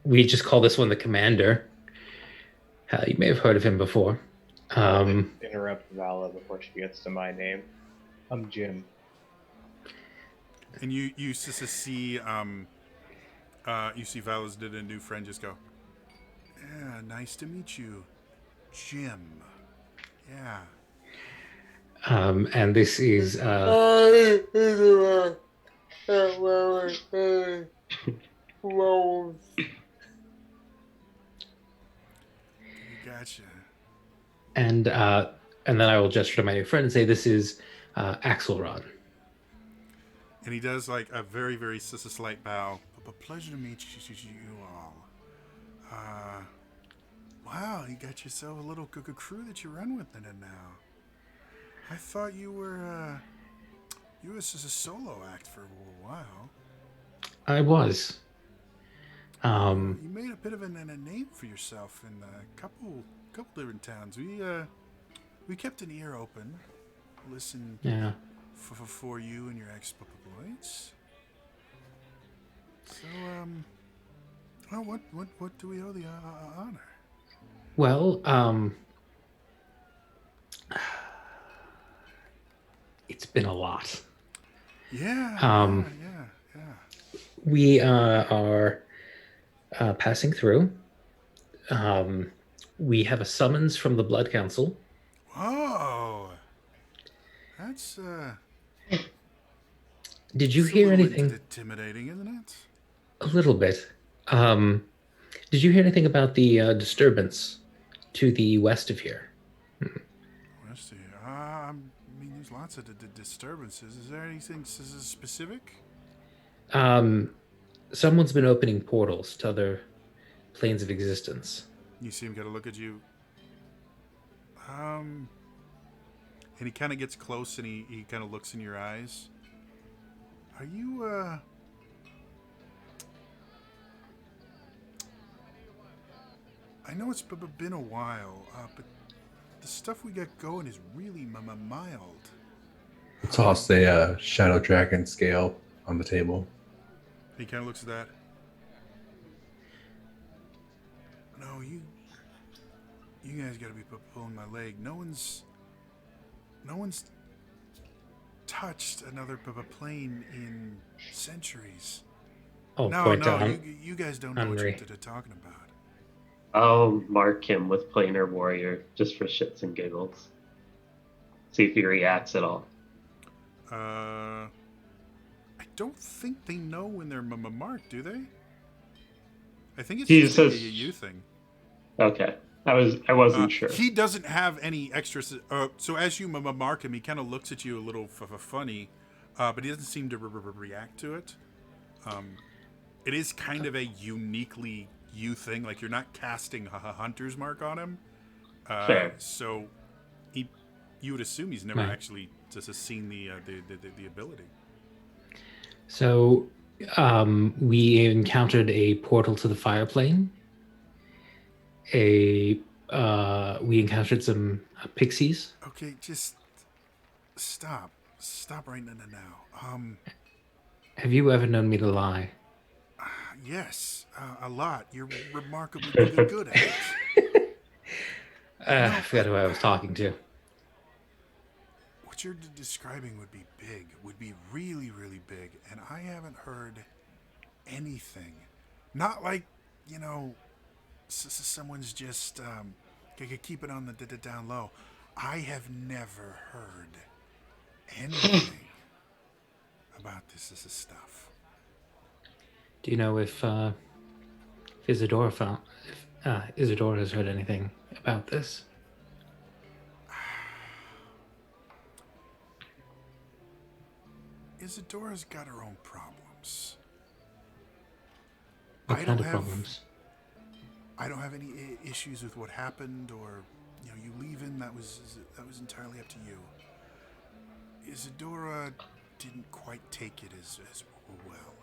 we just call this one the commander. You may have heard of him before. Interrupt Vala before she gets to my name. I'm Jim. And you see Vala's did a new friend just go, yeah, nice to meet you, Jim. Yeah. And this is Gotcha. and then I will gesture to my new friend and say, "This is Axelrod." And he does like a very, very slight bow. But pleasure to meet you all. Wow, you got yourself a little crew that you run with in it now. I thought you were a solo act for a while. I was. You made a bit of a name for yourself in a couple different towns. We kept an ear open, listened Yeah. for you and your exploits. So what do we owe the honor? Well, it's been a lot. Yeah. We are passing through. We have a summons from the Blood Council. Whoa. That's Did you it's a hear little anything? intimidating, isn't it? A little bit. Did you hear anything about the disturbance to the west of here? Let's see. I mean, there's lots of disturbances. Is there anything specific? Someone's been opening portals to other planes of existence. You see him kind of look at you. And he kind of gets close and he kind of looks in your eyes. Are you, I know it's been a while, but the stuff we got going is really mild. Toss a shadow dragon scale on the table. He kind of looks at that. No, you guys got to be pulling my leg. No one's touched another plane in centuries. Oh, No, point to you guys don't know what Henry. you're talking about. I'll mark him with Planar Warrior just for shits and giggles. See if he reacts at all. I don't think they know when they're marked, do they? I think it's He just a says- you thing. Okay. I wasn't sure. He doesn't have any extra. So as you mark him, he kind of looks at you a little funny, but he doesn't seem to react to it. It is kind of a uniquely you thing. Like you're not casting a hunter's mark on him. Fair. So you would assume he's never Right. actually just seen the ability. So, we encountered a portal to the fire plane. We encountered some pixies. Okay, just stop right now. Have you ever known me to lie? Yes, a lot. You're remarkably good at it. I forgot who I was talking to. What you're describing would be big, would be really, really big, and I haven't heard anything. Not like, someone's just keep it on the down low. I have never heard anything about this stuff. Do you know if Isadora found if Isadora has heard anything about this? Isadora's got her own problems. What I kind don't of have problems? I don't have any issues with what happened, or you leaving. That was entirely up to you. Isadora didn't quite take it as well.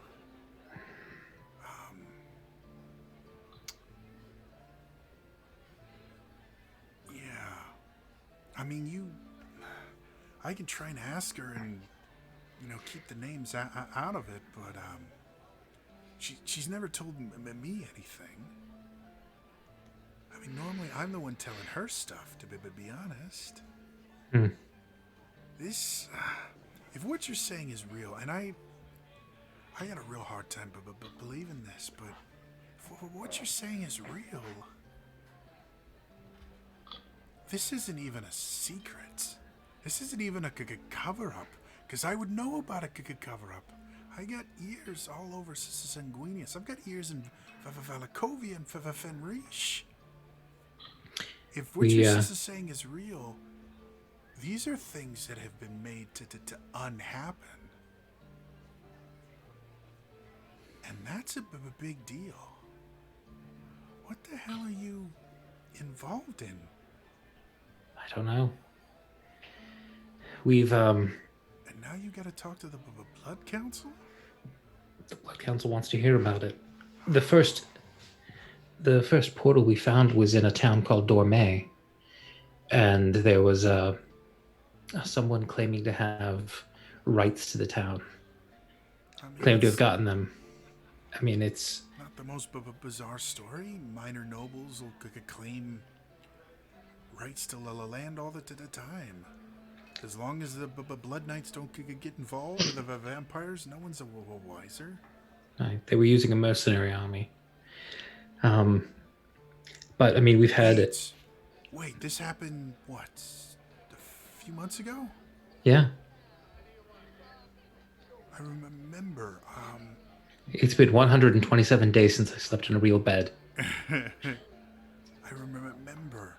Yeah. I mean, I can try and ask her and keep the names out of it, but she's never told me anything. I mean, normally I'm the one telling her stuff, to be honest. Hmm. This, if what you're saying is real, and I got a real hard time believing this, but if what you're saying is real, this isn't even a secret. This isn't even a cover-up, because I would know about a cover-up. I got ears all over Sanguinius. I've got ears in Valakovia and Fenrish. If what your sister's saying is real, these are things that have been made to unhappen. And that's a big deal. What the hell are you involved in? I don't know. We've And now you gotta talk to the Blood Council? The Blood Council wants to hear about it. The first portal we found was in a town called Dormay, and there was someone claiming to have rights to the town. I mean, Claimed to have gotten them. I mean, it's not the most bizarre story. Minor nobles will claim rights to land all the time. As long as the Blood Knights don't get involved with the vampires, no one's a wiser. right. They were using a mercenary army. But I mean, we've had it. Wait, this happened what? A few months ago? Yeah. I remember. It's been 127 days since I slept in a real bed. I remember.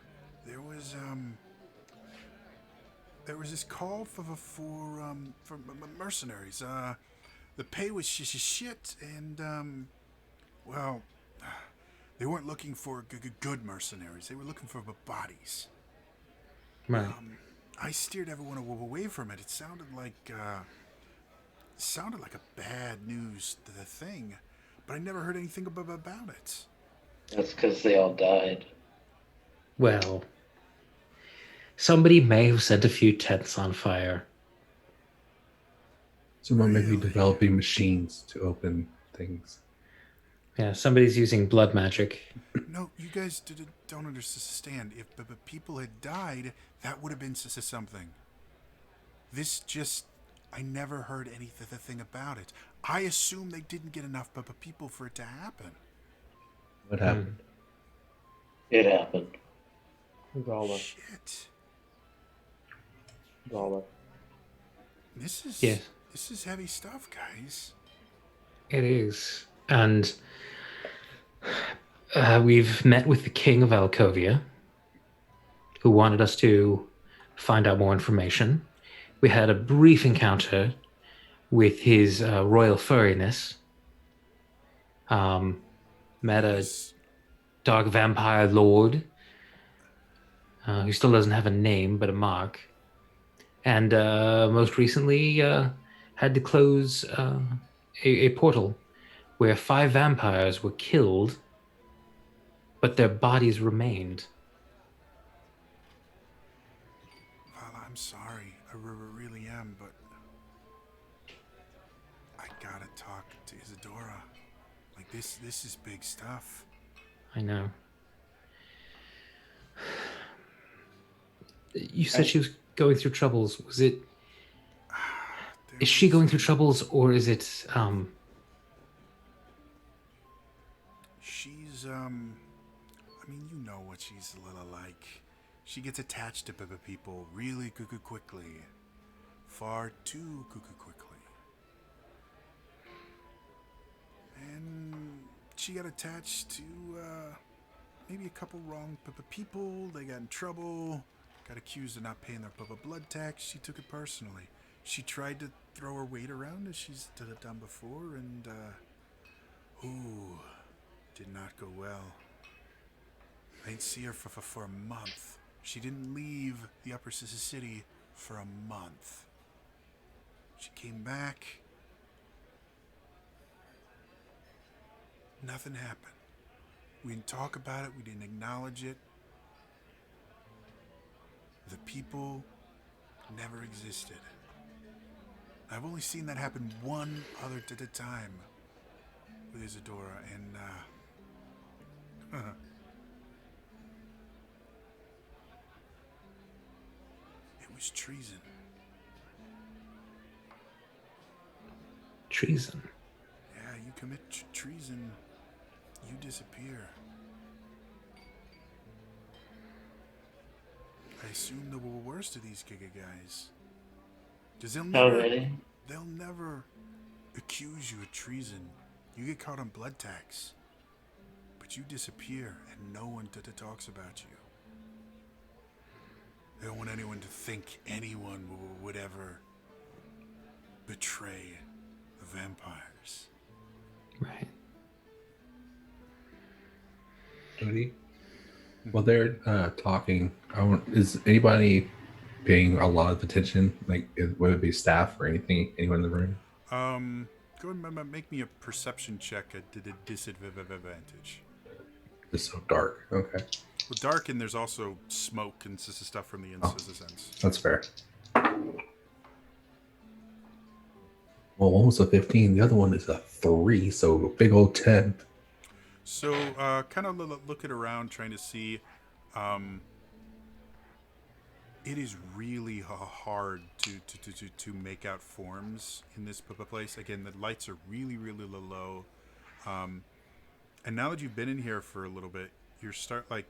There was this call for mercenaries. The pay was shit, and well, they weren't looking for good mercenaries. They were looking for bodies. Right. I steered everyone away from it. It sounded like a bad news thing, but I never heard anything about it. That's because they all died. Well, somebody may have set a few tents on fire. Someone may be Really? developing machines to open things. Yeah, somebody's using blood magic. No, you guys don't understand. If people had died, that would have been something. This just... I never heard anything about it. I assume they didn't get enough people for it to happen. What happened? It happened. Zala. Shit. Zala. This Yes. is heavy stuff, guys. It is. And we've met with the king of Alcovia, who wanted us to find out more information. We had a brief encounter with his royal furriness. Met a dark vampire lord who still doesn't have a name but a mark. And most recently had to close a portal where 5 vampires were killed, but their bodies remained. Vala, I'm sorry. I really am, but I gotta talk to Isadora. Like, this is big stuff. I know. You said she was going through troubles. Was it... Is she going through troubles, or is it... She's, I mean, you know what she's like. She gets attached to people really quickly. Far too quickly. And she got attached to maybe a couple wrong people. They got in trouble. Got accused of not paying their blood tax. She took it personally. She tried to throw her weight around as she's done before, and did not go well. I didn't see her for a month. She didn't leave the Upper City for a month. She came back. Nothing happened. We didn't talk about it. We didn't acknowledge it. The people never existed. I've only seen that happen one other time with Isadora, and it was treason. Treason. Yeah, you commit treason, you disappear. I assume the worst of these Giga guys. Because they'll never accuse you of treason. You get caught on blood tax. But you disappear and no one talks about you. They don't want anyone to think anyone would ever betray the vampires. Right. Cody, while they're talking, is anybody paying a lot of attention? Like, would it be staff or anything? Anyone in the room? Go ahead and make me a perception check at a disadvantage. It's so dark. Okay. Well, dark, and there's also smoke and stuff from the incense. That's fair. Well, one was a 15, the other one is a 3, so a big old 10. So, kind of looking around, trying to see. It is really hard to make out forms in this place. Again, the lights are really low. And now that you've been in here for a little bit, you're starting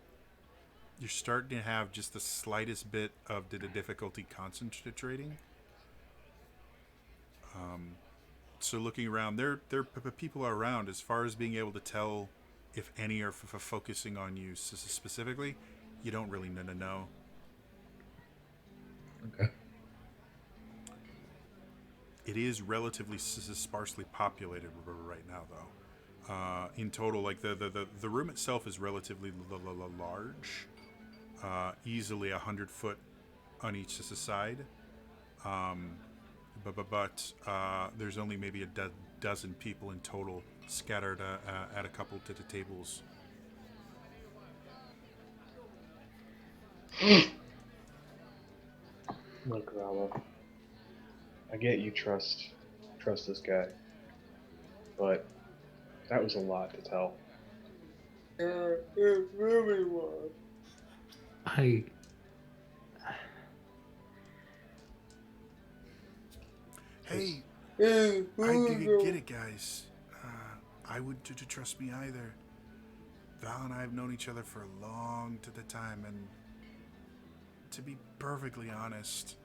to have just the slightest bit of the difficulty concentrating. So looking around, there people are around. As far as being able to tell if any are focusing on you specifically, you don't really know. Okay. It is relatively sparsely populated right now, though. In total, like the room itself is relatively large, easily 100 foot on each side. But there's only maybe a dozen people in total scattered at a couple to the tables. Look, Rala, I get you trust this guy, but that was a lot to tell. It really was. I Hey, It I really get it, guys. I wouldn't trust me either. Val and I have known each other for a long time, and to be perfectly honest,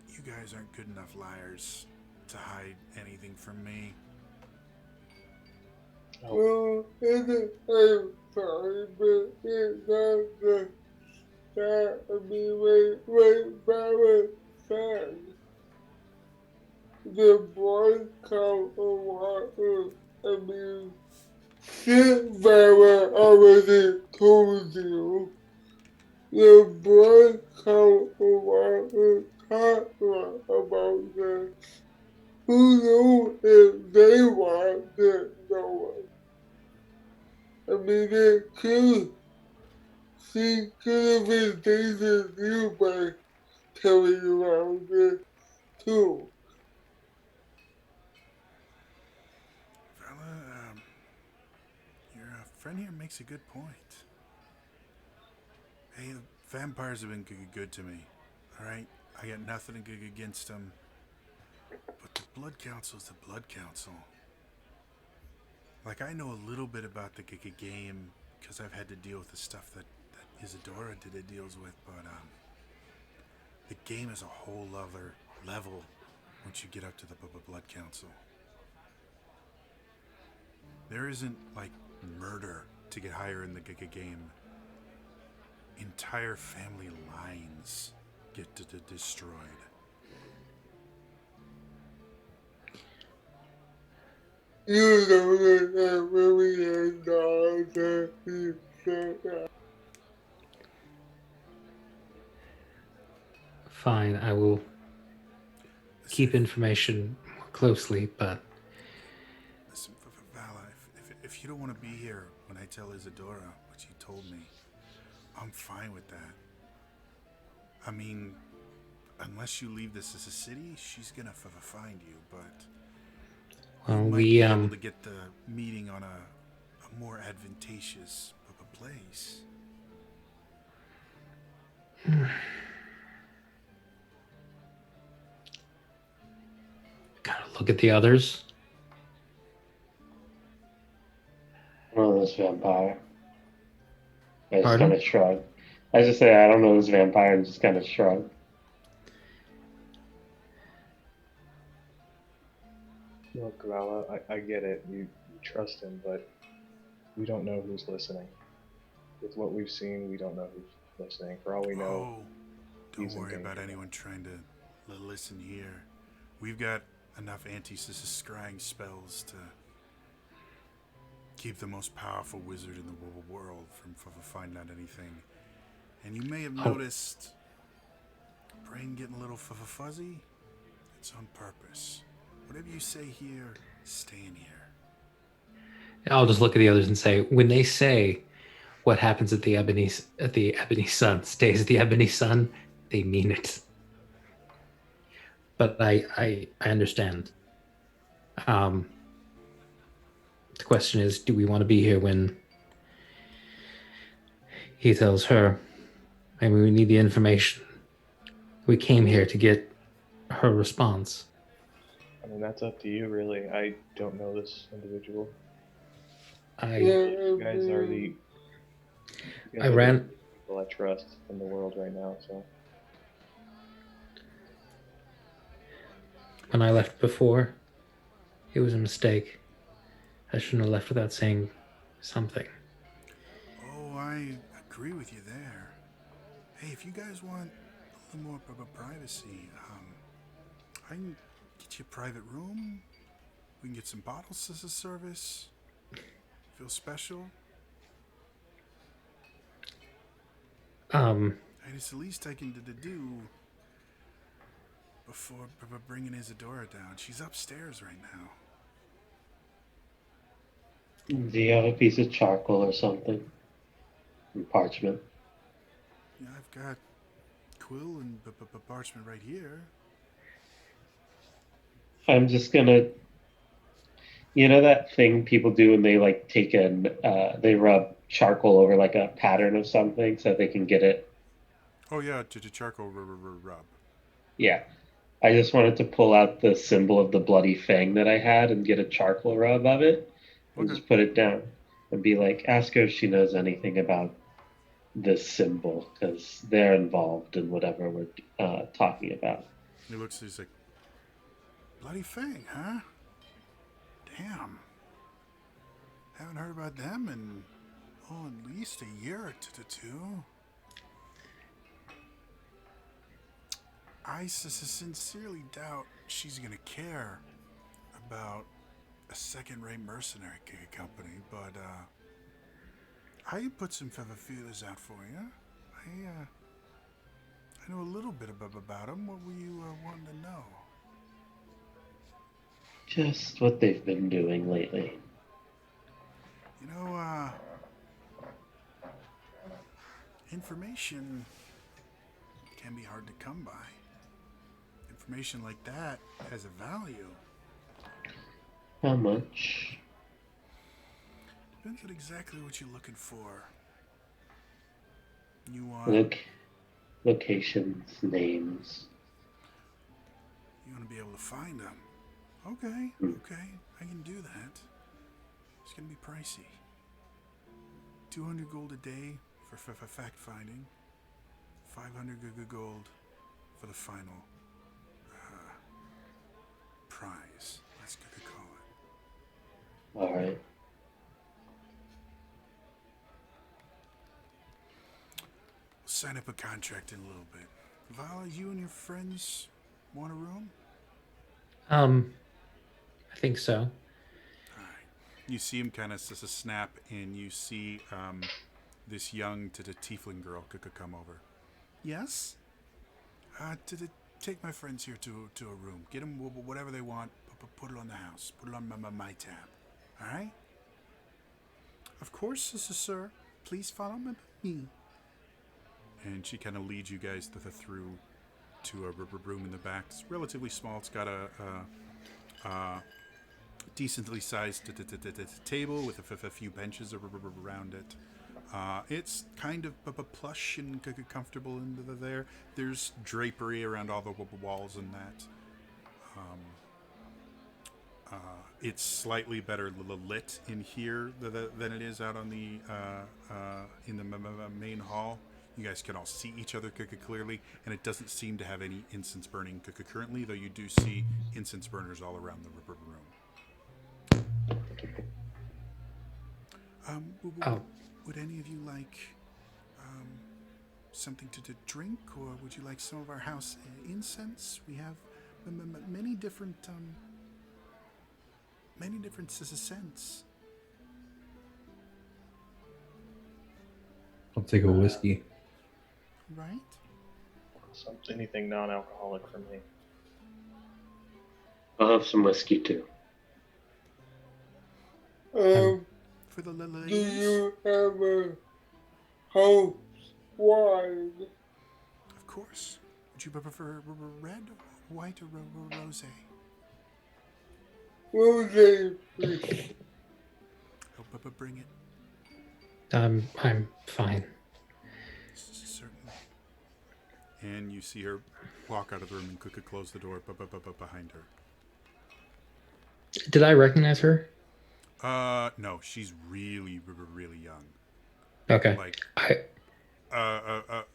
you guys aren't good enough liars to hide anything from me. Well, I'm sorry, but it's not the that I mean, wait, Barbara said. The boy come and water. I mean, shit, Barbara already told you. The boy come and water talk about this. Who knows if they want to know it? I mean, they could. She could have been dating you by telling you about this too. Vala, your friend here makes a good point. Hey, the vampires have been good to me. Alright? I got nothing against them. But the Blood Council is the Blood Council. Like, I know a little bit about the game because I've had to deal with the stuff that Isadora deals with, but the game is a whole other level once you get up to the Blood Council. There isn't like murder to get higher in the game. Entire family lines get destroyed. You don't that really is not that you said that. Fine, I will keep information more closely, but Listen, Vala, if you don't want to be here when I tell Isadora what you told me, I'm fine with that. I mean, unless you leave this as a city, she's gonna find you, but you might be able to get the meeting on a more advantageous place. Gotta look at the others. I don't know this vampire. I just Pardon? kind of shrug. I just say I don't know this vampire and just kind of shrug. Look, Vala, I get it. You trust him, but we don't know who's listening. With what we've seen, we don't know who's listening. For all we know, don't worry about anyone trying to listen here. We've got enough anti-scrying spells to keep the most powerful wizard in the world from finding out anything. And you may have noticed brain getting a little fuzzy. It's on purpose. Whatever you say here, stay in here. I'll just look at the others and say, when they say what happens at the Ebony Sun stays at the Ebony Sun, they mean it. But I understand. The question is, do we want to be here when he tells her? I mean, we need the information. We came here to get her response. I mean, that's up to you, really. I don't know this individual. I guys are the people I trust in the world right now. So when I left before, it was a mistake. I shouldn't have left without saying something. Oh, I agree with you there. Hey, if you guys want a little more privacy, I can get you a private room. We can get some bottles as a service. Feel special? And it's the least I can do before bringing Isadora down. She's upstairs right now. Do you have a piece of charcoal or something? And parchment? Yeah, I've got quill and parchment right here. I'm just gonna... You know that thing people do when they like take they rub charcoal over like a pattern of something so they can get it? Oh yeah, to charcoal rub. Yeah. I just wanted to pull out the symbol of the bloody fang that I had and get a charcoal rub of it and just put it down and be like, ask her if she knows anything about this symbol because they're involved in whatever we're talking about. He looks, he's like, bloody fang, huh? Damn. Haven't heard about them in, at least a year or two. I sincerely doubt she's gonna care about a second-rate mercenary company, but I can put some feelers out for you. I know a little bit about them. What were you wanting to know? Just what they've been doing lately. You know, information can be hard to come by. Information like that has a value. How much? Depends on exactly what you're looking for. You want locations, names. You want to be able to find them. Okay, I can do that. It's gonna be pricey. 200 gold a day for fact finding. 500 gold for the final prize. Let's call it. All right. We'll sign up a contract in a little bit. Vala, you and your friends want a room? I think so. All right. You see him kind of snap, and you see this young tiefling girl come over. Yes? To take my friends here to a room. Get them whatever they want. Put it on the house. Put it on my tab. All right? Of course, sir. Please follow me. And she kind of leads you guys through to a room in the back. It's relatively small. It's got a decently sized table with a few benches around it. It's kind of plush and comfortable in there. There's drapery around all the walls and that. It's slightly better lit in here than it is out on the in the main hall. You guys can all see each other clearly, and it doesn't seem to have any incense burning currently, though you do see incense burners all around the room. Would any of you like something to drink, or would you like some of our house incense? We have many different scents. I'll take a whiskey. Right? Anything non-alcoholic for me. I'll have some whiskey too. For the Do ladies. you have a house wine? Of course. Would you prefer red, white, or rosé? Rosé, please. Oh, bring it. I'm fine. Certainly. And you see her walk out of the room and could close the door behind her. Did I recognize her? No, she's really young. Okay. Like, I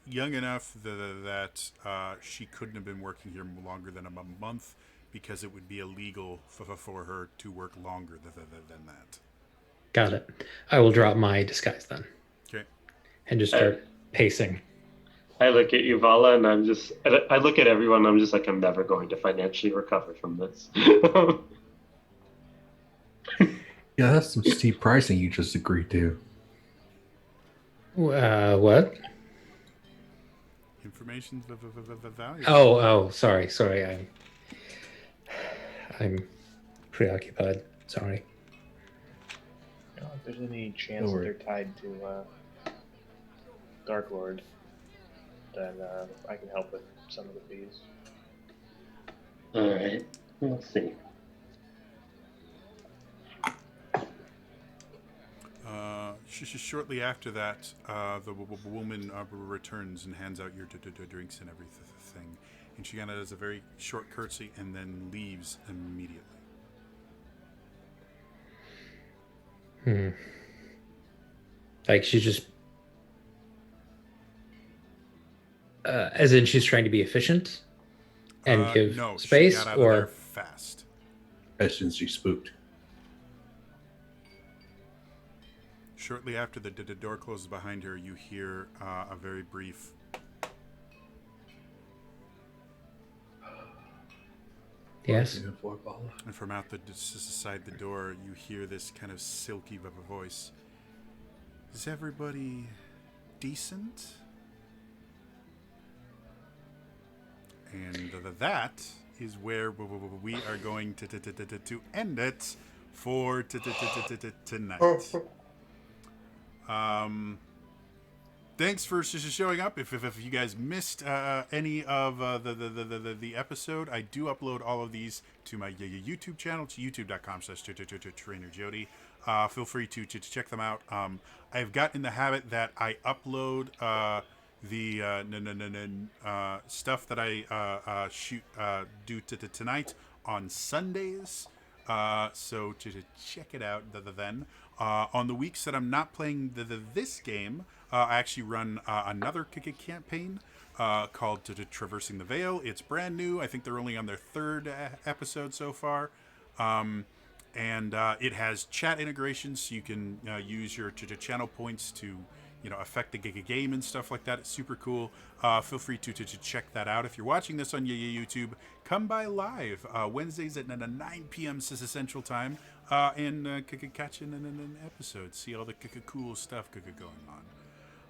young enough that she couldn't have been working here longer than a month, because it would be illegal for her to work longer than that. got it. I will drop my disguise then. Okay. And just start pacing. I look at you, Vala, and I look at everyone, and I'm just like, I'm never going to financially recover from this. Yeah, that's some steep pricing you just agreed to. What? Information value. Oh, sorry. I'm preoccupied. Sorry. You know, if there's any chance that they're tied to Dark Lord, then I can help with some of the fees. All right, we'll see. Shortly after that, the woman returns and hands out your drinks and everything. And she kind of does a very short curtsy and then leaves immediately. Like she's just... as in she's trying to be efficient and give no, space? She got out or of there fast. As soon as she spooked. Shortly after the door closes behind her, you hear a very brief... Yes? And from out the side the door, you hear this kind of silky voice. Is everybody decent? And that is where we are going to end it for tonight. Thanks for showing up. If you guys missed any of the episode, I do upload all of these to my YouTube channel. It's youtube.com/TrainerJody. Feel free to check them out. I've got in the habit that I upload the stuff that I do tonight on Sundays. So to check it out then. On the weeks that I'm not playing this game, I actually run another campaign called Traversing the Veil. It's brand new. I think they're only on their third episode so far. And it has chat integrations, so you can use your channel points to affect the game and stuff like that. It's super cool. Feel free to check that out. If you're watching this on YouTube, come by live Wednesdays at 9 p.m. Central Time and catch an episode. See all the cool stuff going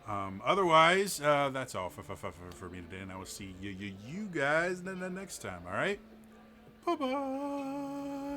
on. Otherwise, that's all for me today, and I will see you guys next time. All right, bye bye.